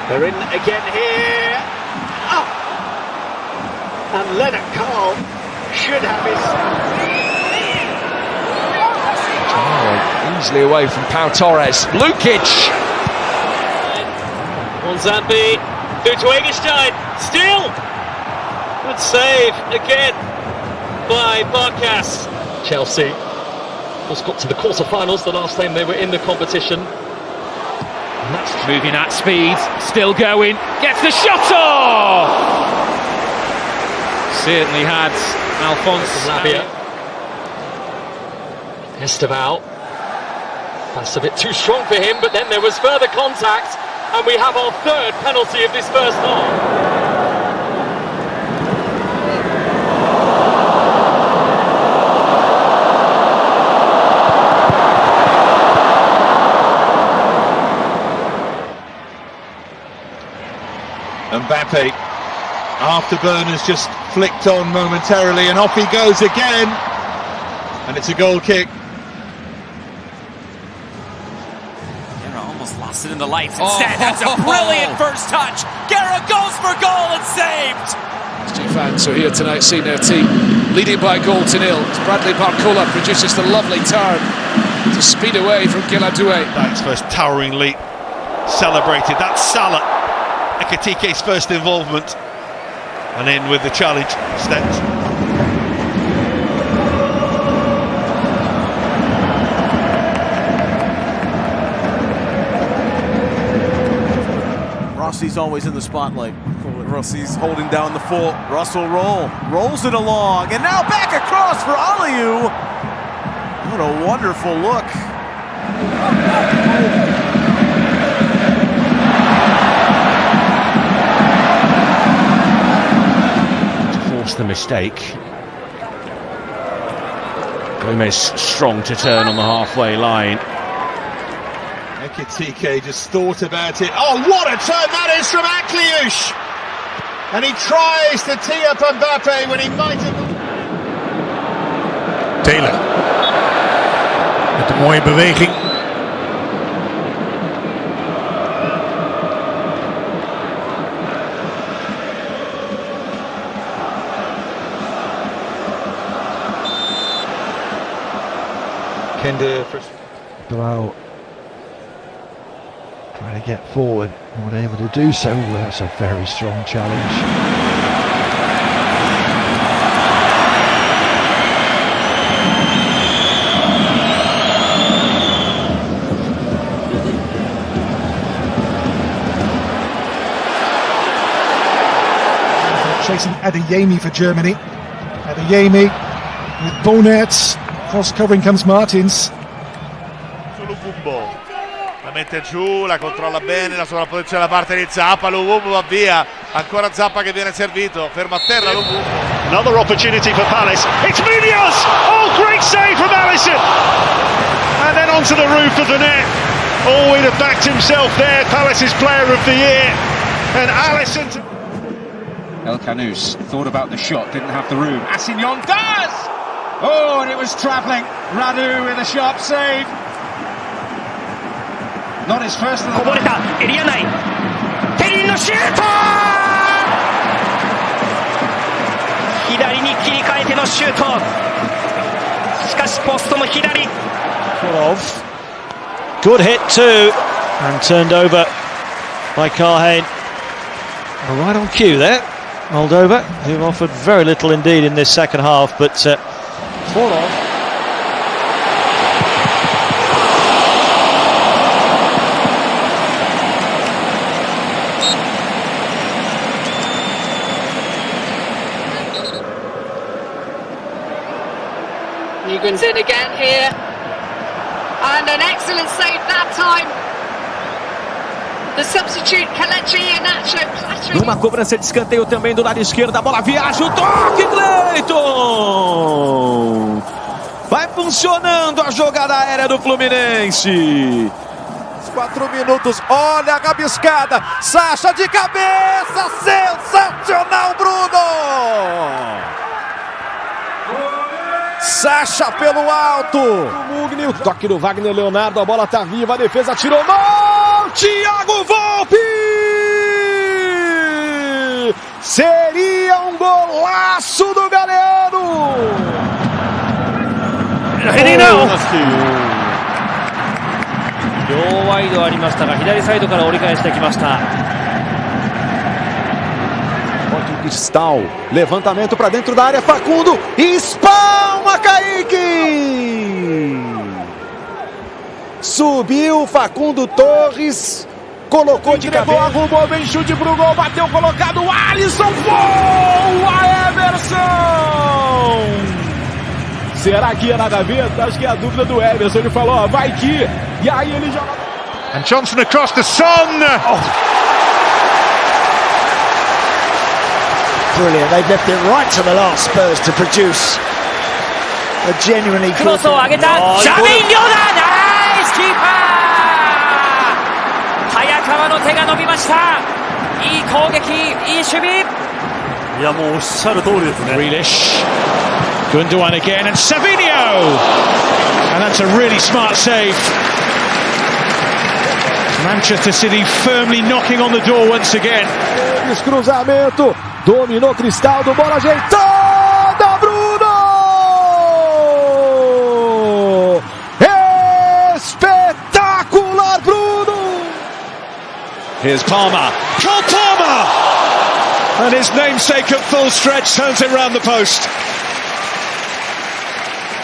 They're in again here. Oh! And Leonard Carl should have his... Easily away from Pau Torres. Lukic! Monzambi through to Egerstein. Still! Good save again by Barkas. Chelsea just got to the quarter-finals the last time they were in the competition. Moving at speed, still going, gets the shot off! Certainly had Alphonse Labia. Esteval. That's a bit too strong for him, but then there was further contact, and we have our third penalty of this first half. Mbappe. Afterburners just flicked on momentarily, and off he goes again. And it's a goal kick. Almost lost it in the lights. Instead, that's a brilliant first touch. Guerra goes for goal and saved. Two fans who are here tonight seeing their team leading by a goal to nil. Bradley Barcola produces the lovely turn to speed away from Giladue. That's first towering leap celebrated. That's Salah, Ekitike's first involvement, and in with the challenge steps. Rossi's always in the spotlight. Rossi's holding down the fort. Russell rolls it along, and now back across for Aliou. What a wonderful look. To force the mistake. Gomez strong to turn on the halfway line. Ekitike just thought about it. Oh, what a turn that is from Akliouche! And he tries to tee up Mbappe when he might have... Taylor. Met een mooie beweging. Kende first. Bilal trying to get forward, not able to do so. That's a very strong challenge. Chasing Adeyemi for Germany. Adeyemi with Bonnet. Cross covering comes Martins. La mette giù, la controlla bene, la sovrapposizione da parte di Zappa. Lumumbu va via, ancora Zappa che viene servito, ferma a terra Lumumbu. Another opportunity for Palace. It's Munoz! Oh, great save from Alisson! And then onto the roof of the net. Oh, he'd have backed himself there, Palace's player of the year. And Alisson... El Canous thought about the shot, didn't have the room. Assignon does! Oh, and it was travelling. Radu with a sharp save. Not his first of the night. エリア内。ペリンのシュート！左に切り替えてのシュート。しかしポストの左。Good hit too, and turned over by Carhane. Right on cue there. Moldova, who've offered very little indeed in this second half, but Newgren's in again here, and an excellent save that time. The substitute Kelechi Iheanacho clattering. Numa cobrança de escanteio também do lado esquerdo, a bola viaja, o toque, Cleiton! Vai funcionando a jogada aérea do Fluminense. 4 minutos, olha a rabiscada, Sacha de cabeça, sensacional, Bruno! Sacha pelo alto. Mugni, o toque do Wagner Leonardo, a bola tá viva, a defesa tirou mal. Thiago Volpi! Seria um golaço do Galeano! Heading now! 両ワイドありましたが、左サイドから折り返してきました。Portugal, levantamento para dentro da área, Facundo, espalma Kaique! Subiu Facundo Torres, colocou de cabeça, arrumou, vem chute pro gol, bateu colocado, Alisson, boa Emerson! Será que ia na gaveta? Acho que é a dúvida do Emerson, ele falou, ó, vai que, e aí ele joga... And Johnson across the Son! Oh. Brilliant, they've left it right to the last Spurs to produce a genuinely good... クロスを上げた、シャミンリョだ、ナイスキーパー！早川の手が伸びました。いい攻撃、いい守備。いや、もうおっしゃる通りですね。Grealish, Gundogan again, and Savinho, and that's a really smart save. Manchester City firmly knocking on the door once again. Cruzamento, dominou Cristaldo, bola ajeitada, Bruno! Espetacular, Bruno! Here's Palmer. Cole Palmer! And his namesake at full stretch turns it round the post.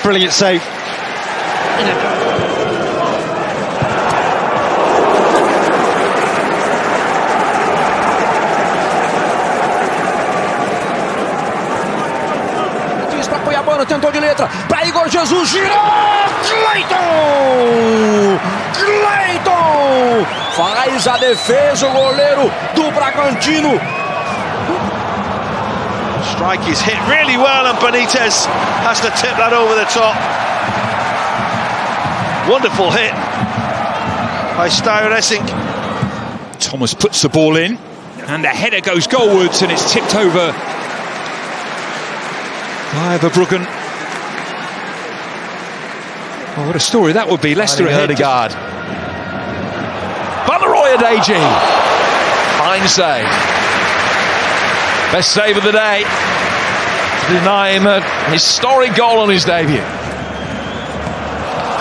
Brilliant save. Diz para apoiar a bola, tentou de letra. Para Igor Jesus, girou! Cleiton! Faz a defesa o goleiro do Bragantino. Strike is hit really well and Benitez has to tip that over the top. Wonderful hit by Steyer Essink. Thomas puts the ball in, and the header goes goalwards, and it's tipped over by Verbruggen. Oh, what a story that would be. Leicester ahead. Balaroy Adeji. Fine save. Best save of the day. To deny him a historic goal on his debut.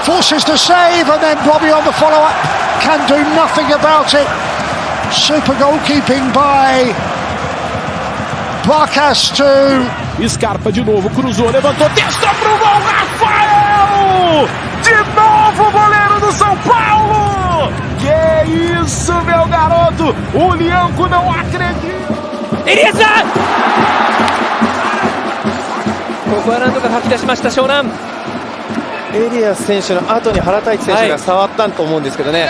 Forces the save, and then Bobby on the follow-up can do nothing about it. Super goalkeeping by Barkas to... Scarpa de novo, cruzou, levantou, testa pro gol, Rafael! De novo o goleiro do São Paulo! Que isso, meu garoto! O Lianco não acredita! エリアスだ。ここは何とか吐き出しました湘南。エリアス選手の後に原太一選手が触ったと思うんですけどね。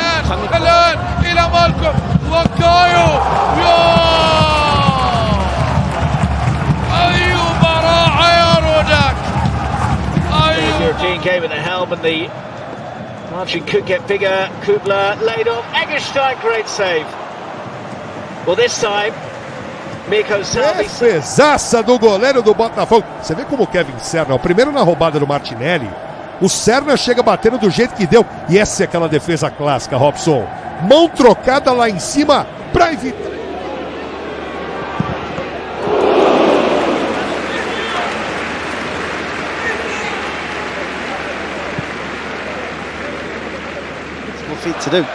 European game at the helm, and the margin could get bigger. Kubler laid off. Eggestein, great save. Well, this time, Miko Salvi. Defesaça do goleiro do Botafogo. Você vê como o Kevin Serna, o primeiro na roubada do Martinelli, o Serna chega batendo do jeito que deu. E essa é aquela defesa clássica, Robson. Mão trocada lá em cima para evitar. Feet to do.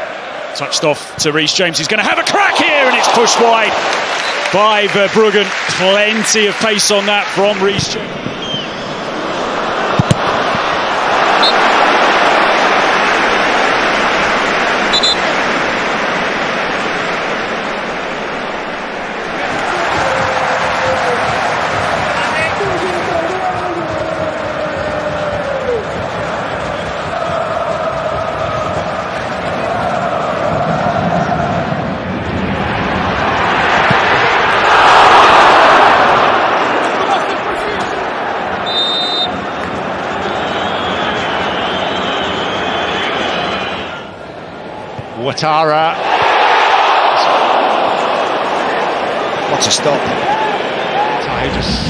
Touched off to Reece James. He's going to have a crack here, and it's pushed wide by Verbruggen. Plenty of pace on that from Reece James. Ouattara. What a stop. Titus.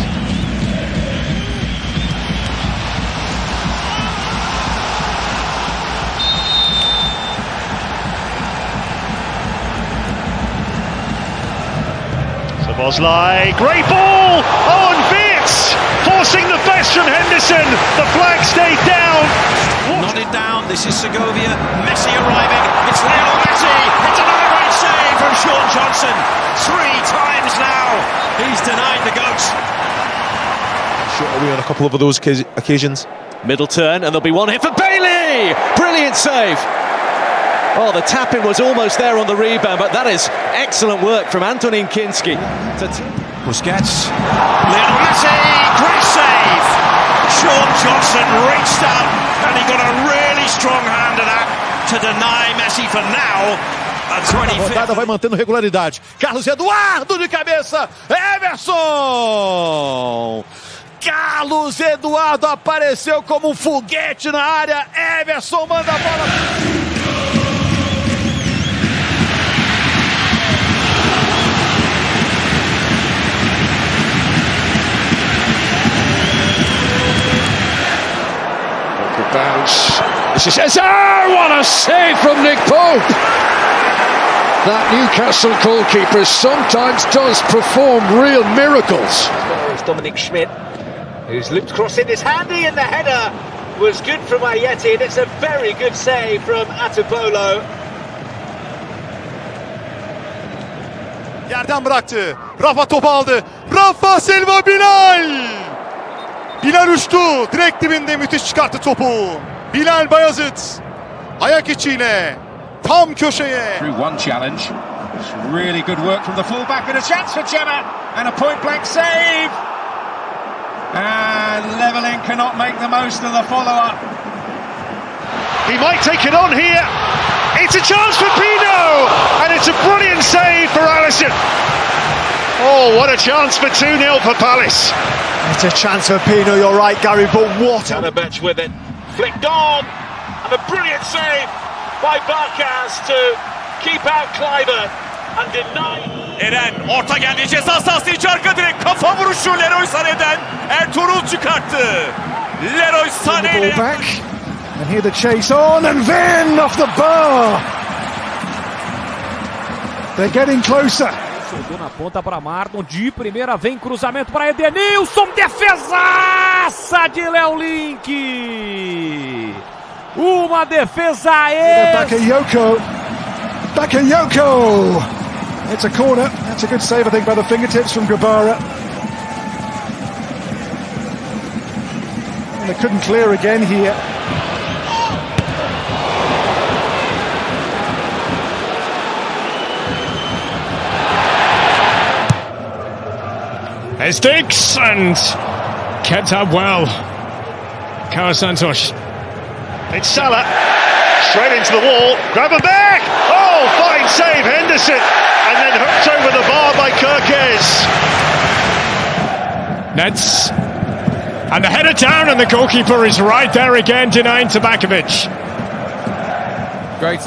Szoboszlai, great ball! Owen Wirtz forcing the best from Henderson. The flag stayed down. Nodded down, this is Segovia. Messi arriving. It's Lionel Messi. It's another great save from Sean Johnson. 3 times now he's denied the goats. Shot away on a couple of those occasions. Middle turn, and there'll be one hit for Bailey! Brilliant save! Oh, the tapping was almost there on the rebound, but that is excellent work from Antonin Kinski. Busquets. Lionel Messi! Great save! Sean Johnson reached up, and he got a really strong hand to that to deny Messi for now. A 25th. A rodada vai mantendo regularidade. Carlos Eduardo de cabeça. Everson! Carlos Eduardo apareceu como um foguete na área. Everson manda a bola. says, what a save from Nick Pope! That Newcastle goalkeeper sometimes does perform real miracles. It's Dominic Schmidt, who's looped across it. It's handy, and the header was good from Ayeti, and it's a very good save from Atubolo. Yerden bıraktı. Rafa topu aldı. Rafa Silva Bilal. Bilal uçtu. Direkt dibinde müthiş çıkarttı topu. Bilal Bayazıt. Ayak içiyle tam köşeye. Through one challenge. It's really good work from the fullback and a chance for Gemma. And a point blank save. And Leveling cannot make the most of the follow-up. He might take it on here. It's a chance for Pino, and it's a brilliant save for Alisson. Oh, what a chance for 2-0 for Palace. It's a chance for Pino, you're right, Gary, but what a... Bench with it, flicked on, and a brilliant save by Barkas to keep out Kleiber and deny. Eren orta geldi, ceza sahası içi arka direk, kafa vuruşu Leroy Sané'den Ertuğrul çıkarttı. Leroy Sané. And here the chase on, and then off the bar. They're getting closer. Jogou na ponta para Marlon, de primeira vem cruzamento para Edenilson, defesaça de Léo Link. Uma defesa Bakayoko. It's a corner. That's a good save, I think, by the fingertips from Grabara. And they couldn't clear again here. It sticks and kept up well. Carlos Santos. It's Salah, straight into the wall, grab a back! Oh, fine save, Henderson! And then hooked over the bar by Kirkes. Nets. And the header down, and the goalkeeper is right there again, denying Tabakovic. Great.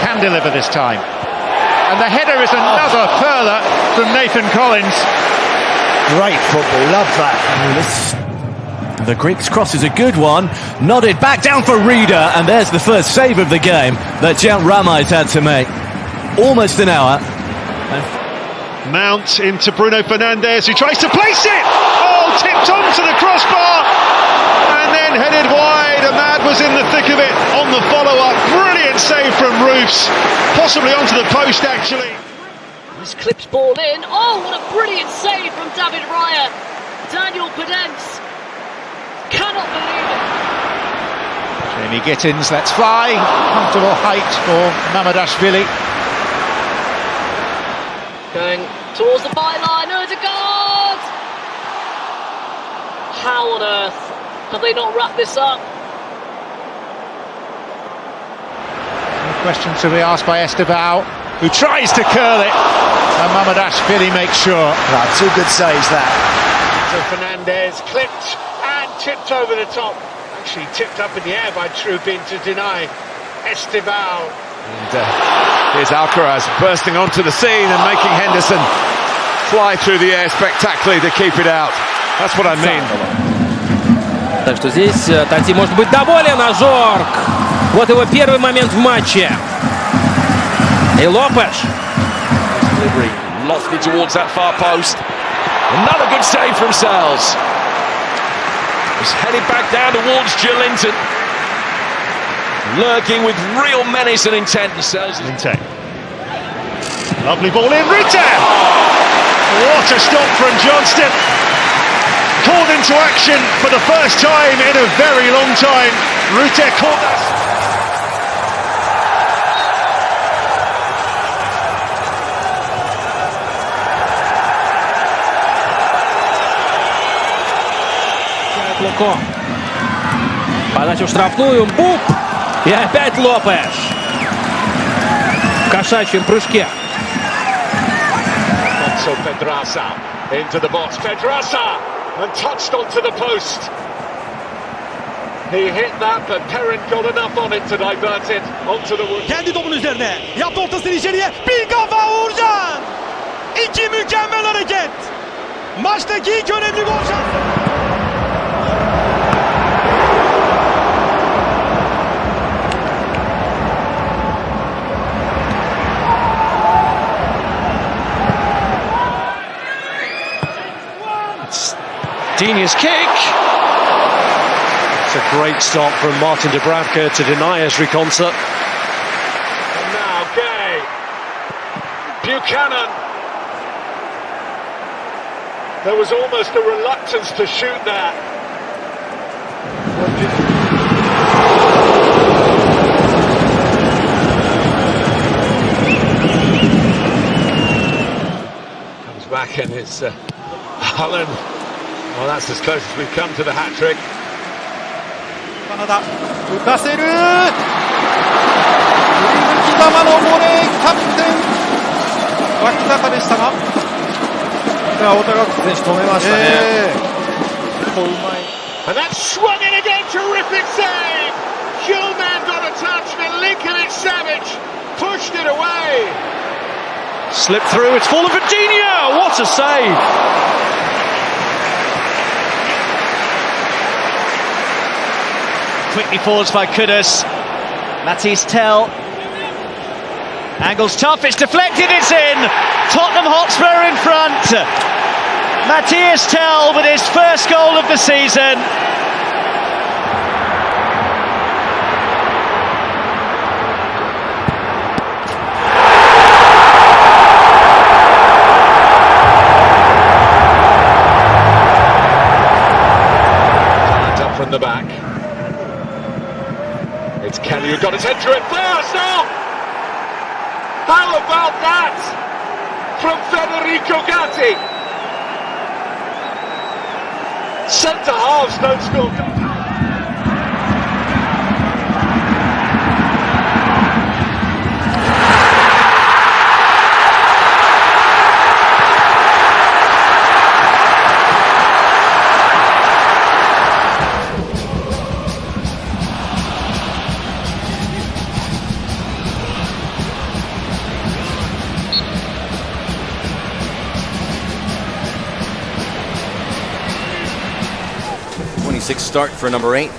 Can deliver this time, and the header is another further from Nathan Collins. Great football, love that. The Greek's cross is a good one, nodded back down for Reader, and there's the first save of the game that Jan Ramais had to make. Almost an hour. Mount into Bruno Fernandes, who tries to place it. Oh, tipped onto the crossbar and then headed wide. Ahmad was in the thick of it on the follow-up. Brilliant save from Roofs, possibly onto the post actually. This clips ball in. Oh, what a brilliant save from David Raya. Daniel Podence cannot believe it. Jamie Gittins lets fly. Comfortable height for Mamadashvili. Going towards the byline, Odegaard! How on earth have they not wrapped this up? Question to be asked by Estevao, who tries to curl it, and Mamadashvili makes sure. Two good saves that. So Fernandes clipped and tipped over the top. Actually tipped up in the air by Trubin to deny Estevao. And here's Alcaraz bursting onto the scene and making Henderson fly through the air spectacularly to keep it out. That's what I mean. Так что здесь Тати может быть доволен, а Жорк. Вот его первый момент в матче. И Лопеш. Delivery lofted towards that far post. Another good save from Sales. He's headed back down towards Joelinton. Lurking with real menace and intent. Sales. Lovely ball in, Rita! What a stop from Johnston. Called into action for the first time in a very long time. Rute caught that. Луко. Подача в штрафную. Буп! И опять Лопеш. В кошачьем прыжке. So Pedraza into the box. Pedraza and touched onto the post. He hit that, but Perrin got enough on it to divert it onto the wood. Kendi topun üzerine. Yaptı ortasını içeriye. Bir kafa Uğurcan. İki mükemmel hareket. Maçtaki ilk önemli gol şansı. Dini's kick. It's a great stop from Martin Dubravka to deny Ezri Konsa. And now Gay. Buchanan. There was almost a reluctance to shoot there. Comes back and it's Holland. Well, that's as close as we've come to the hat-trick. カナダ浮かせる。振り向きざまのボレー、キャプテン脇坂でしたが、太田学選手止めましたね。うまい。 And that swung in again, terrific save. Human got a touch, but Lincoln-Savage pushed it away. Slipped through, it's fallen for Dina. What a save! Quickly forwards by Kudus. Matisse Tell. Angle's tough, it's deflected, it's in. Tottenham Hotspur in front. Matisse Tell with his first goal of the season. Up from the back. It's Kelly who got his head through it first. Oh! How about that from Federico Gatti? Centre halves don't score. Start for number 8.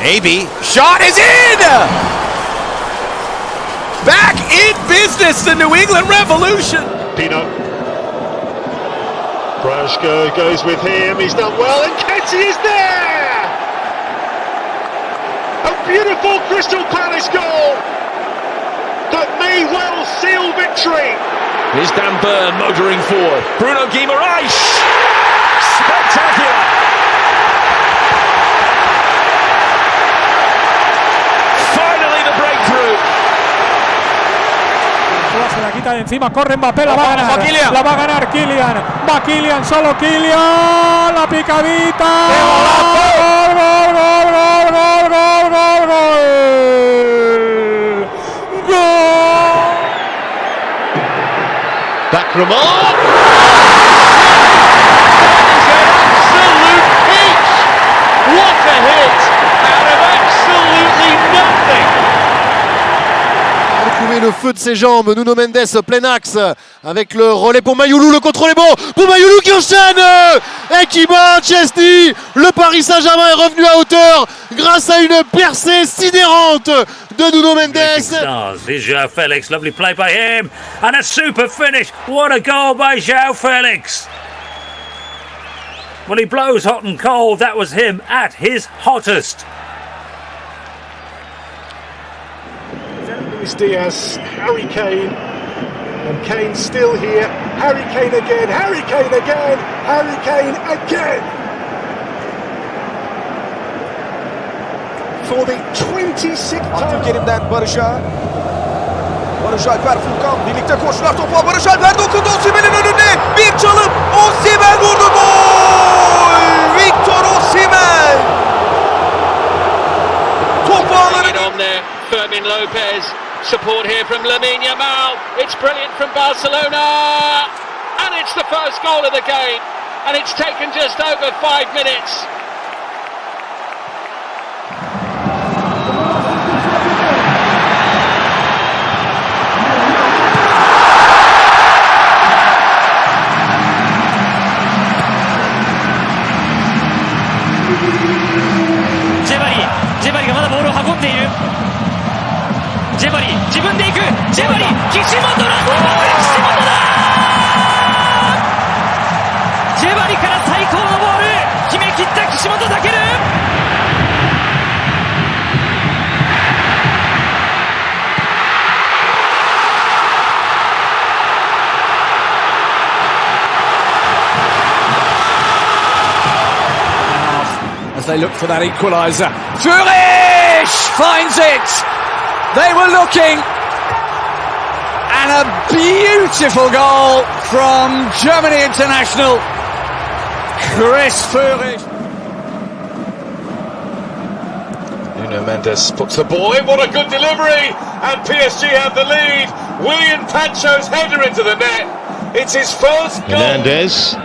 Maybe. Shot is in! Back in business, the New England Revolution! Pino. Brashko goes with him, he's done well, and Ketty is there! A beautiful Crystal Palace goal that may well seal victory. Here's Dan Burn motoring forward. Bruno Guimaraes! Spectacular! Se la quita de encima, corre Mbappé, la va a ganar. La va a ganar Kylian. Va Kylian, solo Kylian. La picadita. Gol, gol, gol, gol, gol, gol, gol, gol. Gol. Back from on. Absolute peach. What a hit out of absolutely nothing. Trouver le feu de ses jambes, Nuno Mendes plein axe avec le relais pour Mayoulou, le contrôle est bon pour Mayoulou qui enchaîne et qui bat Chesney. Le Paris Saint-Germain est revenu à hauteur grâce à une percée sidérante de Nuno Mendes. Here's João Felix, lovely play by him and a super finish. What a goal by João Felix. When he blows hot and cold, that was him at his hottest. Luis Diaz, Harry Kane, and Kane still here. Harry Kane again, Harry Kane again, Harry Kane again. For the 26th time. Abdülkerim'den Barış'a. Barış Alper Furkan birlikte koşular topa. Barış Alper dokundu Osimhen'in önüne. Bir çalım. Osimhen vurdu, gol! Victor Osimhen. Top ağları. On there, Fermin Lopez. Support here from Lamine Yamal. It's brilliant from Barcelona. And it's the first goal of the game. And it's taken just over 5 minutes. ジェバリがまだボールを運んでいる。ジェバリ自分で行く。ジェバリ岸本ラストパス、岸本だ。ジェバリから最高のボール決め切った岸本だける。As they look for that equaliser. Zurich finds it. They were looking. And a beautiful goal from Germany international. Chris Führig. Nuno Mendes puts the ball in. What a good delivery. And PSG have the lead. William Pancho's header into the net. It's his first goal. Hernandez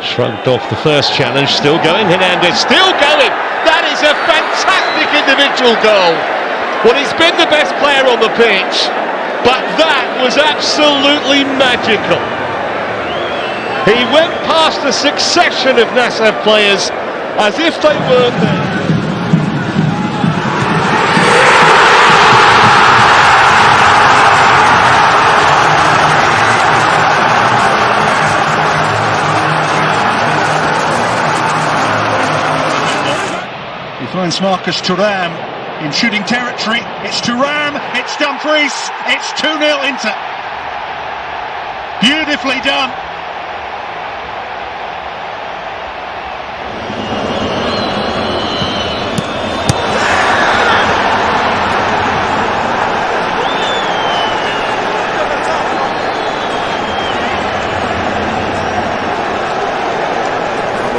shrugged off the first challenge, still going. Hernandez still going. That is a fantastic individual goal. Well, he's been the best player on the pitch, but that was absolutely magical. He went past a succession of Nasser players as if they weren't there. He finds Marcus Thuram in shooting territory. It's Thuram, it's Dumfries, it's 2-0 Inter. Beautifully done.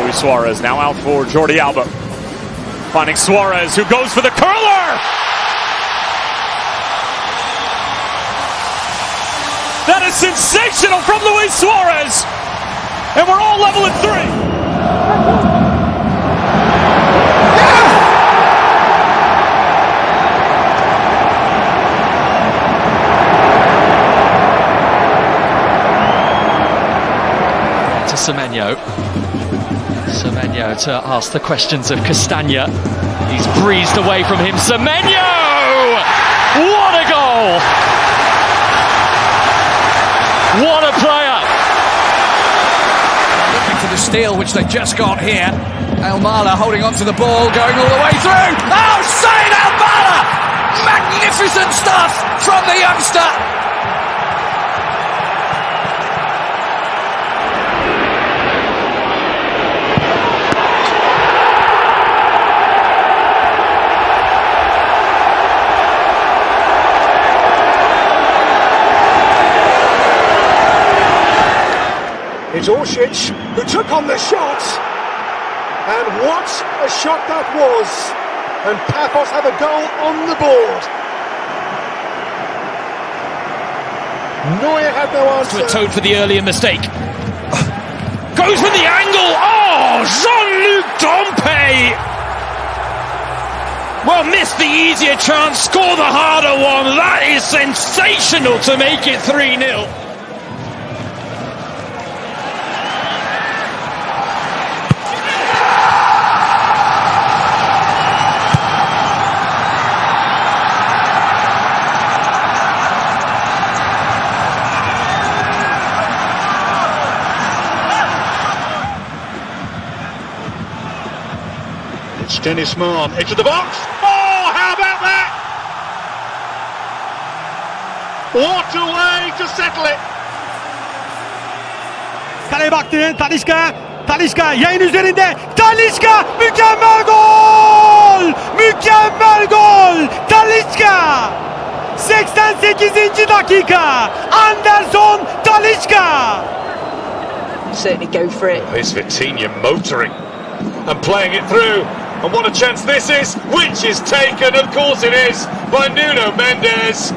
Luis Suarez now out for Jordi Alba. Finding Suarez, who goes for the curler! That is sensational from Luis Suarez! And we're all level at 3. To Semenyo. Semenyo to ask the questions of Castagna. He's breezed away from him. Semenyo! What a goal! What a player! Looking for the steal, which they just got here. Almala holding on to the ball, going all the way through. Oh, Said Almala! Magnificent stuff from the youngster. It's Orsic who took on the shot, and what a shot that was, and Paphos have a goal on the board. Neuer had no answer. To atone for the earlier mistake. Goes with the angle. Oh, Jean-Luc Dompe. Well, missed the easier chance, score the harder one. That is sensational to make it 3-0. It's Dennis Mann into the box. Oh, how about that? What a way to settle it. Kaleye baktı. Talisca yayın üzerinde. Talisca mükemmel gol! Mükemmel gol! Talisca! 88. dakika. Anderson Talisca! Certainly go for it. Here's Vitinha motoring and playing it through. And what a chance this is, which is taken, of course it is, by Nuno Mendes.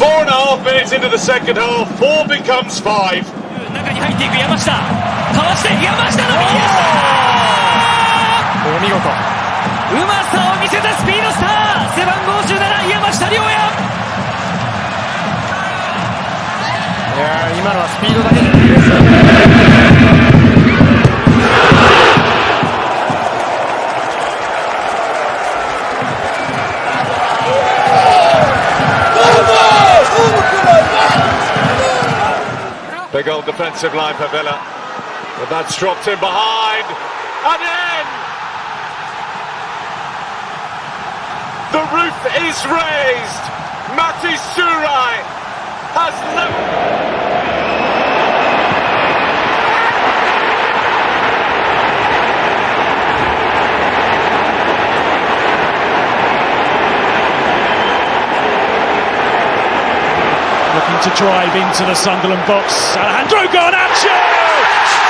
4.5 minutes into the second half, 4 becomes 5. 中に入っていく山下。かわして山下の右足。お見事。うまさを見せたスピードスター。背番号17山下亮也。いや今のはスピードだけじゃないですよ。defensive line for Villa. But that's dropped in behind. And in! The roof is raised. Mati Surai has Looking to drive into the Sunderland box. Alejandro Garnacho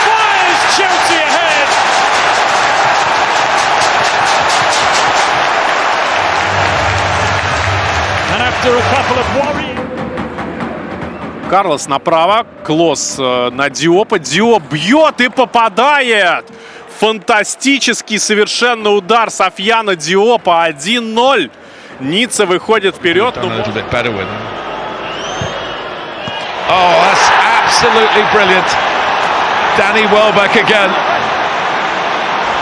fires Chelsea ahead. And after a couple of worrying... Карлос направо, Клос на Диопа. Диоп бьет и попадает. Фантастический совершенно удар Софьяна Диопа. 1-0. Ницца выходит вперед. Oh, that's absolutely brilliant. Danny Welbeck again.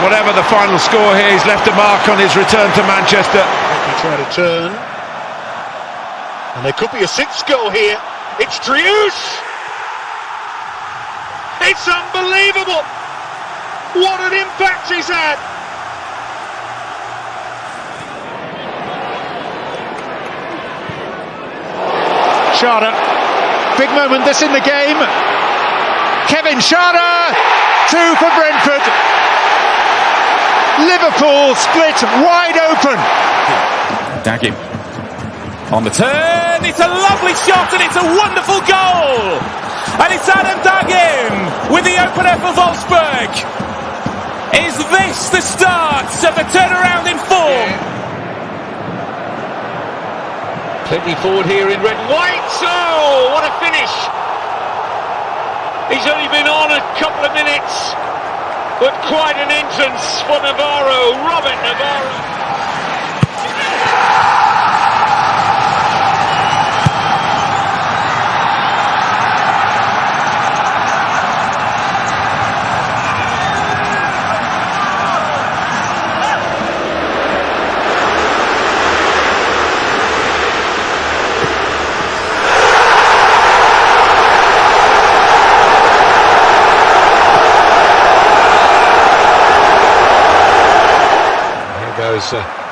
Whatever the final score here, he's left a mark on his return to Manchester. He try to turn. And there could be a sixth goal here. It's Driouche! It's unbelievable! What an impact he's had! Schade. Big moment this in the game. Kevin Schade, 2 for Brentford. Liverpool split wide open. Daggy on the turn. It's a lovely shot and it's a wonderful goal. And it's Adam Dagim with the opener for Wolfsburg. Is this the start of a turnaround in form? plenty forward here in red and white. Oh, what a finish! He's only been on a couple of minutes, but quite an entrance for Navarro, Robert Navarro.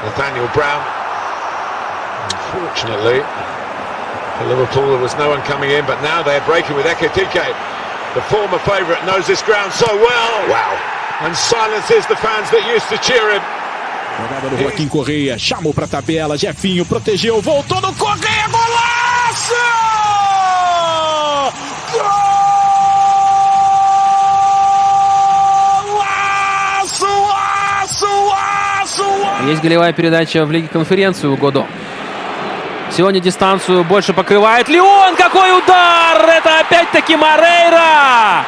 Nathaniel Brown. Unfortunately, for Liverpool there was no one coming in, but now they're breaking with Ekitike. The former favourite knows this ground so well. Wow! And silences the fans that used to cheer him. Jogada do Joaquim Correia, chamou pra tabela, Jefinho protegeu, voltou no Correia, golaço! Есть голевая передача в Лиге Конференции у Годо. Сегодня дистанцию больше покрывает Леон. Какой удар! Это опять-таки Морейра!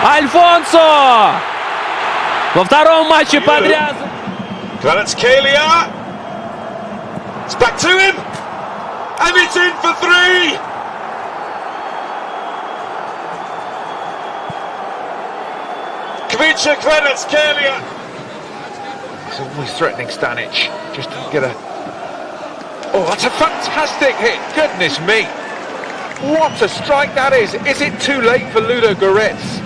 Альфонсо! Во втором матче подряд. Kvaratskhelia. It's back to him. And it's in for 3. Kvicha Kvaratskhelia. He's always threatening Stanic. Just to get a... Oh, that's a fantastic hit. Goodness me. What a strike that is. Is it too late for Ludo Goretz?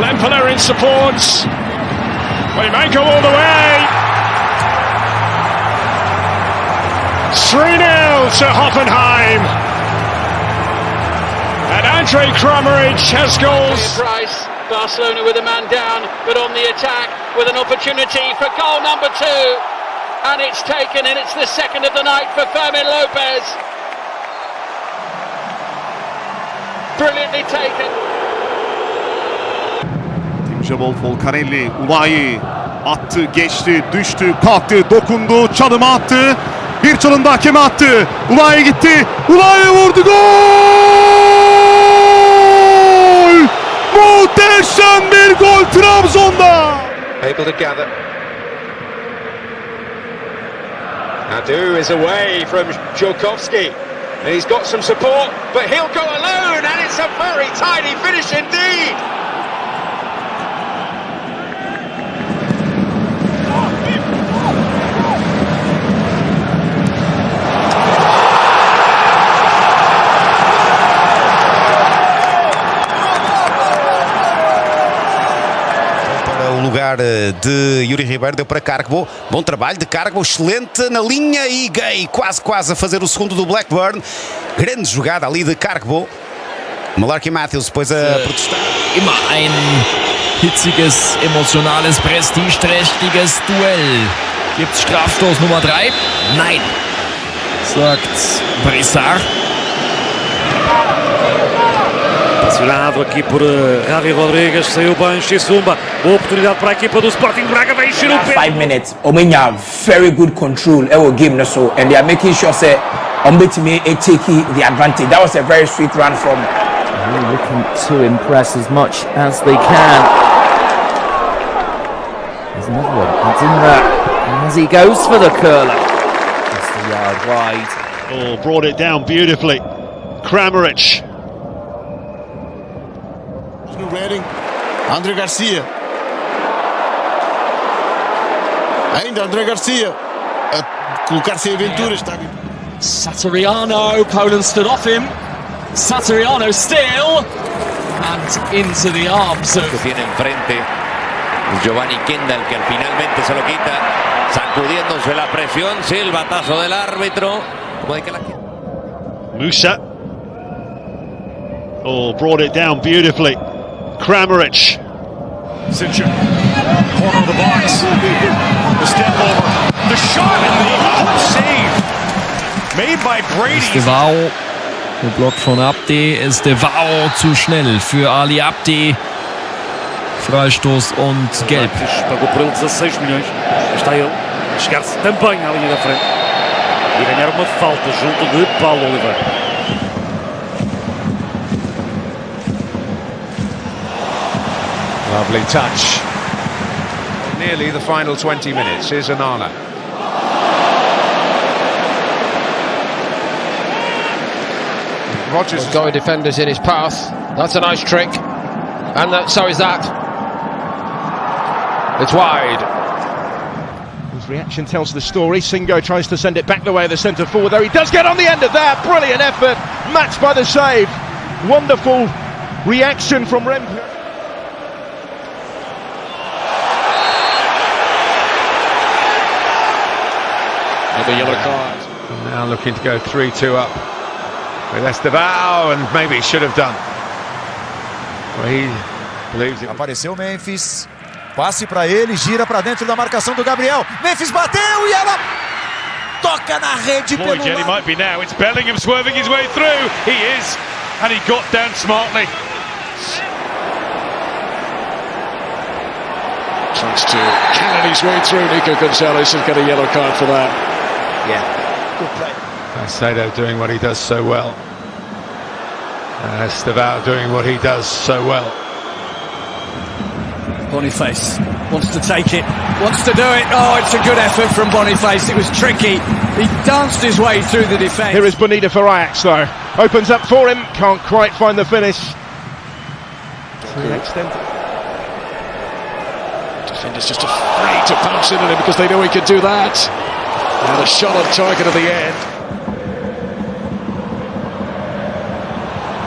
Lempeler in support. They may go all the way. 3-0 to Hoffenheim. And Andre Kramaric has goals. Price, Barcelona with a man down, but on the attack with an opportunity for goal number 2. And it's taken, and it's the second of the night for Fermin Lopez. Brilliantly taken. Cebol Folcarelli, Ulai attı, geçti, düştü, kalktı, dokundu, çalımı attı. Bir çalım da hakeme attı. Ulai gitti. Ulai vurdu. Gol! Muhteşem bir gol Trabzon'da. Able to gather. Adu is away from Jokovski. He's got some support, but he'll go alone, and it's a very tidy finish indeed. Lugar de Yuri Ribeiro, deu para Cargbo, bom trabalho de Cargbo, excelente na linha e Gay quase a fazer o segundo do Blackburn, grande jogada ali de Cargbo. Malarkey Matthews depois a protestar. Immer ein hitziges, emotionales, prestigeträchtiges Duell. Gibt's Strafstoß Nummer 3? Nein, sagt Brissard. Pressionado aqui por Javi Rodrigues, saiu bem, Xisumba, boa oportunidade para a equipa do Sporting Braga, vai encher o pé. 5 minutes, Omenya very good control, game so, and they are making sure say, Ombetime take the advantage. That was a very sweet run from. Really looking to impress as much as they can. There's another one, it's in there, as he goes for the curler. Just a yard wide. Oh, brought it down beautifully. Kramaric. No Reading, André Garcia. Ainda André Garcia a colocar-se em aventura. Satoriano, Poland stood off him. Satoriano still, and into the arms of... Que tiene enfrente Giovanni Kendall, que finalmente se lo quita, sacudiéndose la presión, silbatazo del árbitro. Como de que la... Musa. Oh, brought it down beautifully. Kramaric. Sincher, corner of the box. The step over. The shot and the save made by Brady. Estevao, geblockt von Abdi. Estevao zu schnell für Ali Abdi. Freistoß und gelb. Pagou por ele 16 milhões. Está ele a chegar-se também à linha da frente e ganhar uma falta junto de Paulo Oliveira. Lovely touch. Nearly the final 20 minutes. Here's Anala. Rodgers going defenders in his path. That's a nice trick. And so is that. It's wide. His reaction tells the story. Singo tries to send it back the way of the centre forward, though he does get on the end of that. Brilliant effort, matched by the save. Wonderful reaction from Rempe. Another yellow card. Now looking to go 3-2 up with Estevao, and maybe he should have done. Well, he believes it. Apareceu Memphis. Passe para ele, gira para dentro da marcação do Gabriel. Memphis bateu e ela toca na rede pelo lado. He might be now. It's Bellingham swerving his way through. He is, and he got down smartly. Tries to cannon his way through. Nico Gonzalez has got a yellow card for that. Yeah, good play. Caicedo doing what he does so well. Estevao doing what he does so well. Boniface wants to take it, wants to do it. Oh, it's a good effort from Boniface. It was tricky. He danced his way through the defence. Here is Bonita for Ajax, though. Opens up for him, can't quite find the finish. To an extent. Defenders just afraid to bounce into him because they know he can do that. And a shot on target at the end.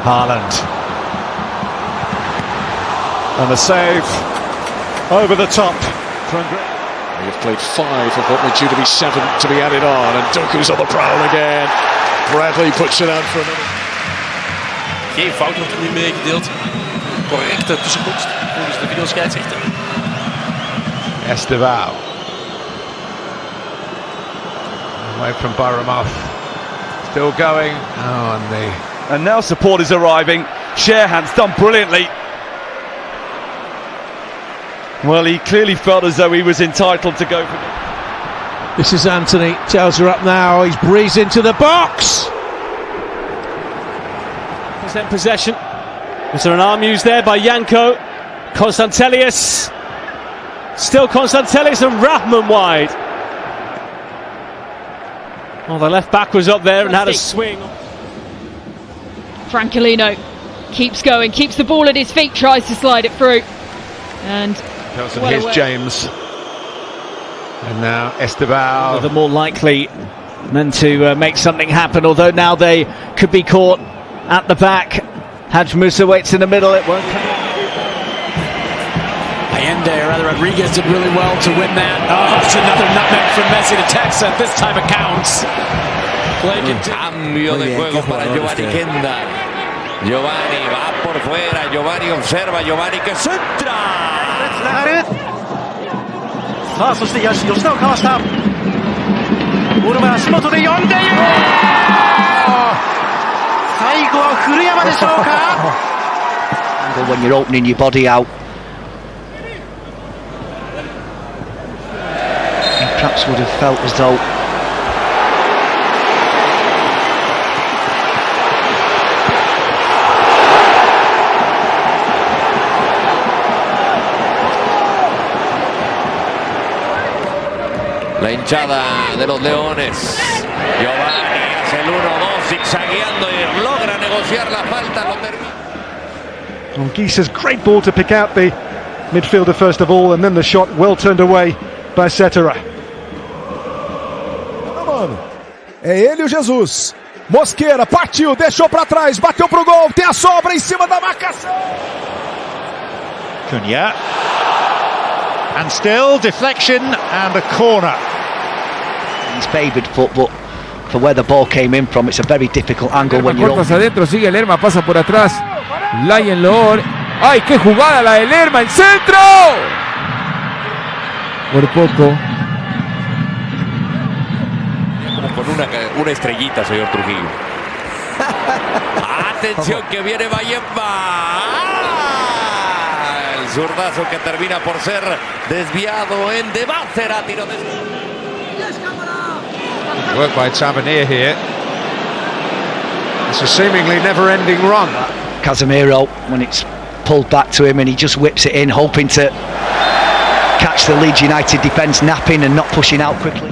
Haaland. And the save over the top. They've played 5 of what were due to be 7 to be added on, and Doku's on the prowl again. Bradley puts it out for a minute. Geen fout wordt er nu meegedeeld. Correcte tussenkomst volgens de videoscheidsrechter. Estevao. Away from Baramoff. Still going. Oh, and the... And now support is arriving. Sharehan's done brilliantly. Well, he clearly felt as though he was entitled to go for it. This is Anthony. Tells her up now. He's breezed into the box. Present possession. Was there an arm used there by Janko? Konstantelius. Still Konstantelius and Rahman wide. Well, the left back was up there and had a swing. Francolino keeps going, keeps the ball at his feet, tries to slide it through. And here's James. And now Estevao. They're more likely than to make something happen, although now they could be caught at the back. Haj Musa waits in the middle, it won't come. Rodriguez did really well to win that. Oh, it's another nutmeg from Messi to Texas. This time it counts. Cambio de juego para Giovanni Kendall. Giovanni va por fuera. Giovanni observa. Giovanni que centra. さあそして吉田をかわした。ボール前足元で読んでいる。最後は古山でしょうか。When you're opening your body out. Perhaps would have felt as though la hinchada de los Leones. Giovanni hace el 1-2 zigzagueando y logra negociar la falta. Lo termina. Gisa's great ball to pick out the midfielder first of all, and then the shot well turned away by Cetera. É ele o Jesus. Mosqueira partiu, deixou para trás, bateu pro gol, tem a sobra em cima da marcação. Cunha. And still deflection and a corner. He's favoured foot, but for where the ball came in from, it's a very difficult angle when you're cortas adentro, sigue Lerma, pasa por atrás. Lion Lord. ¡Ay, qué jugada la de Lerma! ¡El centro! Por poco. Con una estrellita, señor Trujillo. Atención que viene Bayemba. El zurdazo que termina por ser desviado en De Bacera. Tiro de... Work by Tavernier here. It's a seemingly never-ending run. Casemiro, when it's pulled back to him and he just whips it in, hoping to catch the Leeds United defence napping and not pushing out quickly.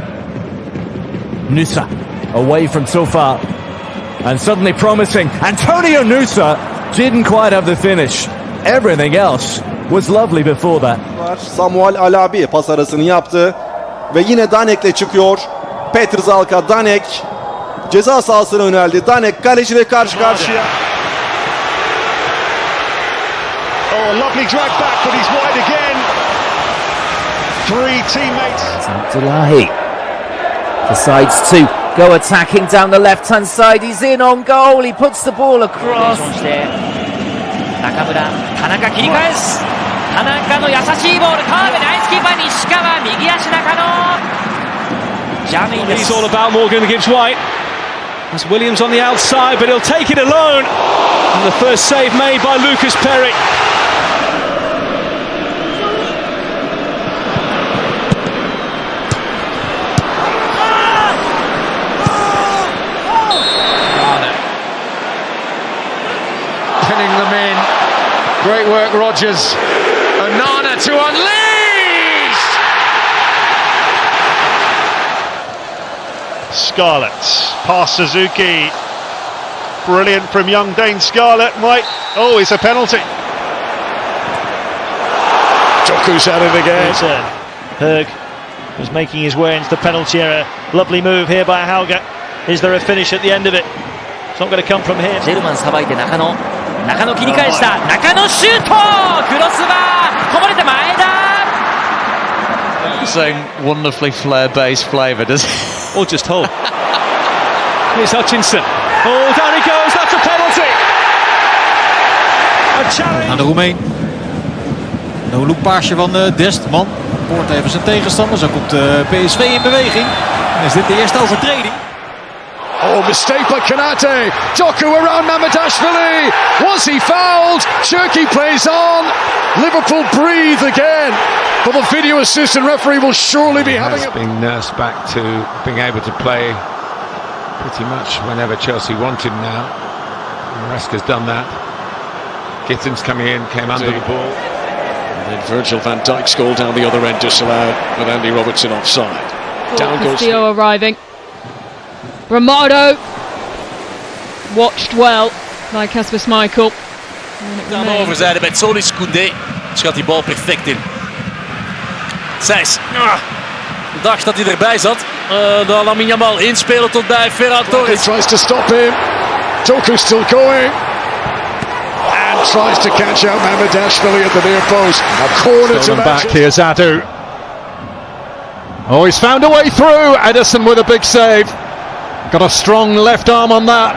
Nusa away from so far and suddenly promising. Antonio Nusa didn't quite have the finish. Everything else was lovely before that. Samuel Alabi pas arasını yaptı ve yine Danek'le çıkıyor. Petr Zalka, Danek ceza sahasına yöneldi. Danek kaleciyle karşı karşıya. Oh, a lovely drag back, but he's wide again. Three teammates. Abdullahi decides to go attacking down the left-hand side. He's in on goal. He puts the ball across. 中村、田中切り返す。田中の優しいボール。川辺ナイスキーパー西川、右足中野。ジャミンです。 It's all about Morgan gives White. That's Williams on the outside, but he'll take it alone. And the first save made by Lucas Perry. Pinning them in. Great work, Rodgers. Onana to unleash! Scarlett past Suzuki. Brilliant from young Dane Scarlett. Oh, it's a penalty. Doku's at it again. Berg was making his way into the penalty area. Lovely move here by Hauger. Is there a finish at the end of it? It's not going to come from him. ジェルマンさばいて中野。中野切り返した。中野シュート。クロスバー。こぼれて前田。 Saying wonderfully flair-based flavour, does it? Or just hold. Here's Hutchinson. Oh, down he goes. That's a penalty. A challenge. Aan de Roemeen. No-look paasje van Dest. Man, poort even zijn tegenstander. Zo komt PSV in beweging. En is dit de eerste overtreding? Oh, mistake by Kanate. Doku around Mamadashvili. Was he fouled? Turkey plays on. Liverpool breathe again. But the video assistant referee will surely be having it. Being nursed back to being able to play pretty much whenever Chelsea wanted now. Maresca's done that. Gittins coming in, came under the ball. And then Virgil van Dijk scored down the other end, disallowed with Andy Robertson offside. Down goes Castillo arriving. Romado watched well. by Kasper Schmeichel. Aan de overzijde bij Solis Koundé. Schat die bal perfect in. Seis. Ik dacht dat hij erbij zat. Dan Lamine Yamal inspelen tot bij Ferran Torres. Tries to stop him. Doku still going. And tries to catch out Mamadashvili at the near post. A corner to back. Here's Adu. Oh, he's found a way through. Edison with a big save. Got a strong left arm on that.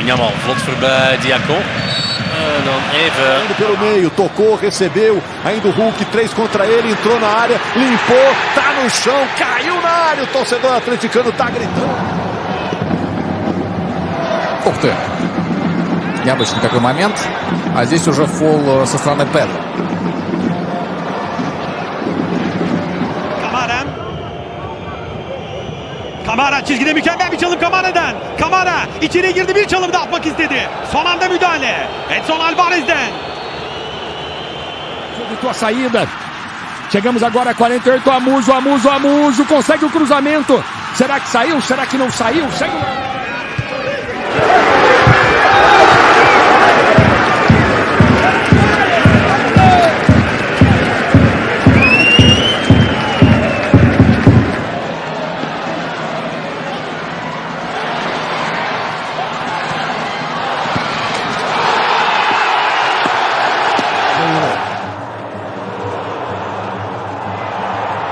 Yamal vlot voorbij Diacon. En dan even. Indo pelo meio, tocou, recebeu. Ainda o Hulk, 3 contra ele, entrou na área, limpou, tá no chão, caiu na área. O torcedor atleticano tá gritando. Ух ты! Необычный такой момент. А здесь уже фол со стороны Педро. Kamara çizgide mükemmel bir çalım Kamara'dan. Kamara içeriye girdi, bir çalım da atmak istedi. Son anda müdahale. Edson Alvarez'den. Evitou a saída. Chegamos agora a 48. Amuso consegue o cruzamento. Será que saiu? Será que não saiu? Segue o...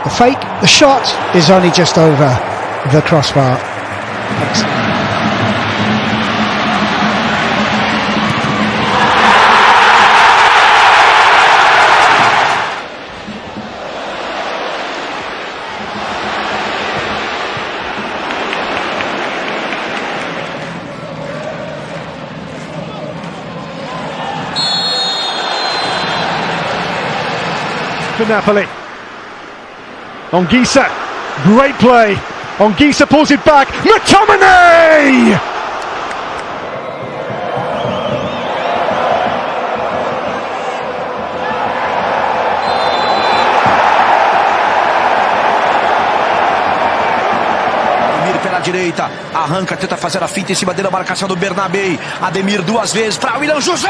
The fake, the shot is only just over the crossbar. For Napoli. Ongisa, great play. Ongisa pulls it back. McTominay! Pela direita, arranca, tenta fazer a finta em cima dele, a marcação do Bernabé. Ademir 2 vezes para William José!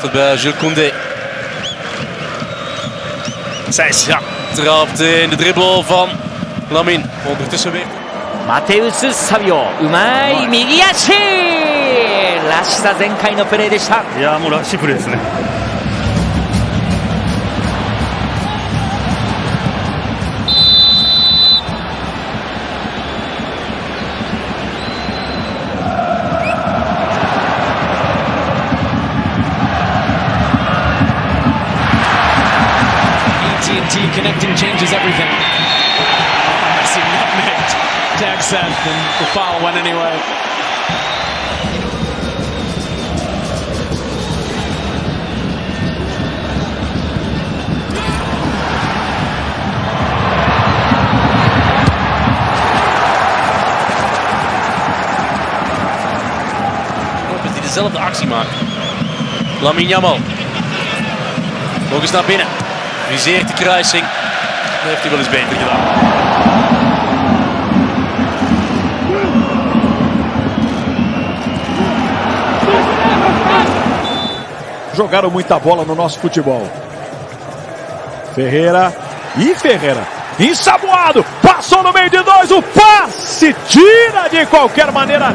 Het bij Jules Koundé. Seis, ja, trapt in de dribbel van Lamine. Ondertussen weer. マテウス・サビオ、うまい右足、らしさ全開のプレーでした。いやもうらしいプレーですね。Connecting changes everything. Messi nutmegged Jackson, and the foul went anyway. Die dezelfde actie maakt. Lamine Yamal. Nog eens naar binnen. Viseert de kruising. Dat heeft hij wel eens beter gedaan. Jogaram muita bola no nosso futebol. Ferreira. Ensaboado. Passou no meio de 2. O passe. Tira de qualquer maneira.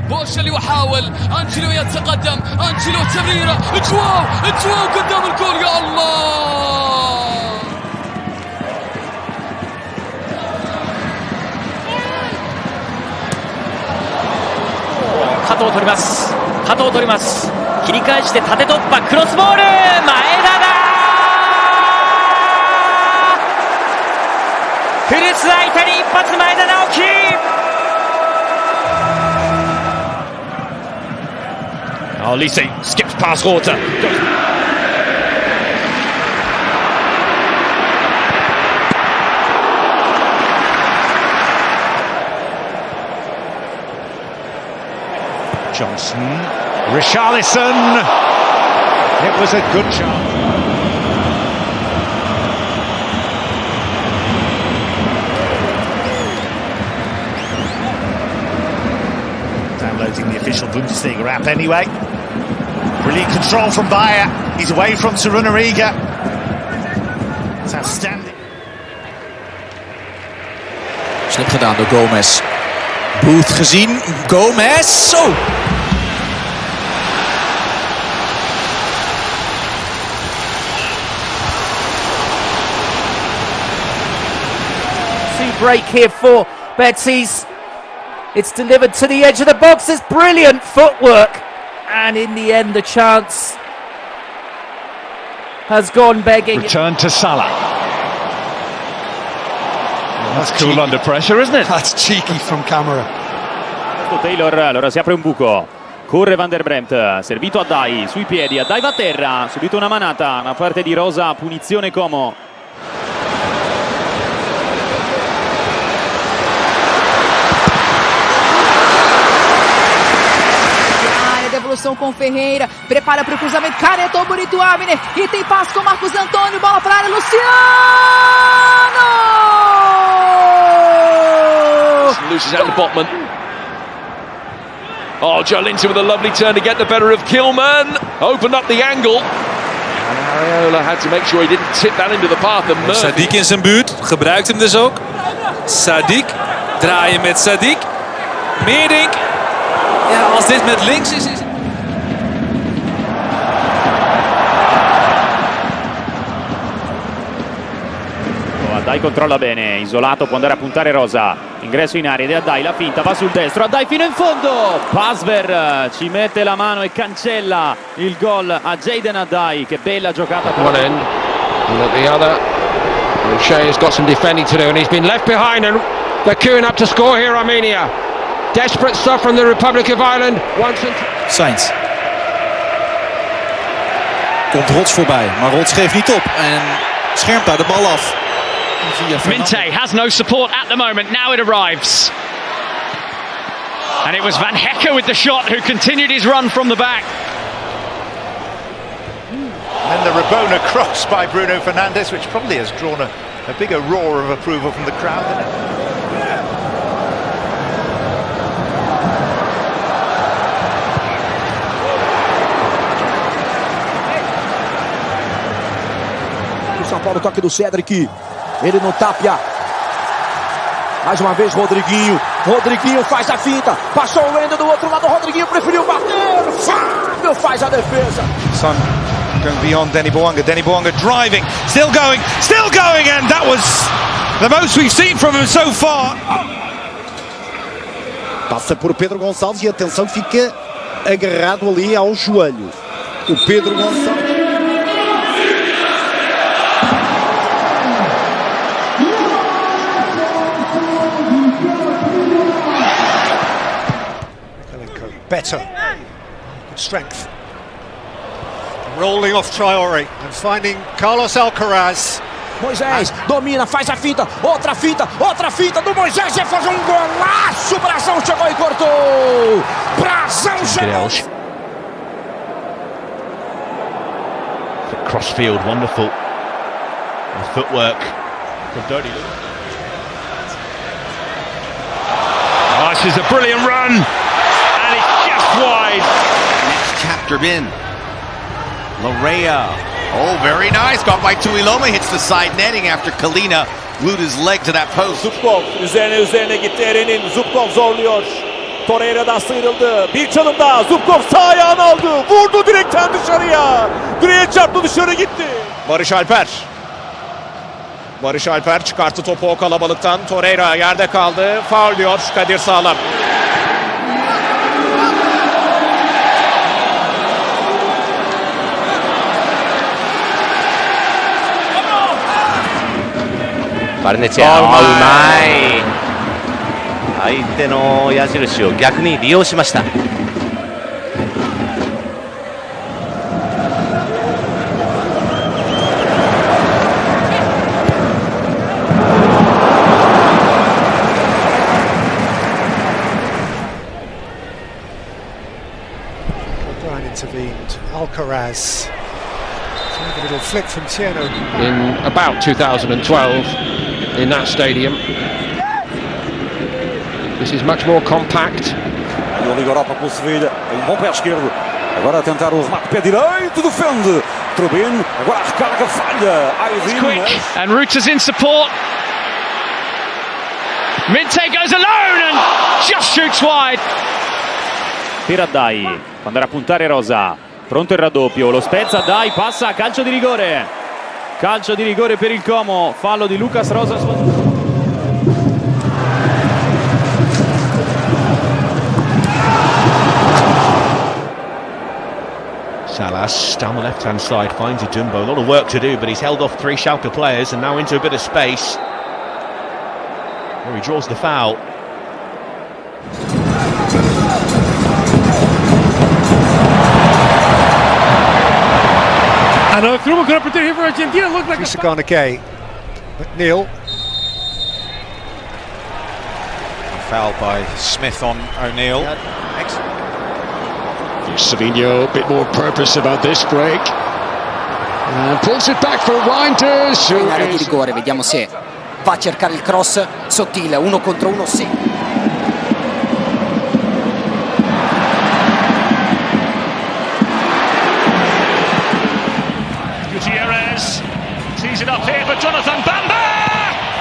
بوشل يحاول، أنجلو يتقدم، أنجلو تمريرة، جواو قدام الجول، يا الله. 角を取ります。切り返して縦突破、クロスボール、前田だ。古巣相手に一発、前田直樹。Oh, Lise skips past Horta. Johnson, Richarlison. It was a good chance. Downloading the official Bundesliga app anyway. Brilliant control from Bayer. He's away from Sarunariga. It's outstanding. Slim gedaan door Gomez. Booth gezien. Gomez. Zo. Break here for Betis. It's delivered to the edge of the box. There's brilliant footwork, and in the end the chance has gone begging. Return to Salah. That's cool under pressure, isn't it? That's cheeky from camera. Taylor, allora si apre un buco. Corre Van der Bremt, servito a Dai, sui piedi, a Dai va a terra, subito una manata, una parte di Rosa, punizione Como. Devolução com Ferreira, prepara para o cruzamento, caretou bonito o Abner, e tem passe com Marcos Antônio, bola para a área, Luciano! Loses out to Botman. Oh, Joe Linton with a lovely turn to get the better of Kilman. Opened up the angle. And Areola had to make sure he didn't tip that into the path of Murphy. Sadiq in zijn buurt, gebruikt hem dus ook. Sadiq, draaien met Sadiq. Meerdink. Ja, als dit met links is... Dai controlla bene, isolato, può andare a puntare Rosa, ingresso in area ed è Dai, la finta, va sul destro, Dai fino in fondo, Pasver ci mette la mano e cancella il gol a Jayden Dai, che bella giocata. One end, and at the other, and Shea's got some defending to do, and he's been left behind, and they're queuing up to score here, Armenia. Desperate stuff from the Republic of Ireland. Sainz. Komt Rots voorbij, maar Rots geeft niet op en schermt daar de bal af. Minte has no support at the moment, now it arrives. And it was Van Hekke with the shot who continued his run from the back. And then the Rabona cross by Bruno Fernandes, which probably has drawn a bigger roar of approval from the crowd than it. São Paulo, toque do Cedric. Ele no Tapia. Mais uma vez Rodriguinho. Rodriguinho faz a finta. Passou o Wendel do outro lado. Rodriguinho preferiu bater. Fábio faz a defesa. Son going beyond Denny Bouanga. Denny Bouanga driving. Still going. And that was the most we've seen from him so far. Passa por Pedro Gonçalves e atenção, fica agarrado ali ao joelho. O Pedro Gonçalves. Better. Good strength. Rolling off Traore and finding Carlos Alcaraz. Moisés domina, faz a finta, outra finta do Moisés, ia fazer um golaço, Brazão chegou e cortou, Brazão chegou. Crossfield, wonderful. The footwork from Dodi. Oh, this is a brilliant run, and it's just wide. Next chapter in. Larea. Oh, very nice. Got by Tuiloma. Hits the side netting after Kalina glued his leg to that post. Zubkov üzerine gitti Eren'in. Zubkov zorluyor. Torreira'dan sıyrıldı. Bir çalım daha. Zubkov sağ ayağını aldı. Vurdu direkten dışarıya. Direğe çarptı, dışarı gitti. Barış Alper çıkarttı topu o kalabalıktan. Torreira yerde kaldı. Faul diyor Kadir Sağlam.バルネチア、うまい。相手の矢印を逆に利用しました。and Alcaraz. A little flick from Cristiano. In about 2012 in that stadium. This is much more compact. E o liga Europa pelo Sevilha, bom pé esquerdo. Agora a tentar o remate, pé direito, defende. Trubin, agora a recarga, falha. Quick, and Ruta's in support. Minte goes alone and just shoots wide. Per Dai, può andare a puntare Rosa. Pronto il raddoppio, lo spezza, Dai, passa, calcio di rigore. Calcio di rigore per il Como, fallo di Lucas Rosa. Salas down the left-hand side finds Idumbo. A lot of work to do, but he's held off 3 Schalke players and now into a bit of space. Where he draws the foul. Another through good opportunity for Argentina. Looked like Cristiano Gay. McNeil. Foul by Smith on O'Neill. Savinho, a bit more purpose about this break. And pulls it back for Reinders. In area di rigore, vediamo se va a cercare il cross sottile, 1 contro 1, sì. Gutierrez tees it up here for Jonathan Bamba.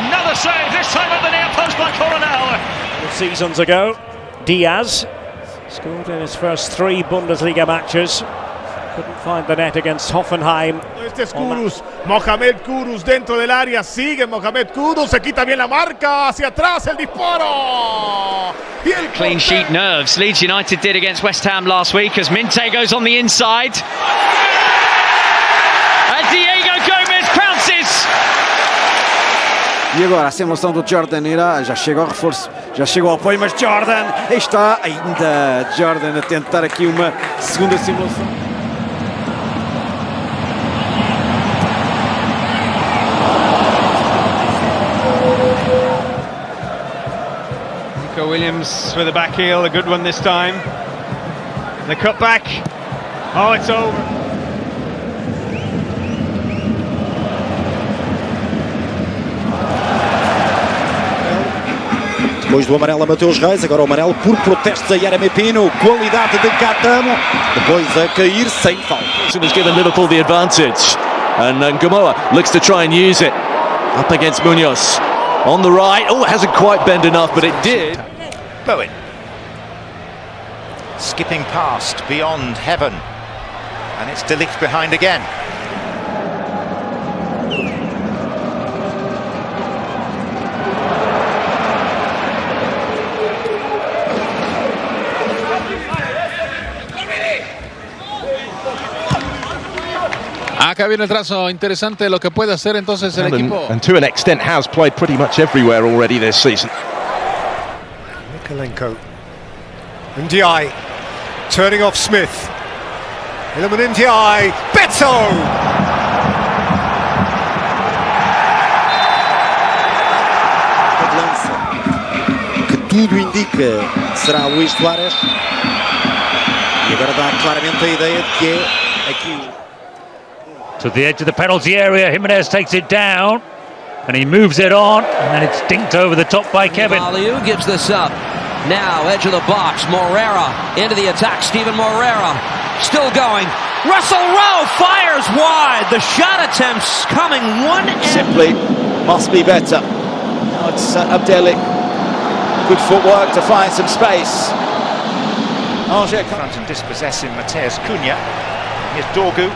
Another save, this time at the near post by Coronel. Seasons ago, Diaz scored in his first 3 Bundesliga matches. Couldn't find the net against Hoffenheim. Este es Kudus, Mohamed Kudus dentro del área, sigue Mohamed Kudus, se quita bien la marca, hacia atrás el disparo. Clean sheet nerves, Leeds United did against West Ham last week as Minte goes on the inside. And Diego Gomes pounces. E agora a simulação do Jordan irá, já chega ao reforço, já chegou ao apoio, mas Jordan, aí está ainda Jordan a tentar aqui uma segunda simulação. Nico Williams with a back heel, a good one this time. The cut back, oh it's over. Depois do amarelo a Mateus Reis, agora o amarelo por protestos a Yeremy Pino, qualidade de Catamo, depois a cair sem falta. Has given Liverpool the advantage, and Gamoa looks to try and use it up against Munoz on the right. Oh, it hasn't quite bent enough, but it did. Bowen skipping past beyond Heaven, and it's De Ligt behind again. Acá viene el trazo interesante de lo que puede hacer entonces el equipo. And to an extent has played pretty much everywhere already this season. Nikolenko. Ndiaye turning off Smith. Iliman Ndiaye. Beto! Que tudo indica será Luís Soares. E agora dá claramente a ideia de que é aqui. To the edge of the penalty area, Jimenez takes it down and he moves it on, and then it's dinked over the top by Kevin. Valiu gives this up. Now edge of the box, Morera into the attack. Steven Morera still going. Russell Rowe fires wide. The shot attempts coming one end. Simply must be better. Now it's Abdelli. Good footwork to find some space. Angers front and dispossessing Mateus Cunha. Here's Dorgu.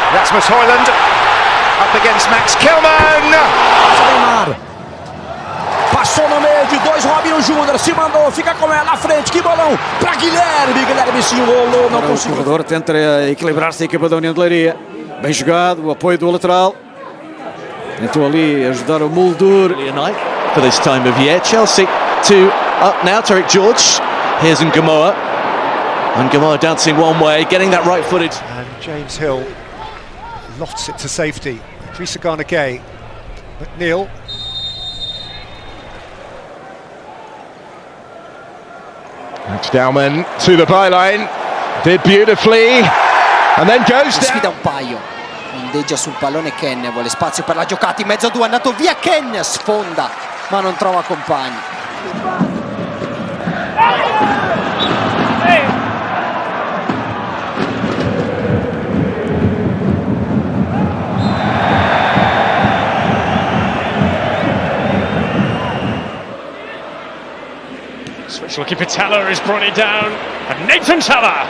Rasmus Højlund up against Max Kilman. Neymar. Passou no meio de 2, Robinho Júnior se mandou, fica com ela à frente, que bolão para Guilherme, Guilherme se enrolou, não conseguiu. O corredor tenta equilibrar-se a equipa da União de Leiria, bem jogado, o apoio do lateral, tentou ali ajudar o Muldur. For this time of year, Chelsea to up now, Tariq George, here's Ngamoa, and Ngamoa dancing one way, getting that right footed. And James Hill lofts it to safety. Cristiano Gay. Stauman to the byline, did beautifully, and then goes down. Sfida un paio, ondeggia sul pallone Ken, vuole spazio per la giocata, in mezzo a due, è andato via Ken, sfonda, ma non trova compagni. Switch looking for Teller, has brought it down, and Nathan Teller!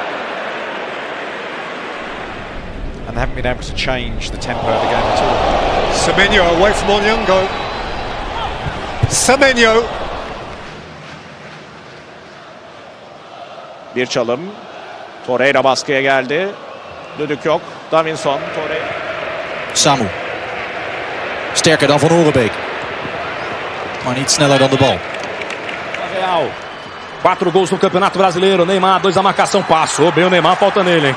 And they haven't been able to change the tempo of the game at all. Semenyo away from Onyungo. Semenyo. Bir çalım. Torreira baskıya geldi. Düdük yok. Davinson, Torreira. Samu. Sterker dan Van Orenbeek. Maar niet sneller dan de bal. Real. 4 gols no Campeonato Brasileiro. Neymar, 2 a marcação. Passou bem o Neymar, falta nele, hein?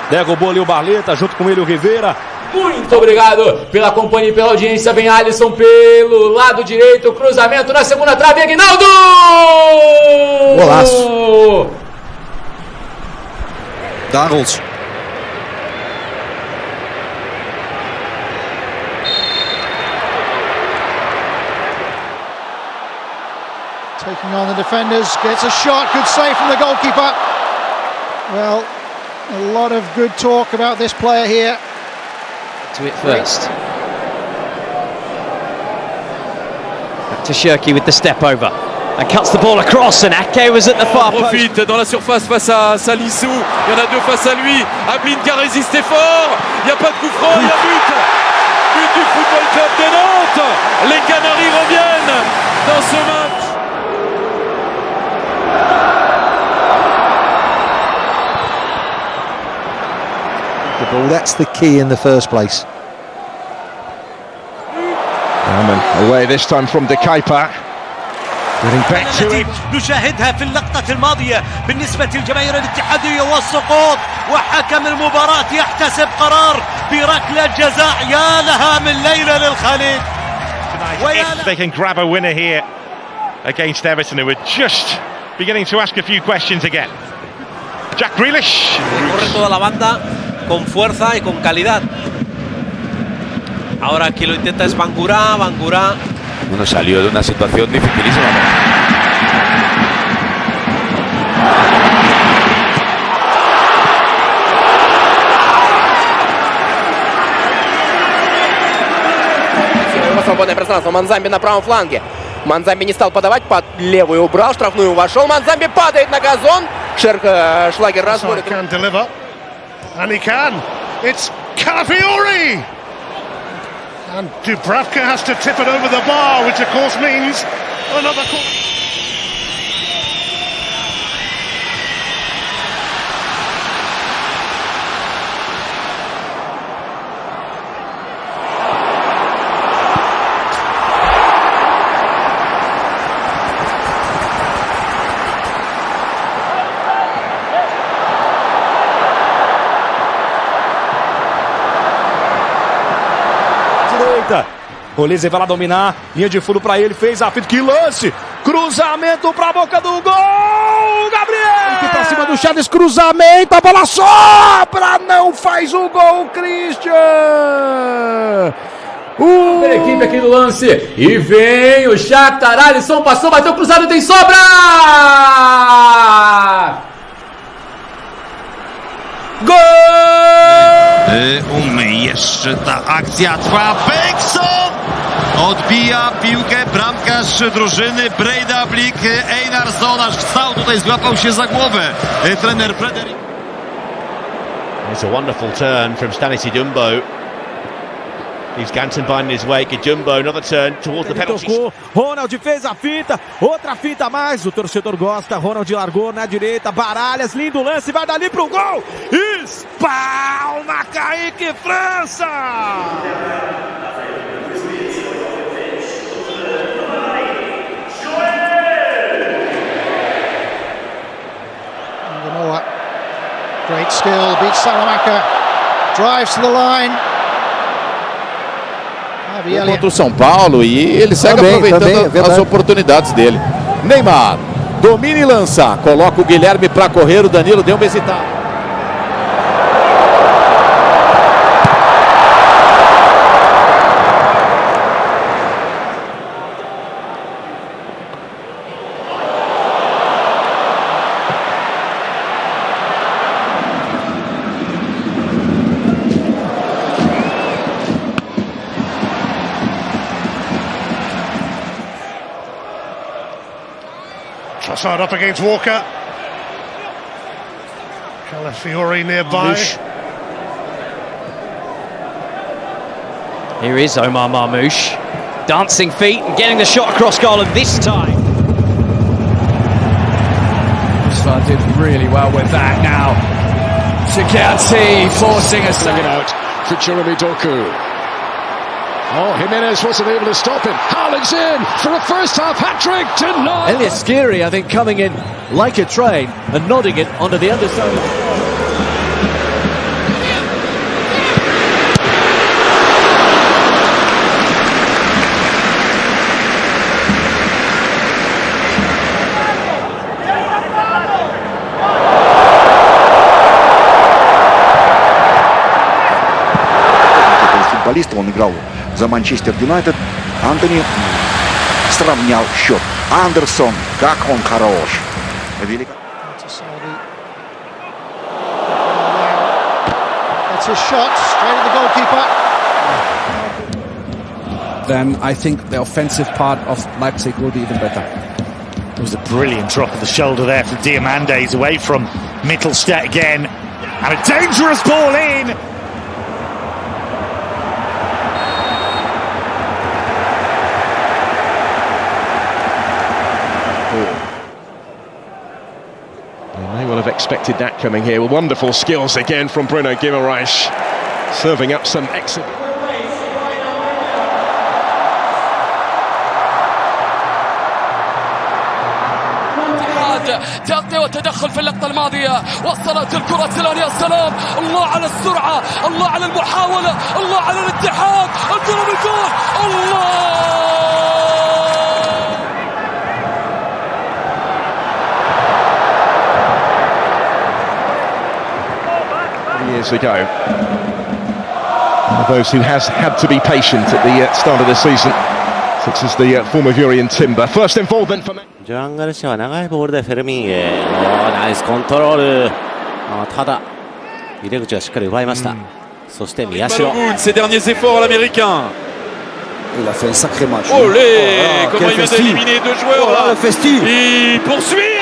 Derrubou ali o Barleta, junto com ele o Rivera. Muito obrigado pela companhia e pela audiência. Vem Alisson pelo lado direito. Cruzamento na segunda trave. Aguinaldo! Golaço. Darels. Taking on the defenders, gets a shot, good save from the goalkeeper. Well, a lot of good talk about this player here. To it first. Back to Shirky with the step over. And cuts the ball across, and Ake was at the far post. Profite dans la surface face à Salissou. Il y en a deux face à lui. Ablin qui a résisté fort. Il n'y a pas de coup franc, il y a but. But du Football Club de Nantes. Les Canaries reviennent dans ce match. Well, that's the key in the first place. Away this time from De Kuyper. Getting back to it. نشاهدها في اللقطة الماضية بالنسبة للجماهير الاتحادية والسقوط، وحكم المباراة يحتسب قرار بركلة جزاء. يا لها من ليلة للخليج. If they can grab a winner here against Everton, who were just beginning to ask a few questions again. Jack Grealish. Corre toda la banda con fuerza y con calidad. Ahora aquí lo intenta es Bangura. Bueno, salió de una situación dificilísima. Свободное пространство. Манзамби на правом фланге. Манзамби не стал подавать, под левую убрал, штрафную вошел. Манзамби падает на газон. Шлагер разводит. Can deliver, and he can. It's Calafiori, and Dubravka has to tip it over the bar, which of course means another corner. Olise vai lá dominar, linha de fundo pra ele, fez a fita, que lance, cruzamento pra boca do gol, Gabriel! Aqui pra cima do Charles, cruzamento, a bola sobra, não faz o gol, Christian! Pela equipe aqui do lance, e vem o Shakhtar, Alisson passou, bateu cruzado, tem sobra! Gol! Jeszcze ta akcja trwa. Bengtsson odbija piłkę bramkarz drużyny Breidablik Einarsson, aż wstał tutaj, złapał się za głowę trener Frederick. It's a wonderful turn from Stanislas Dumbo. He's Ganton binding his way. Jumbo, another turn towards the penalty. Tocou, Ronald fez a fita, outra fita a mais, o torcedor gosta, Ronald largou na direita, Baralhas, lindo lance, vai dali pro gol, espalma Kaique França! Great skill, beats Salamanca, drives to the line. Contra o São Paulo, e ele segue aproveitando as oportunidades dele. Neymar domina e lança. Coloca o Guilherme para correr, o Danilo deu uma hesitada. Trossard up against Walker. Calafiori nearby. Here is Omar Marmoush, dancing feet and getting the shot across goal, and this time Trossard did really well with that. Now Shikati forcing a it out for Jeremy Doku. Oh, Jimenez wasn't able to stop him. Haaland's in for a first-half hat-trick. Denied. Elliot Skiri, I think, coming in like a train and nodding it onto the underside. Футболист, он играл за Манчестер Юнайтед. Антони сравнял счет. Андерсон, как он хорош. That's his shot, straight at the goalkeeper. then I think the offensive part of Leipzig will be even better. It was a brilliant drop of the shoulder there from Diamandes away from Mittelstadt again, and a dangerous ball in. They may well have expected that coming here. Wonderful skills again from Bruno Guimaraes, serving up some excellent. تغطية وتدخل في اللقطة الماضية، وصلت الكرة سلان، يا سلام، الله على السرعة، الله على المحاولة، الله على الاتحاد، الكرة بالجول، الله! Years ago, one of those who has had to be patient at the start of the season, such as the former Jurien Timber. First involvement for me. ジョアン・ガルシアは長いボールでフェルミンへナイスコントロール。ただ入れ口はしっかり奪いました。そして宮代。 Ses derniers efforts à l'américain. Il a fait un sacré match. Olé, comment il vient d'éliminer deux joueurs là. Il poursuit.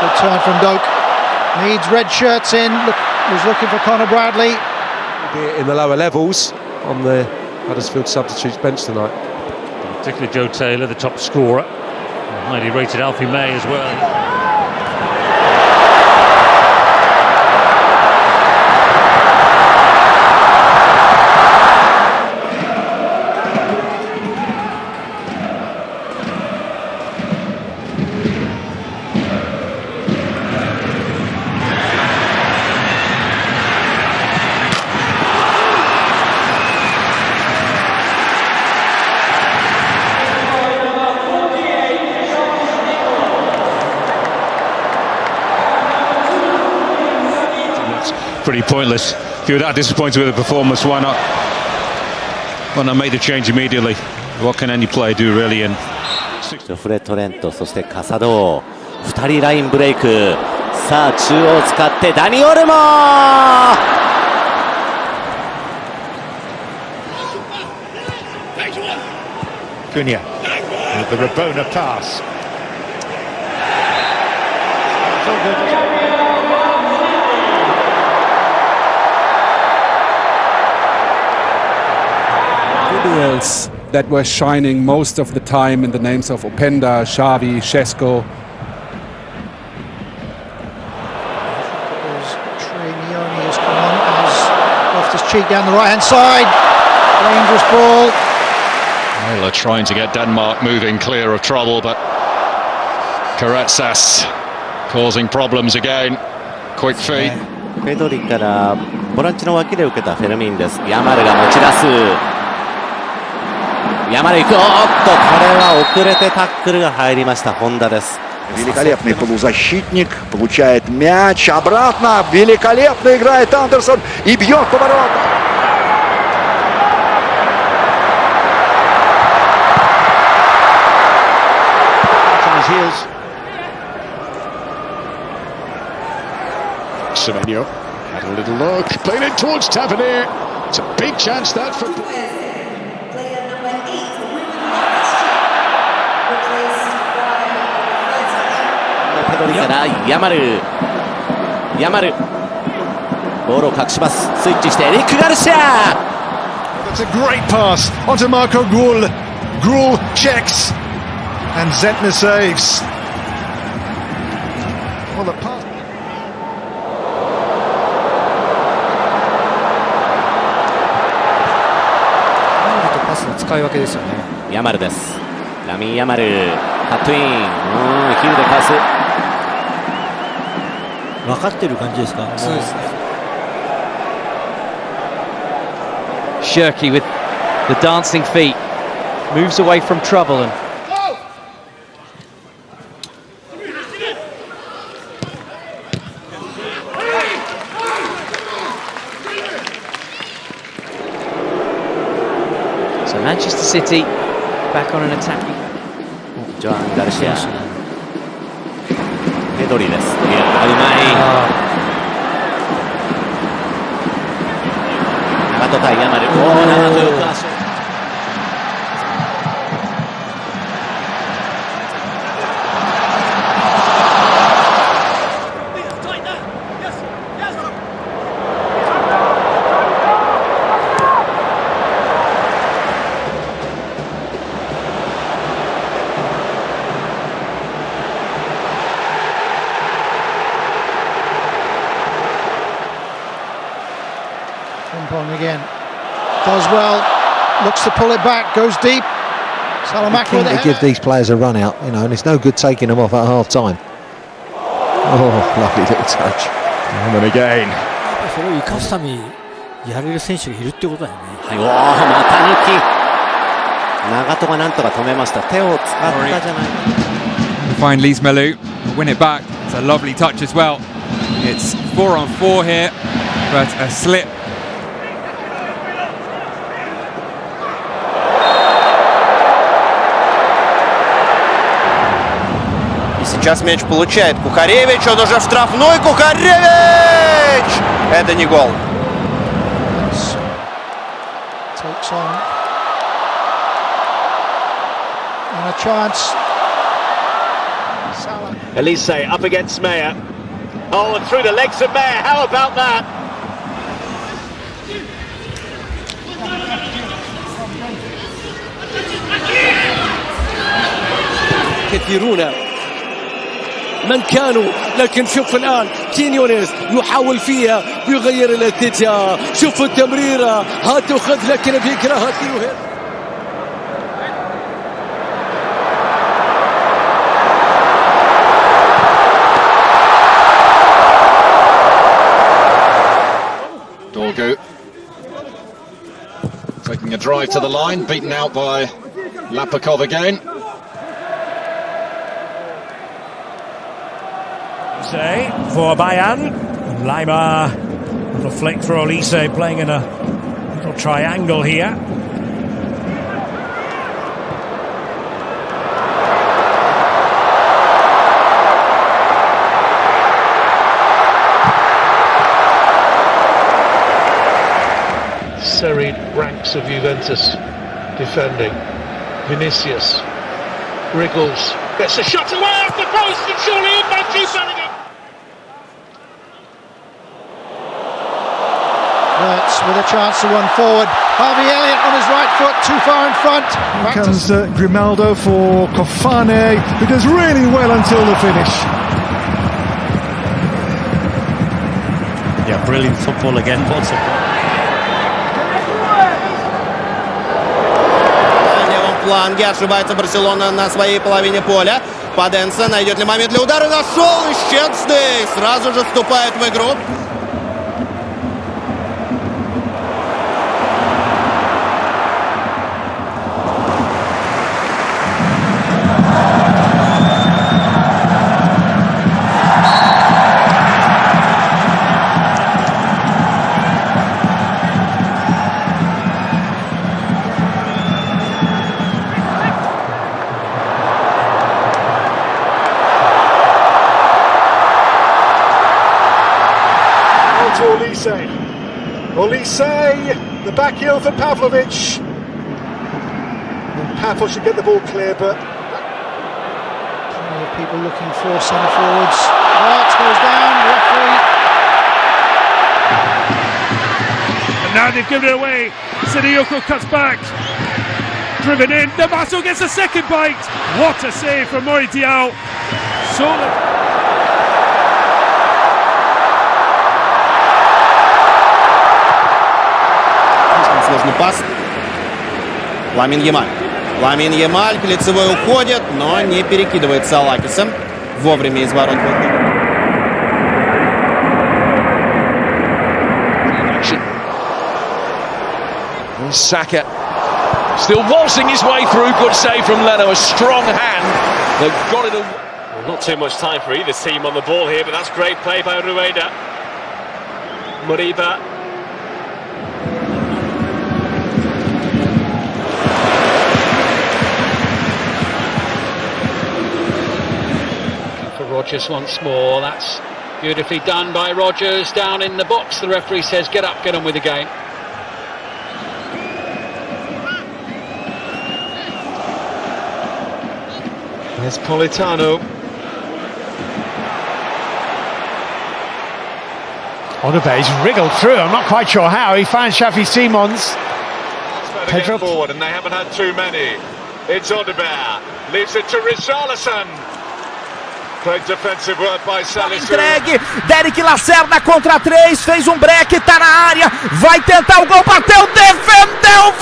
Good turn from Doak. Needs red shirts in. Was looking for Conor Bradley. In the lower levels on the Huddersfield substitutes bench tonight. Particularly Joe Taylor, the top scorer. Highly rated Alfie May as well. Pretty pointless. If you were that disappointed with the performance, why not make the change immediately? What can any player do really? And ジョフレ・トレント、そしてカサド、2人ラインブレイク。さあ中央を使ってダニ・オルモ。Cunha with the Rabona pass. Individuals that were shining most of the time in the names of Openda, Xavi, Šeško. Trinioni has come on as Loftus-Cheek down the right hand side. Dangerous ball. Well, they're trying to get Denmark moving clear of trouble, but Karetsas causing problems again. Quick feet. ペドリからボランチの脇で受けたフェルミンです。ヤマルが持ち出す。山根行く。おっと、これは遅れてタックルが入りました本田です。 Великолепный полузащитник, получает мяч, обратно, великолепно играет Андерсон и бьет поворот. Semenyo had a little look, played it towards Tavernier. It's a big chance that for. Yamal ボールを隠します。スイッチしてエリック・ガルシア。 That's a great pass onto Marco Gruel. Gruel checks and Zentner saves. Well, the pass. パスの使い分けですよね。ヤマルです。ラミン・ヤマルカットイン、ヒルでかわす。分かってる感じですか。そうですね。Shirky with the dancing feet moves away from trouble and so Manchester City back on an attacking. ジョアン・ガルシア、ペドリです。いや、うまい。長戸対ヤマル。長戸よく足を。Again, does well, looks to pull it back, goes deep. Salamaker with it. To give these players a run out, you know, and it's no good taking them off at half time. Oh, lovely little touch. And then again. それを生かすためにやれる選手がいるってことだよね。はい、おお、また抜き。長戸がなんとか止めました。手を使ったじゃない。Find Lees-Melou, win it back. It's a lovely touch as well. It's 4-on-4 here, but a slip. Сейчас мяч получает Кухаревич, он уже в штрафной. Кухаревич! Это не гол. Takes on. And a chance. Elise up against Meyer. Oh, and through the legs of Meyer. How about that? كثيرون من كانوا، لكن شوف الآن كينيونيز يحاول فيها ويغير الاتجاه. شوف التمريرة، هات وخذ، لكن بيكرهها ثيوهير. Dorgu taking a drive to the line, beaten out by Lapakov again. For Bayern, Lima, little flick for Olise, playing in a little triangle here. Serried ranks of Juventus defending. Vinicius wriggles, gets a shot away off the post, and surely in by Jude Bellingham. Wirtz with a chance to run forward. Harvey Elliott on his right foot, too far in front. Here comes Grimaldo for Kofane, who does really well until the finish. Yeah, brilliant football again. На левом фланге ошибается Барселона на своей половине поля. Паденса найдет ли момент для удара? Нашел, и Щецный сразу же вступает в игру. to Olise. Olise, the back heel for Pavlovic. And Pavel should get the ball clear, but plenty of people looking for centre forwards. That goes down, referee. And now they've given it away. Sidiyoko cuts back. Driven in. Namaso gets a second bite. What a save from Mori Diao. Сложный пас. Ламин Ямаль. Ламин Ямаль к лицевой уходит, но не перекидывает Салакиса. Вовремя из ворот выходит. Saka still waltzing his way through. Good save from Leno. A strong hand that got it away. Well, not too much time for either team on the ball here, but that's great play by Rueda. Moriba. For Rodgers once more. That's beautifully done by Rodgers. Down in the box, the referee says, get up, get on with the game. There's Politano. Odebe's wriggled through. I'm not quite sure how. He finds Shafi Simons. Pedro forward, and they haven't had too many. It's Odebe. Leaves it to Richarlison. Great defensive work by Salisu. Entregue, Derek Lacerda contra 3, fez break, tá na área, vai tentar o gol, bateu, defendeu,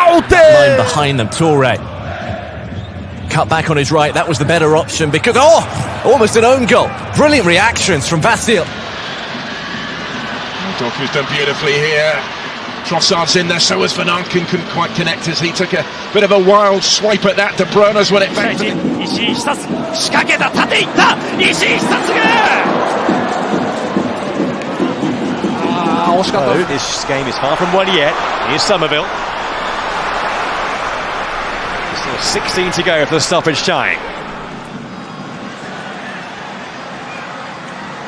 Walter! Line behind them, Toure. Cut back on his right, that was the better option because, almost an own goal. Brilliant reactions from Vasil. Doku's done beautifully here. Trossard's in there, so was Van Arken, couldn't quite connect as he took a bit of a wild swipe at that. De Bruyne's won it back to him. This game is far from won yet. Here's Somerville. Still 16 to go for the stoppage time.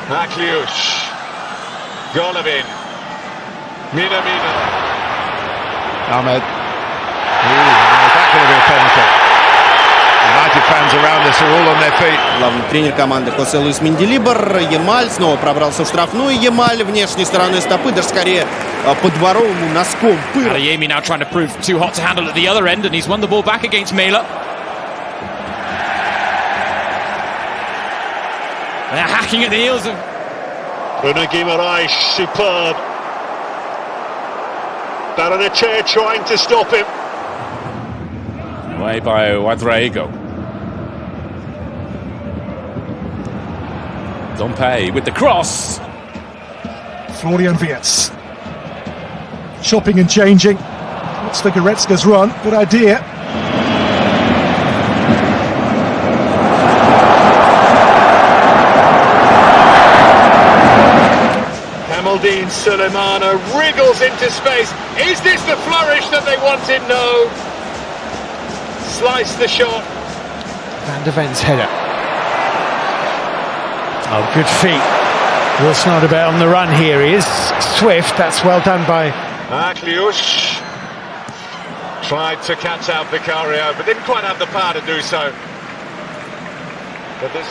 Akliush. Golovin. Mina. Ahmed. Is that going to be a penalty? United fans around us are all on their feet. Главный тренер команды Хосе Луис Менделибер. Ямаль снова пробрался в штрафную. Ямаль внешней стороной стопы, даже скорее по дворовому носком пыра. Adeyemi now trying to prove too hot to handle at the other end, and he's won the ball back against Mela. They're hacking at the heels of Bruno Guimaraes, superb. Barrenetxea trying to stop him. Away by Ouedraogo. Dompe with the cross. Florian Wirtz. Chopping and changing. Looks like Goretzka's run. Good idea. Kamaldeen Sulemana wriggles into space. Is this the flourish that they wanted? No. Slice the shot. Van der Ven's header. Oh, good feet. Wilson Odebe on the run here. He is swift. That's well done by Akliush. Tried to catch out Vicario, but didn't quite have the power to do so. But this...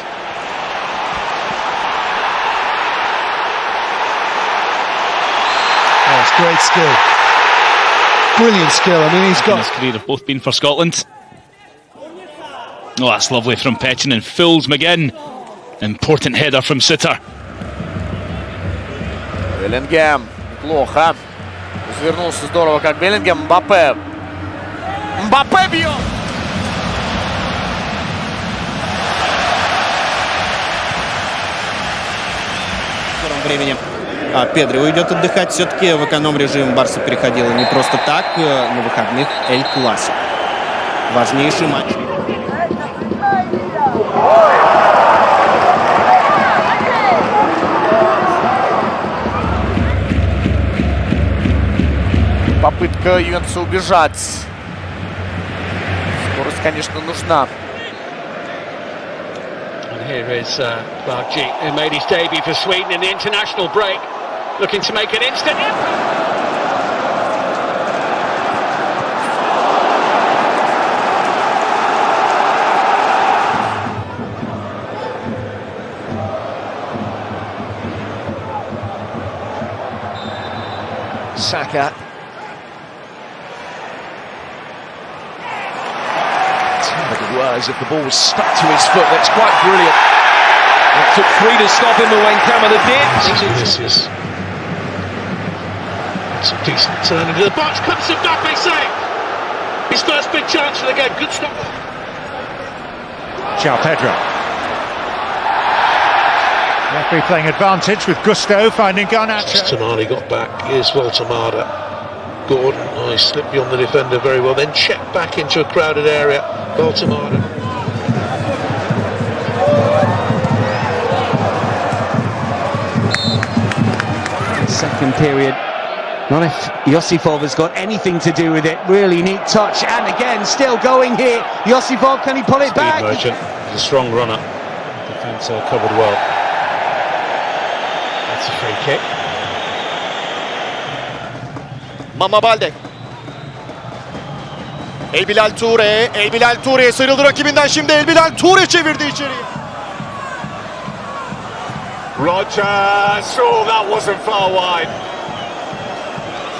Oh, it's great skill. Brilliant skill. I mean, he's got... In his career have both been for Scotland. Oh, that's lovely from Petchen and fools McGinn. Important header from Sitter. Беллингем. Плохо. Извернулся здорово, как Беллингем. Мбаппе. Мбаппе бьет! В скором времени Педри уйдет отдыхать. Все-таки в эконом-режим Барса переходила не просто так. На выходных Эль Классико. Важнейший матч. Попытка Ювентуса убежать. Скорость, конечно, нужна. And here is Bargi, who made his debut for Sweden in the international break. looking to make an instant impact. Saka. Terrible words if the ball was stuck to his foot. That's quite brilliant. It took 3 to stop him, but when Kamada did. It's a decent turn into the box. Comes mbappe save. His first big chance for the game. Good stop. João Pedro. Referee playing advantage with Gusto finding Garnacho. Tonali got back. Here's Voltemada. Gordon, he slipped beyond the defender very well. Then checked back into a crowded area. Voltemada. Second period. Not if Josifov has got anything to do with it. Really neat touch, and again, still going here. Josifov, can he pull it back? Merchant, he's a strong runner. Defence covered well. That's a free kick. Mama Balde. Elbilal Toure. Elbilal Toure'ye sıyrıldı rakibinden şimdi. Elbilal Toure çevirdi içeriye. Rogers, oh, that wasn't far wide.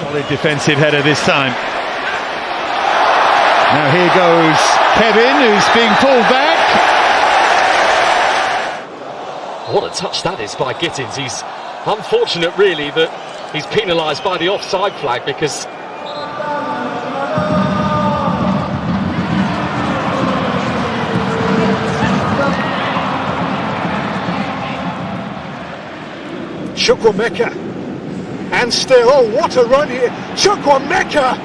Solid defensive header this time. Now here goes Kevin, who's being pulled back. What a touch that is by Gittins. He's unfortunate, really, that he's penalised by the offside flag because... Chukwuemeka, and still, oh, what a run here, Chukwuemeka!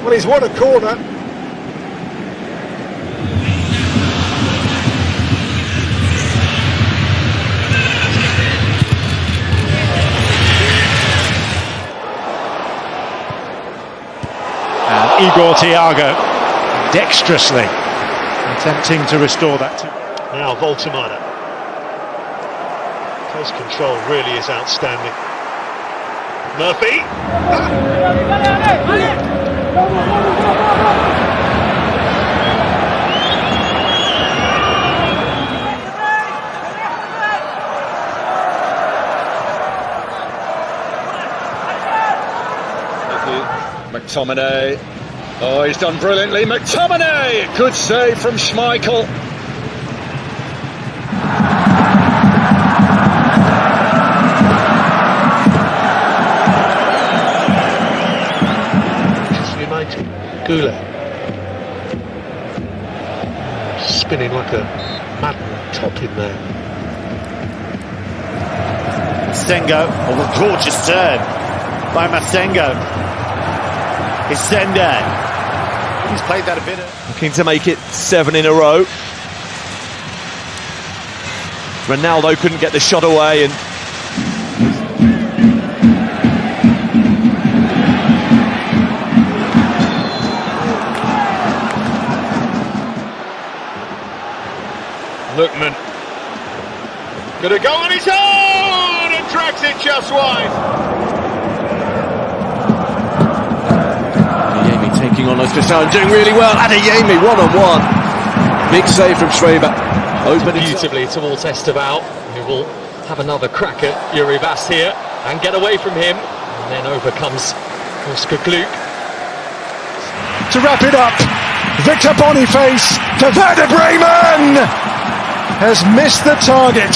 Well, he's won a corner. And Igor Thiago dexterously attempting to restore that. Now Voltemada. Close control really is outstanding. Murphy. McTominay. Oh, he's done brilliantly. McTominay! Good save from Schmeichel. Goulet. Spinning like a madman top in there. Masengo, oh, a gorgeous turn by Masengo. It's Sende. He's played that a bit. Looking to make it 7 in a row. Ronaldo couldn't get the shot away, and Lookman. Gonna go on his own and drags it just wide. Adeyemi taking on Uzbekistan, doing really well. Adeyemi one-on-one. Big save from Schreiber. Opening beautifully towards Esteval, who will have another crack at Yuri Bass here and get away from him. And then over comes Oscar Gluck. To wrap it up, Victor Boniface to Werder Bremen has missed the target.